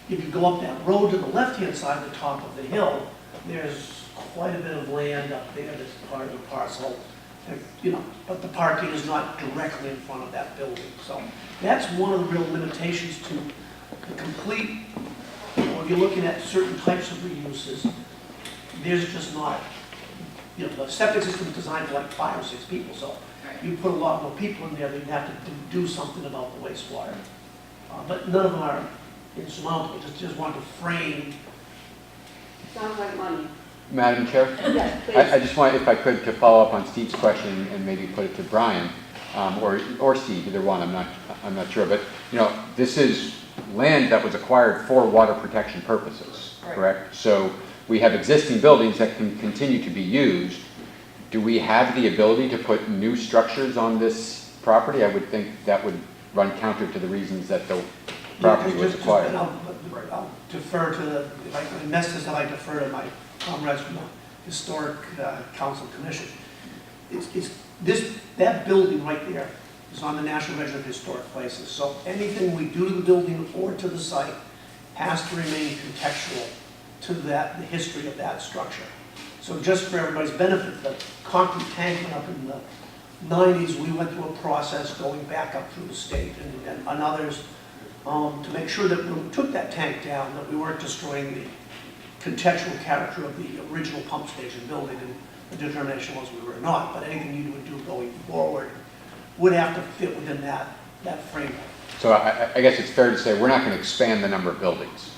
If you go up that road to the left-hand side, the top of the hill, there's quite a bit of land up there that's part of the parcel. And, but the parking is not directly in front of that building. So that's one of the real limitations to the complete, if you're looking at certain types of reuses, there's just not, the septic system is designed for like 5 or 6 people, so you put a lot more people in there, then you have to do something about the wastewater. But none of them are insurmountable, just want to frame. Sounds like money. Madam Chair? Yes, please. I just want, if I could, to follow up on Steve's question and maybe put it to Brian, or Steve, either one, I'm not sure. But, this is land that was acquired for water protection purposes, correct? So we have existing buildings that can continue to be used. Do we have the ability to put new structures on this property? I would think that would run counter to the reasons that the property was acquired. I'll defer to the, if I mess this up, I defer to my comrades from the Historic Council Commission. That building right there is on the National Register of Historic Places. So anything we do to the building or to the site has to remain contextual to the history of that structure. So just for everybody's benefit, the concrete tank went up in the 90s. We went through a process going back up through the state and others to make sure that when we took that tank down, that we weren't destroying the contextual character of the original pump station building, and the determination was we were not. But anything you would do going forward would have to fit within that framework. So I guess it's fair to say we're not going to expand the number of buildings.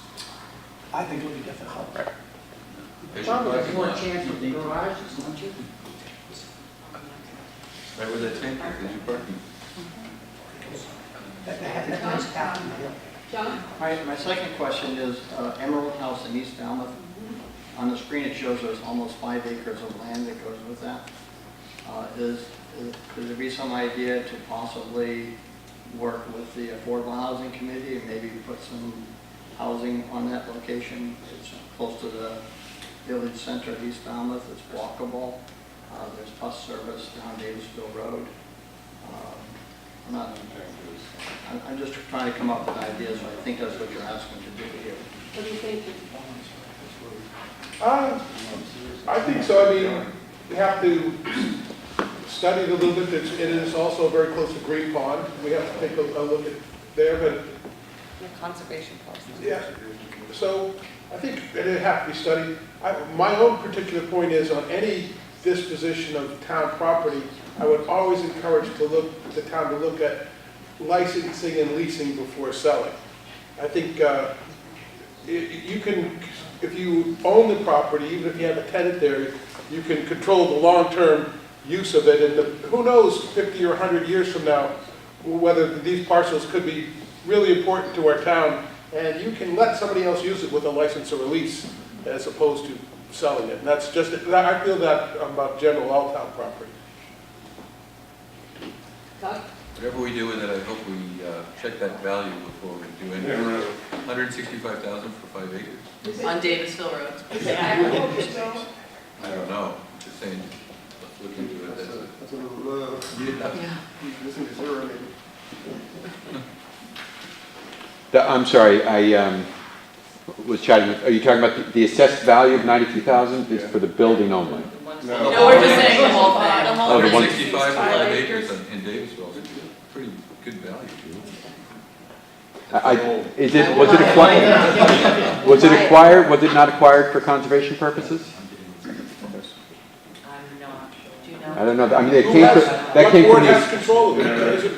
I think it would be difficult. Right. Probably there's more chance with the garages, don't you? Right where that tank is, you parking. That does happen. John? My second question is Emerald House in East Falmouth. On the screen it shows there's almost 5 acres of land that goes with that. Could there be some idea to possibly work with the Affordable Housing Committee and maybe put some housing on that location? It's close to the village center of East Falmouth. It's walkable. There's bus service down Davisville Road. I'm just trying to come up with ideas. I think that's what you're asking to do here. What do you think? I think so. I mean, we have to study it a little bit. It is also very close to Green Pond. We have to take a look at there, but The conservation process. yeah. So I think it has to be studied. My own particular point is on any disposition of town property, I would always encourage the town to look at licensing and leasing before selling. I think you can, if you own the property, even if you have a tenant there, you can control the long-term use of it. And who knows, 50 or 100 years from now, whether these parcels could be really important to our town. And you can let somebody else use it with a license or a lease as opposed to selling it. And that's just, I feel that about general all town property. Doug? Whatever we do with it, I hope we check that value before we do anything. Yeah, right. $165,000 for 5 acres. On Davisville Road. I don't know, I'm just saying, let's look into it. That's a little low. Yeah. This is zero, I'm sorry, I was chatting with, are you talking about the assessed value of $92,000 is for the building only? The No. No, we're just saying the whole thing. The whole Oh, the thing. 165 for 5 5 acres acres. in Davisville is a pretty good value. Was it not acquired for conservation purposes? I'm not sure. Do you know? I don't know, I mean, that Who came has- that came What from board has the, control of it? Is it?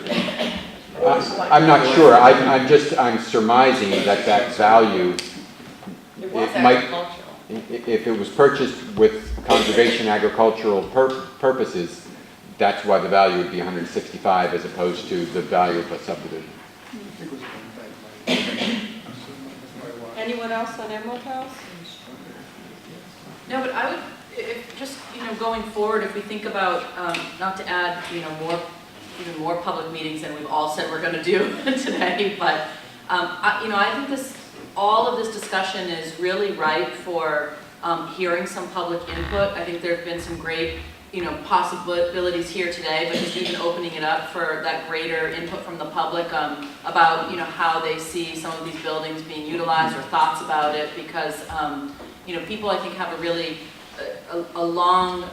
I'm not sure, I'm surmising that value, It was it might, agricultural. if it was purchased with conservation agricultural purposes, that's why the value would be 165 as opposed to the value of a subdivision. Anyone else on Emerald House? No, but I would, if, just, going forward, if we think about, not to add, even more public meetings than we've all said we're gonna do today, but, I think all of this discussion is really ripe for, hearing some public input. I think there have been some great, possibilities here today, but just even opening it up for that greater input from the public, about, how they see some of these buildings being utilized or thoughts about it, because, people I think have a really, a long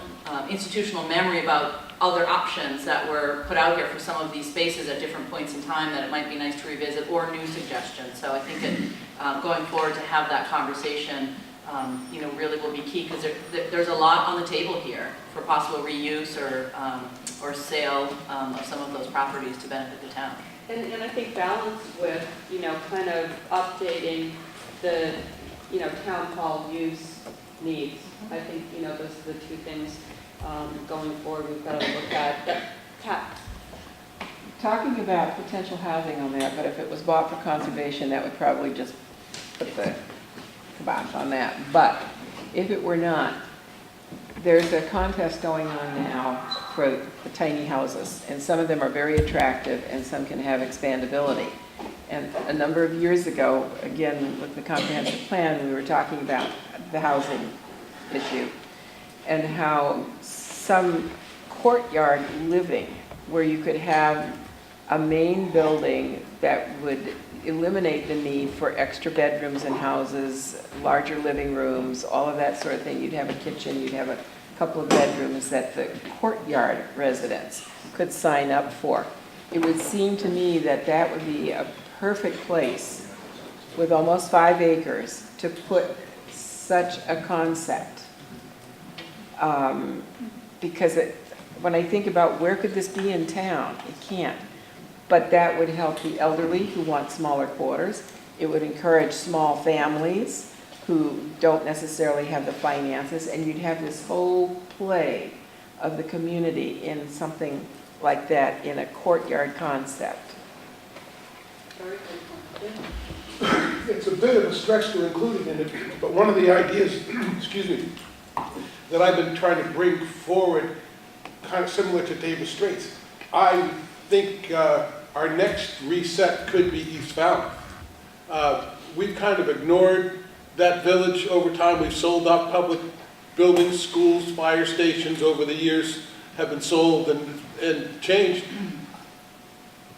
institutional memory about other options that were put out here for some of these spaces at different points in time that it might be nice to revisit, or new suggestions. So I think going forward to have that conversation, really will be key, because there's a lot on the table here for possible reuse or sale of some of those properties to benefit the town. And I think balanced with, kind of updating the, town hall use needs. I think, those are the two things going forward we've got to look at. Talking about potential housing on that, but if it was bought for conservation, that would probably just put the kibosh on that. But if it were not, there's a contest going on now for the tiny houses, and some of them are very attractive and some can have expandability. And a number of years ago, again, with the comprehensive plan, we were talking about the housing issue and how some courtyard living where you could have a main building that would eliminate the need for extra bedrooms in houses, larger living rooms, all of that sort of thing. You'd have a kitchen, you'd have a couple of bedrooms that the courtyard residents could sign up for. It would seem to me that that would be a perfect place with almost 5 acres to put such a concept. Because when I think about where could this be in town, it can't. But that would help the elderly who want smaller quarters. It would encourage small families who don't necessarily have the finances, and you'd have this whole play of the community in something like that in a courtyard concept. It's a bit of a stretch to include it in it, but one of the ideas, excuse me, that I've been trying to bring forward, kind of similar to Davis Straits, I think our next reset could be East Falmouth. We've kind of ignored that village over time. We've sold off public buildings, schools, fire stations over the years have been sold and changed.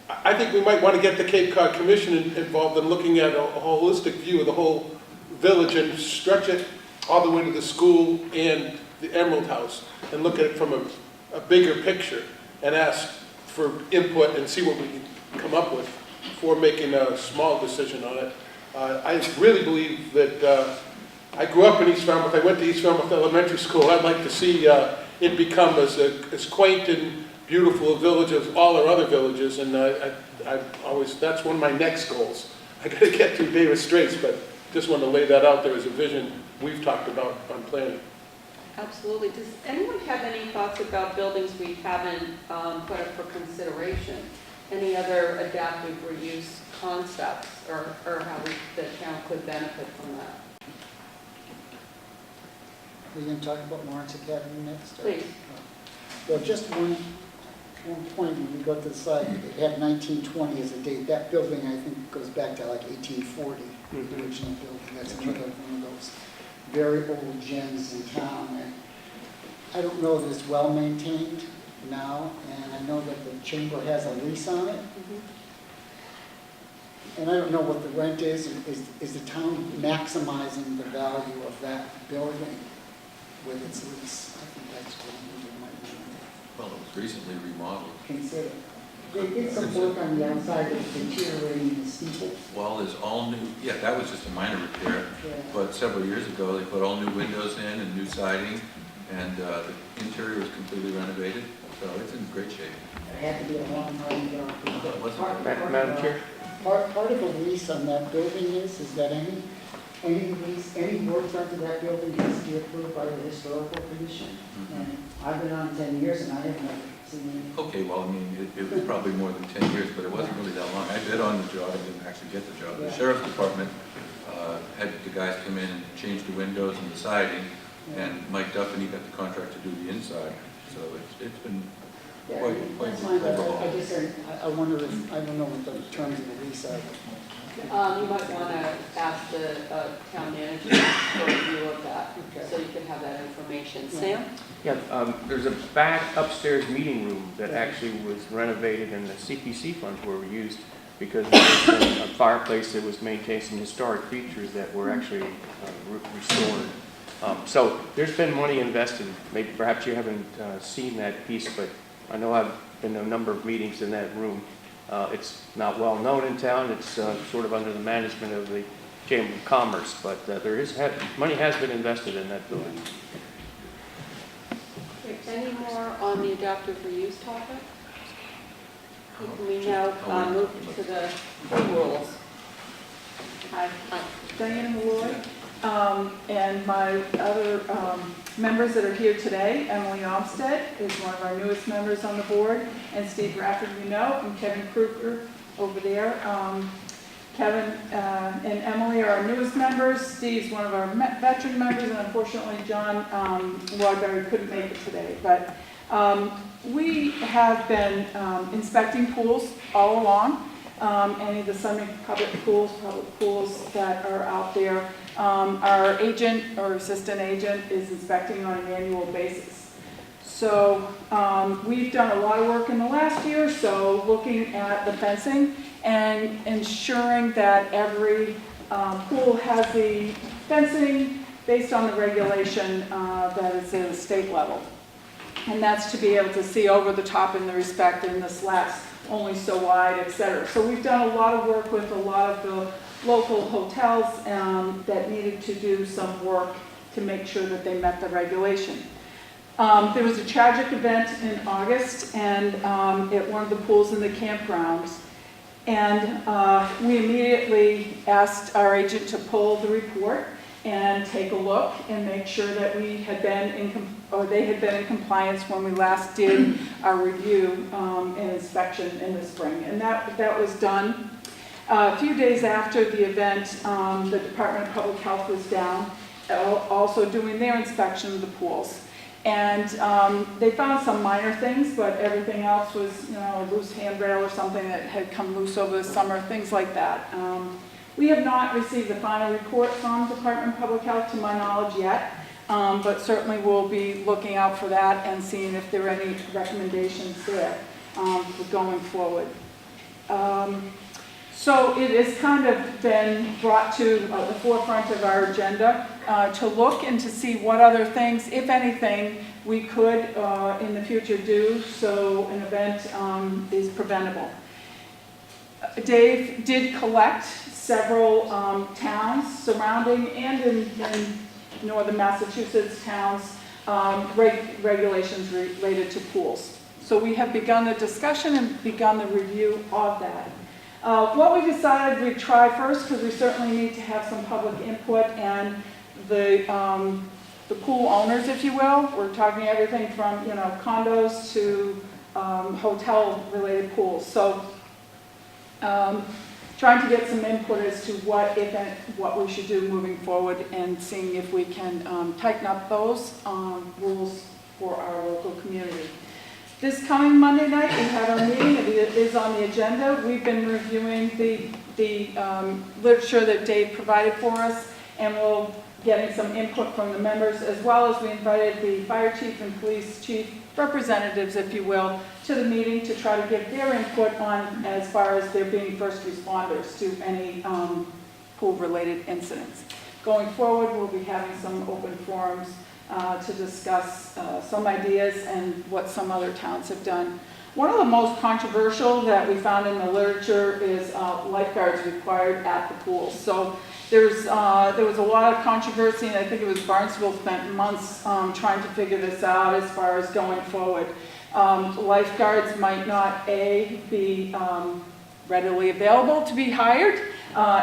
I think we might want to get the Cape Cod Commission involved in looking at a holistic view of the whole village and stretch it all the way to the school and the Emerald House and look at it from a bigger picture and ask for input and see what we can come up with before making a small decision on it. I really believe that I grew up in East Falmouth. I went to East Falmouth Elementary School. I'd like to see it become as quaint and beautiful a village as all our other villages, and that's one of my next goals. I got to get through Davis Straits, but just want to lay that out there as a vision we've talked about on planning. Absolutely. Does anyone have any thoughts about buildings we haven't put up for consideration? Any other adaptive reuse concepts or how the town could benefit from that? Are you going to talk about Lawrence Academy next? Please. Well, just one point when we go to the side, it had 1920 as a date. That building, I think, goes back to like 1840, the original building. That's another one of those very old gems in town. And I don't know that it's well maintained now, and I know that the chamber has a lease on it. And I don't know what the rent is. Is the town maximizing the value of that building? with its lease. I think that's what we might Well, it was recently remodeled. consider. They did some work on the outside of deteriorating the steeple. Well, there's all new, yeah, that was just a minor repair, but several years ago, they put all new windows in and new siding, and the interior was completely renovated, so it's in great shape. It had to be a long time ago. It wasn't- Madam Chair? Part of the lease on that building is that any work done to that building has to be approved by the historical commission. And I've been on 10 years and I haven't ever seen any. Okay, well, I mean, it was probably more than 10 years, but it wasn't really that long. I bid on the job, I didn't actually get the job. The sheriff's department had the guys come in and change the windows and the siding, and Mike Duffin, he got the contract to do the inside. So it's been quite That's fine, but overhauled. I just, I wonder if, I don't know what the terms of the lease are. You might want to ask the town manager for a review of that, so you can have that information. Sam? Yeah, there's a back upstairs meeting room that actually was renovated and the CPC funds were used because there was a fireplace that was maintained some historic features that were actually restored. So there's been money invested. Maybe perhaps you haven't seen that piece, but I know I've been to a number of meetings in that room. It's not well known in town. It's sort of under the management of the Chamber of Commerce, but money has been invested in that building. Any more on the adaptive reuse topic? Can we now move to the pool rules? Hi, Diana Malloy, and my other members that are here today. Emily Olmsted is one of our newest members on the board, and Steve Rafford, you know, and Kevin Kruger over there. Kevin and Emily are our newest members. Steve's one of our veteran members, and unfortunately John Wadbury couldn't make it today. But we have been inspecting pools all along. Any of the semi-public pools that are out there. Our agent or assistant agent is inspecting on an annual basis. So we've done a lot of work in the last year or so looking at the fencing and ensuring that every pool has the fencing based on the regulation that is at the state level. And that's to be able to see over the top in the respect and the slats only so wide, etc. So we've done a lot of work with a lot of the local hotels that needed to do some work to make sure that they met the regulation. There was a tragic event in August and at one of the pools in the campgrounds. And we immediately asked our agent to pull the report and take a look and make sure that we had been they had been in compliance when we last did our review and inspection in the spring. And that was done. A few days after the event, the Department of Public Health was down, also doing their inspection of the pools. And they found some minor things, but everything else was, a loose handrail or something that had come loose over the summer, things like that. We have not received the final report from Department of Public Health to my knowledge yet, but certainly we'll be looking out for that and seeing if there are any recommendations there for going forward. So it has kind of been brought to the forefront of our agenda to look and to see what other things, if anything, we could in the future do so an event is preventable. Dave did collect several towns surrounding and in northern Massachusetts towns regulations related to pools. So we have begun the discussion and begun the review of that. What we decided we'd try first, because we certainly need to have some public input and the pool owners, if you will. We're talking everything from condos to hotel-related pools. So trying to get some input as to what we should do moving forward and seeing if we can tighten up those rules for our local community. This coming Monday night, we have our meeting. It is on the agenda. We've been reviewing the literature that Dave provided for us, and we'll getting some input from the members, as well as we invited the fire chief and police chief representatives, if you will, to the meeting to try to give their input on as far as their being first responders to any pool-related incidents. Going forward, we'll be having some open forums to discuss some ideas and what some other towns have done. One of the most controversial that we found in the literature is lifeguards required at the pools. So there was a lot of controversy, and I think it was Barnstable spent months trying to figure this out as far as going forward. Lifeguards might not, be readily available to be hired,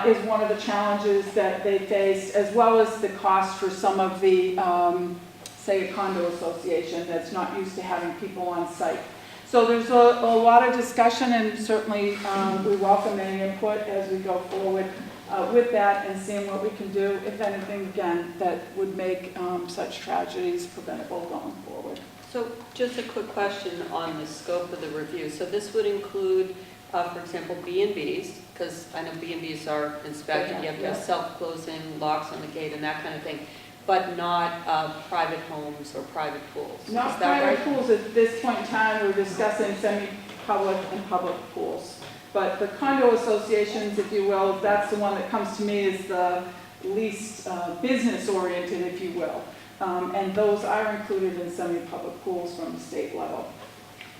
is one of the challenges that they faced, as well as the cost for some of the, say, a condo association that's not used to having people on site. So there's a lot of discussion, and certainly we welcome any input as we go forward with that and seeing what we can do, if anything, again, that would make such tragedies preventable going forward. So just a quick question on the scope of the review. So this would include, for example, B&Bs, because I know B&Bs are inspected, you have to have self-closing, locks on the gate and that kind of thing, but not private homes or private pools. Not Is that private right? pools at this point in time. We're discussing semi-public and public pools. But the condo associations, if you will, that's the one that comes to me as the least business-oriented, if you will. And those are included in semi-public pools from the state level.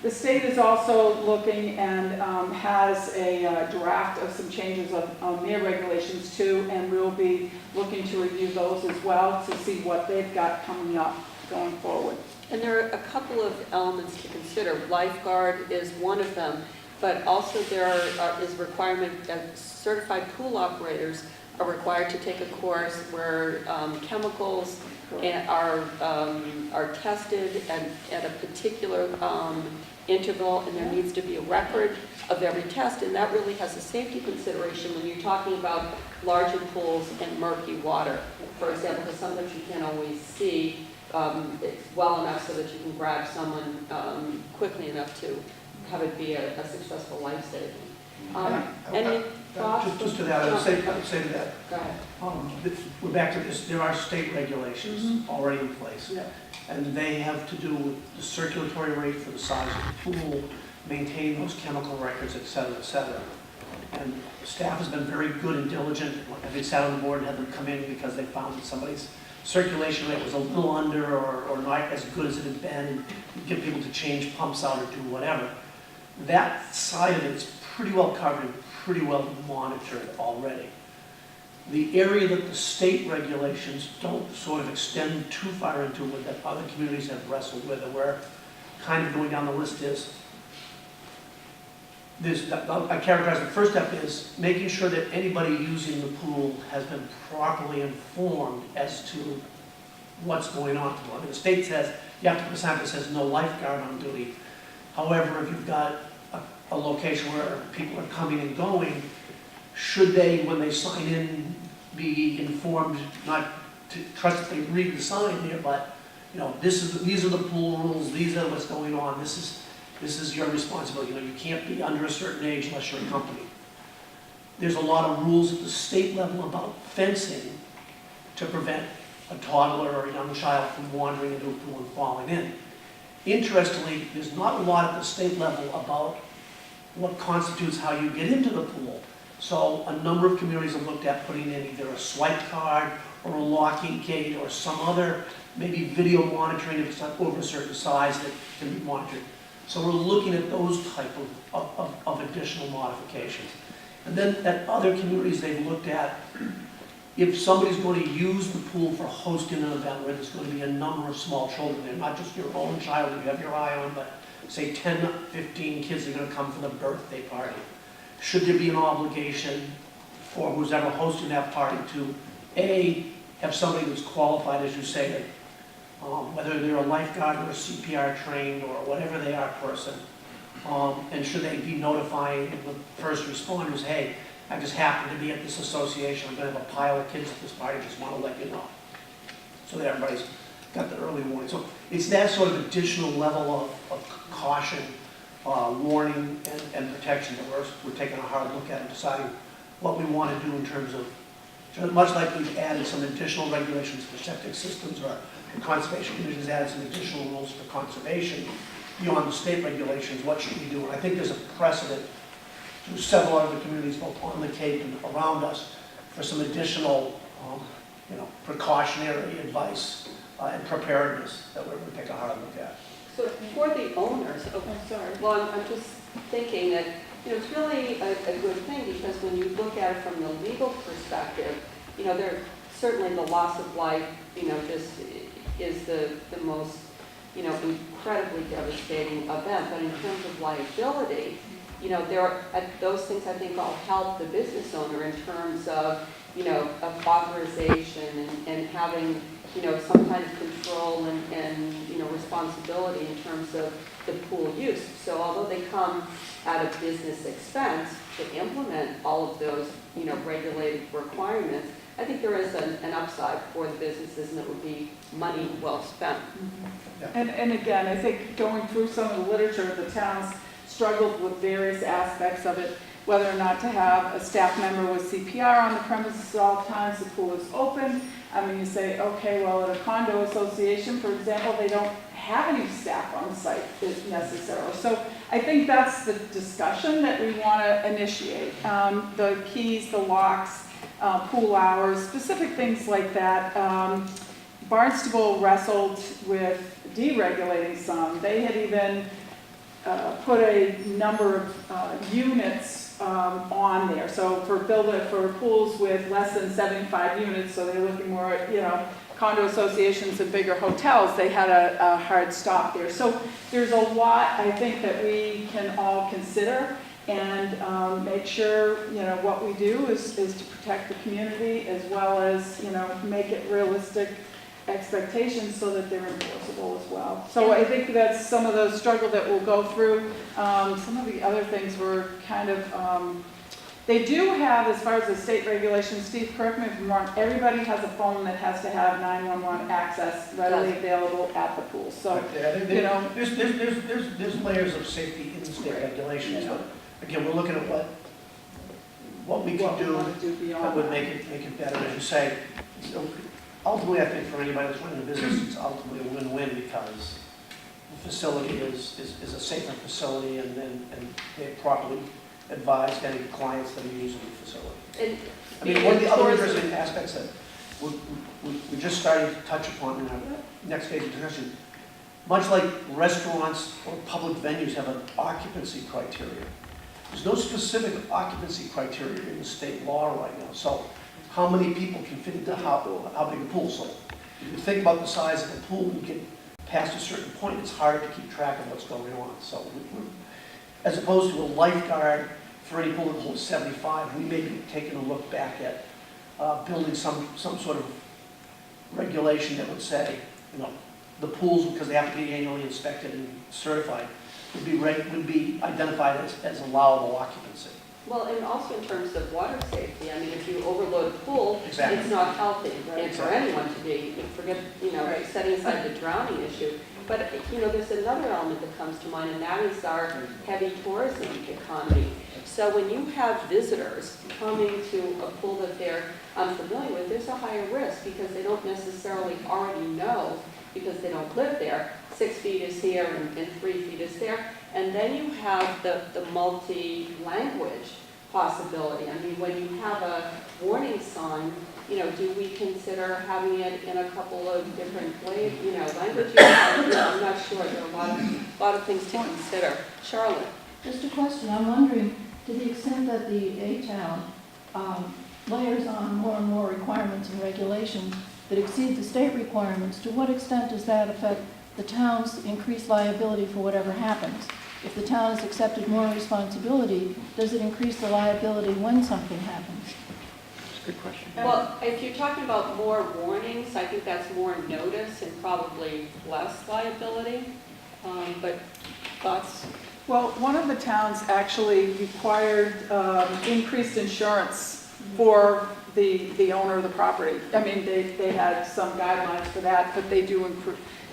The state is also looking and has a draft of some changes on their regulations too, and we'll be looking to review those as well to see what they've got coming up going forward. And there are a couple of elements to consider. Lifeguard is one of them, but also there is requirement that certified pool operators are required to take a course where chemicals are tested at a particular interval, and there needs to be a record of every test, and that really has a safety consideration when you're talking about larger pools and murky water. For example, because sometimes you can't always see well enough so that you can grab someone quickly enough to have it be a successful life-saving. Any thoughts? Just to that, I would say to that, Go ahead. we're back to this, there are state regulations already in place. Yeah. And they have to do with the circulatory rate for the size of the pool, maintain those chemical records, et cetera, et cetera. And staff has been very good and diligent. They sat on the board and had them come in because they found that somebody's circulation rate was a little under or not as good as it had been, and get people to change pumps out or do whatever. That side of it is pretty well covered and pretty well monitored already. The area that the state regulations don't sort of extend too far into, with that other communities have wrestled with, and we're kind of going down the list is, I characterize the first step is making sure that anybody using the pool has been properly informed as to what's going on. I mean, the state says, you have to put a sign that says no lifeguard on duty. However, if you've got a location where people are coming and going, should they, when they sign in, be informed, not to trust that they read the sign there, but, you know, these are the pool rules, these are what's going on, this is your responsibility. You know, you can't be under a certain age unless you're accompanied. There's a lot of rules at the state level about fencing to prevent a toddler or a young child from wandering into a pool and falling in. Interestingly, there's not a lot at the state level about what constitutes how you get into the pool. So a number of communities have looked at putting in either a swipe card or a locking gate or some other, maybe video monitoring if it's not over a certain size that can be monitored. So we're looking at those type of additional modifications. And then at other communities they've looked at, if somebody's going to use the pool for hosting an event where there's going to be a number of small children there, not just your own child that you have your eye on, but say 10, 15 kids are going to come for the birthday party. Should there be an obligation for who's ever hosting that party to, A, have somebody that's qualified, as you say, whether they're a lifeguard or a CPR trained or whatever they are person, and should they be notifying the first responders, hey, I just happen to be at this association, I'm going to have a pile of kids at this party, just want to let you know. So that everybody's got the early warning. So it's that sort of additional level of caution, warning, and protection that we're taking a hard look at and deciding what we want to do in terms of, much like we've added some additional regulations for septic systems, or the Conservation Commission has added some additional rules for conservation beyond the state regulations, what should we do? And I think there's a precedent through several other communities, both on the Cape and around us, for some additional precautionary advice and preparedness that we're going to take a hard look at. So for the owners, oh, I'm sorry, well, I'm just thinking that, it's really a good thing, because when you look at it from the legal perspective, there certainly the loss of life, just is the most, incredibly devastating event. But in terms of liability, those things I think all help the business owner in terms of, of authorization and having, some kind of control and responsibility in terms of the pool use. So although they come at a business expense to implement all of those, regulated requirements, I think there is an upside for the businesses, and it would be money well spent. And again, I think going through some of the literature, the towns struggled with various aspects of it, whether or not to have a staff member with CPR on the premises at all times, the pool is open. I mean, you say, okay, well, at a condo association, for example, they don't have any staff on site necessarily. So I think that's the discussion that we want to initiate. The keys, the locks, pool hours, specific things like that. Barnstable wrestled with deregulating some. They had even put a number of units on there. So for pools with less than 75 units, so they're looking more at, condo associations and bigger hotels, they had a hard stop there. So there's a lot, I think, that we can all consider and make sure, what we do is to protect the community, as well as, make it realistic expectations so that they're enforceable as well. So I think that's some of the struggle that we'll go through. Some of the other things were kind of, they do have, as far as the state regulations, Steve, correct me if I'm wrong, everybody has a phone that has to have 911 access readily available at the pool. So, there's layers of safety in the state regulations, but again, we're looking at what we can do that would make it better. As you say, ultimately, I think for anybody that's running a business, it's ultimately a win-win, because the facility is a safer facility, and they're properly advised any clients that are using the facility. I mean, one of the other interesting aspects that we're just starting to touch upon in our next phase of discussion, much like restaurants or public venues have an occupancy criteria, there's no specific occupancy criteria in the state law right now. So how many people can fit into how big a pool? So if you think about the size of a pool, you get past a certain point, it's hard to keep track of what's going on. So as opposed to a lifeguard for any pool that holds 75, we may be taking a look back at building some sort of regulation that would say, the pools, because they have to be annually inspected and certified, would be identified as allowable occupancy. Well, and also in terms of water safety, I mean, if you overload a pool, it's not healthy, and for anyone to be, forget, setting aside the drowning issue. But, there's another element that comes to mind, and that is our heavy tourism economy. So when you have visitors coming to a pool that they're unfamiliar with, there's a higher risk, because they don't necessarily already know, because they don't live there, 6 feet is here and 3 feet is there. And then you have the multi-language possibility. I mean, when you have a warning sign, do we consider having it in a couple of different languages? I'm not sure. There are a lot of things to consider. Charlotte? Just a question. I'm wondering, to the extent that the A-Town layers on more and more requirements and regulations that exceed the state requirements, to what extent does that affect the town's increased liability for whatever happens? If the town has accepted more responsibility, does it increase the liability when something happens? That's a good question. Well, if you're talking about more warnings, I think that's more notice and probably less liability. But thoughts? Well, one of the towns actually required increased insurance for the owner of the property. I mean, they had some guidelines for that, but they do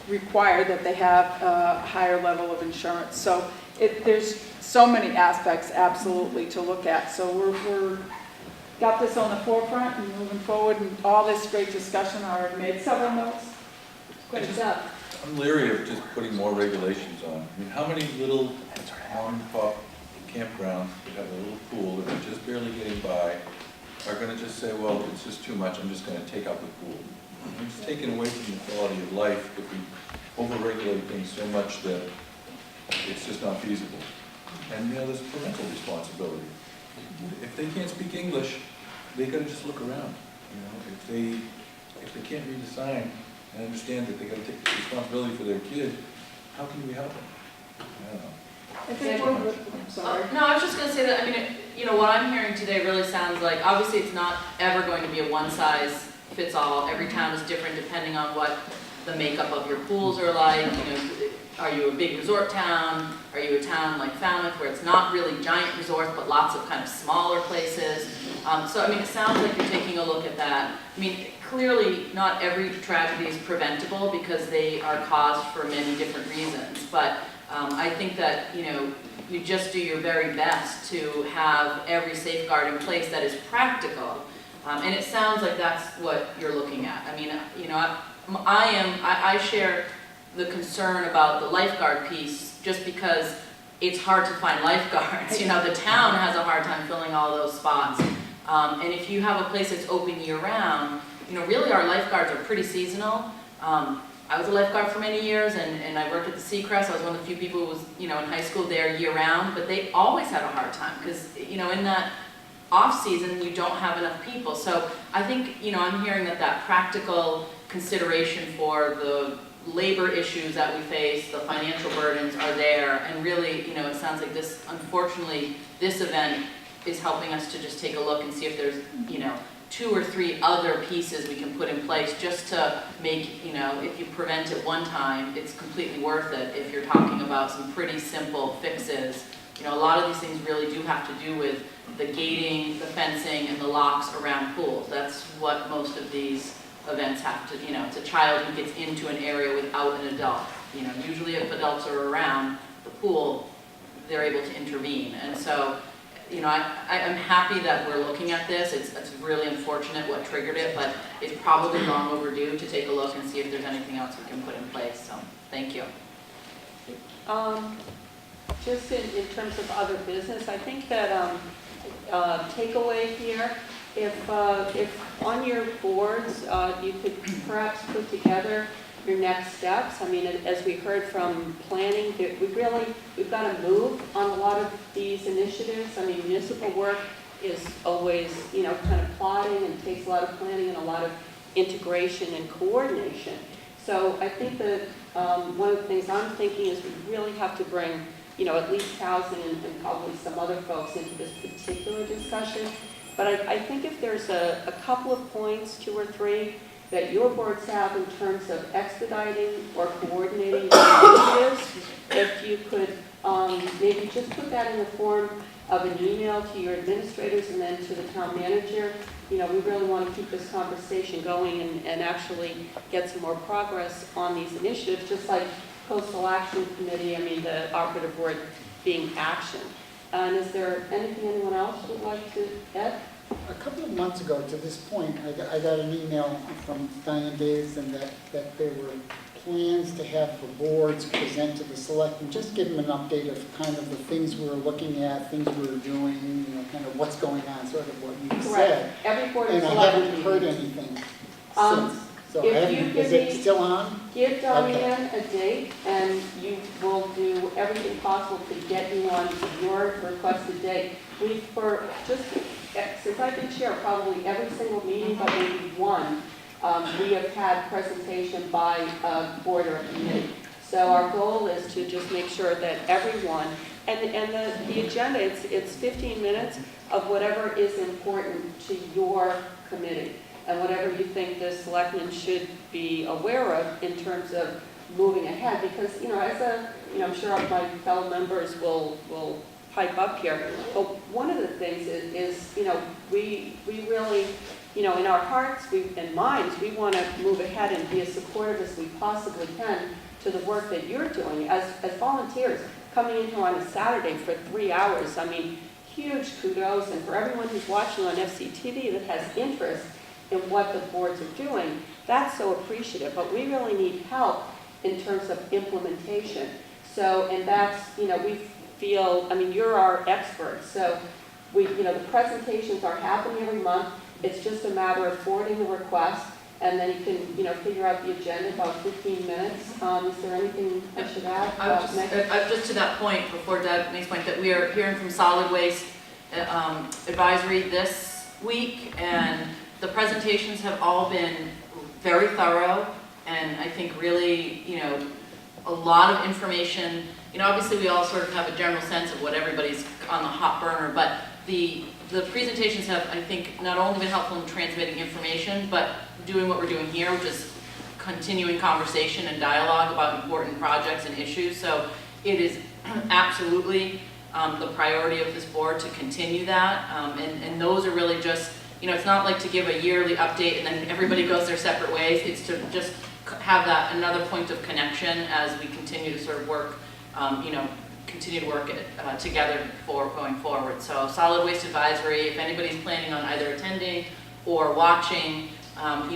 require that they have a higher level of insurance. So there's so many aspects absolutely to look at. So we're got this on the forefront and moving forward, and all this great discussion. I already made several notes. Good job. I'm leery of just putting more regulations on. I mean, how many little mom-and-pop campgrounds that have a little pool that are just barely getting by are going to just say, well, it's just too much, I'm just going to take out the pool? It's taken away from the quality of life if we overregulate things so much that it's just not feasible. And, there's parental responsibility. If they can't speak English, they gotta just look around, If they can't read the sign and understand that they gotta take responsibility for their kid, how can we help them? I don't know. I think I'm sorry. No, I was just gonna say that, I mean, what I'm hearing today really sounds like, obviously it's not ever going to be a one-size-fits-all. Every town is different depending on what the makeup of your pools are like, are you a big resort town? Are you a town like Falmouth where it's not really giant resorts but lots of kind of smaller places? So, I mean, it sounds like you're taking a look at that. I mean, clearly not every tragedy is preventable because they are caused for many different reasons. But I think that, you just do your very best to have every safeguard in place that is practical. And it sounds like that's what you're looking at. I mean, I share the concern about the lifeguard piece just because it's hard to find lifeguards. The town has a hard time filling all those spots. And if you have a place that's open year-round, really our lifeguards are pretty seasonal. I was a lifeguard for many years, and I worked at the Seacrest. I was one of the few people who was, in high school there year-round, but they always had a hard time because, in that off-season, you don't have enough people. So I think, I'm hearing that practical consideration for the labor issues that we face, the financial burdens are there, and really, it sounds like unfortunately, this event is helping us to just take a look and see if there's, 2 or 3 other pieces we can put in place just to make, if you prevent it one time, it's completely worth it if you're talking about some pretty simple fixes. A lot of these things really do have to do with the gating, the fencing, and the locks around pools. That's what most of these events have to, it's a child who gets into an area without an adult. Usually if adults are around the pool, they're able to intervene. And so, I'm happy that we're looking at this. It's really unfortunate what triggered it, but it's probably long overdue to take a look and see if there's anything else we can put in place. So, thank you. Just in terms of other business, I think that takeaway here, if on your boards you could perhaps put together your next steps. I mean, as we heard from planning, we've got to move on a lot of these initiatives. I mean, municipal work is always, kind of plotting and takes a lot of planning and a lot of integration and coordination. So I think that one of the things I'm thinking is we really have to bring, at least Towson and probably some other folks into this particular discussion. But I think if there's a couple of points, 2 or 3, that your boards have in terms of expediting or coordinating the initiatives, if you could maybe just put that in the form of an email to your administrators and then to the town manager. We really want to keep this conversation going and actually get some more progress on these initiatives, just like Coastal Action Committee, the operative word being action. And is there anything anyone else would like to add? A couple of months ago, to this point, I got an email from Diane Davidson that there were plans to have the boards present to the selectmen, just give them an update of kind of the things we were looking at, things we were doing, kind of what's going on, sort of what you said. Every board and I haven't heard anything since. So is it still on? Give Diane a date, and you will do everything possible to get you on your requested date. Since I've been chair, probably every single meeting, but maybe one, we have had presentation by a board or a committee. So our goal is to just make sure that everyone, and the agenda, it's 15 minutes of whatever is important to your committee and whatever you think the selectmen should be aware of in terms of moving ahead. Because, I'm sure my fellow members will pipe up here. But one of the things is we really, in our hearts and minds, we want to move ahead and be as supportive as we possibly can to the work that you're doing as volunteers, coming in here on a Saturday for 3 hours. Huge kudos, and for everyone who's watching on FCTV that has interest in what the boards are doing, that's so appreciative. But we really need help in terms of implementation. So, and that's, we feel, you're our experts, so the presentations are happening every month. It's just a matter of forwarding the request and then you can, figure out the agenda about 15 minutes. Is there anything I should add? Just to that point, before Doug makes point, that we are hearing from Solid Waste Advisory this week, and the presentations have all been very thorough, and I think really, a lot of information. Obviously we all sort of have a general sense of what everybody's on the hot burner, but the presentations have, I think, not only been helpful in transmitting information, but doing what we're doing here, which is continuing conversation and dialogue about important projects and issues. So it is absolutely the priority of this board to continue that. And those are really just, it's not like to give a yearly update and then everybody goes their separate ways. It's to just have that another point of connection as we continue to sort of work, continue to work it together for going forward. So Solid Waste Advisory, if anybody's planning on either attending or watching, an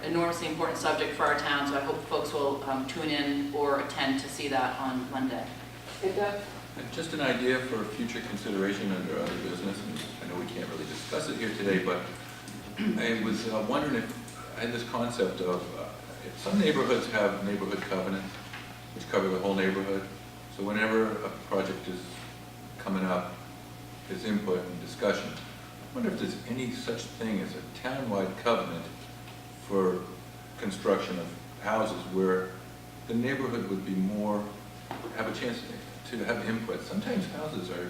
enormously important subject for our town. So I hope folks will tune in or attend to see that on Monday. And just an idea for future consideration under other business, and I know we can't really discuss it here today, but I was wondering if I had this concept of, if some neighborhoods have neighborhood covenants, which cover the whole neighborhood. So whenever a project is coming up, there's input and discussion. I wonder if there's any such thing as a town-wide covenant for construction of houses where the neighborhood would be have a chance to have input. Sometimes houses are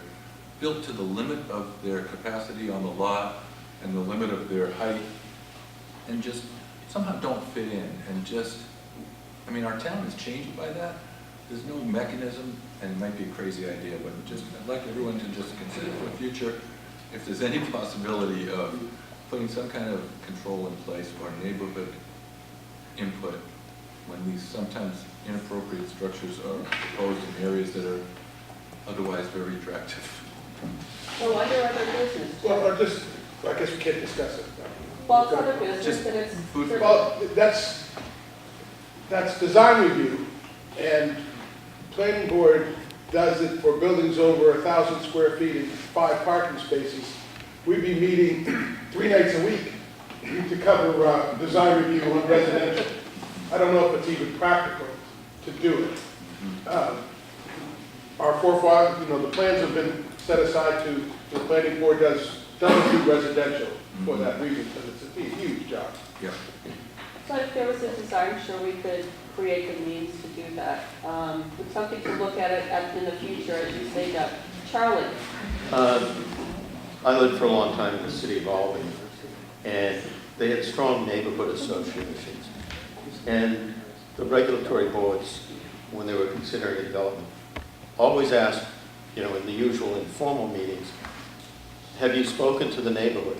built to the limit of their capacity on the lot and the limit of their height, and just somehow don't fit in, and our town is changed by that. There's no mechanism, and it might be a crazy idea, but I'd like everyone to just consider for the future if there's any possibility of putting some kind of control in place for neighborhood input when these sometimes inappropriate structures are proposed in areas that are otherwise very attractive. Well, under other business. Well, I guess we can't discuss it. Well, it's other business, and it's... Well, that's design review, and planning board does it for buildings over 1,000 square feet and 5 parking spaces. We'd be meeting 3 nights a week to cover design review on residential. I don't know if it's even practical to do it. Our forefathers, the plans have been set aside to, the planning board doesn't do residential for that reason, because it's a huge job. Yeah. So if there was a design, sure, we could create the means to do that. It's something to look at in the future, as you say, Doug. Charlie? I lived for a long time in the city of Albany, and they had strong neighborhood associations. And the regulatory boards, when they were considering a development, always asked, in the usual informal meetings, have you spoken to the neighborhood?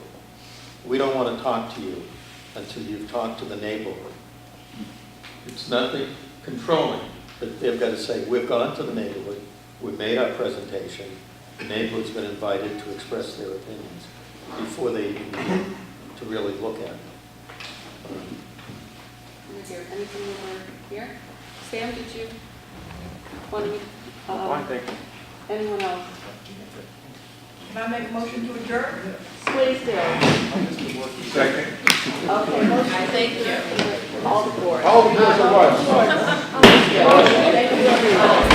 We don't want to talk to you until you've talked to the neighborhood. It's nothing controlling, but they've got to say, we've gone to the neighborhood, we've made our presentation, the neighborhood's been invited to express their opinions before they even begin to really look at it. Anything over here? Sam, did you want to... Fine, thank you. Anyone else? Can I make a motion to adjourn? Please do. Second. Okay, motion. Thank you. All the board. All the boards at once. Thank you, everyone.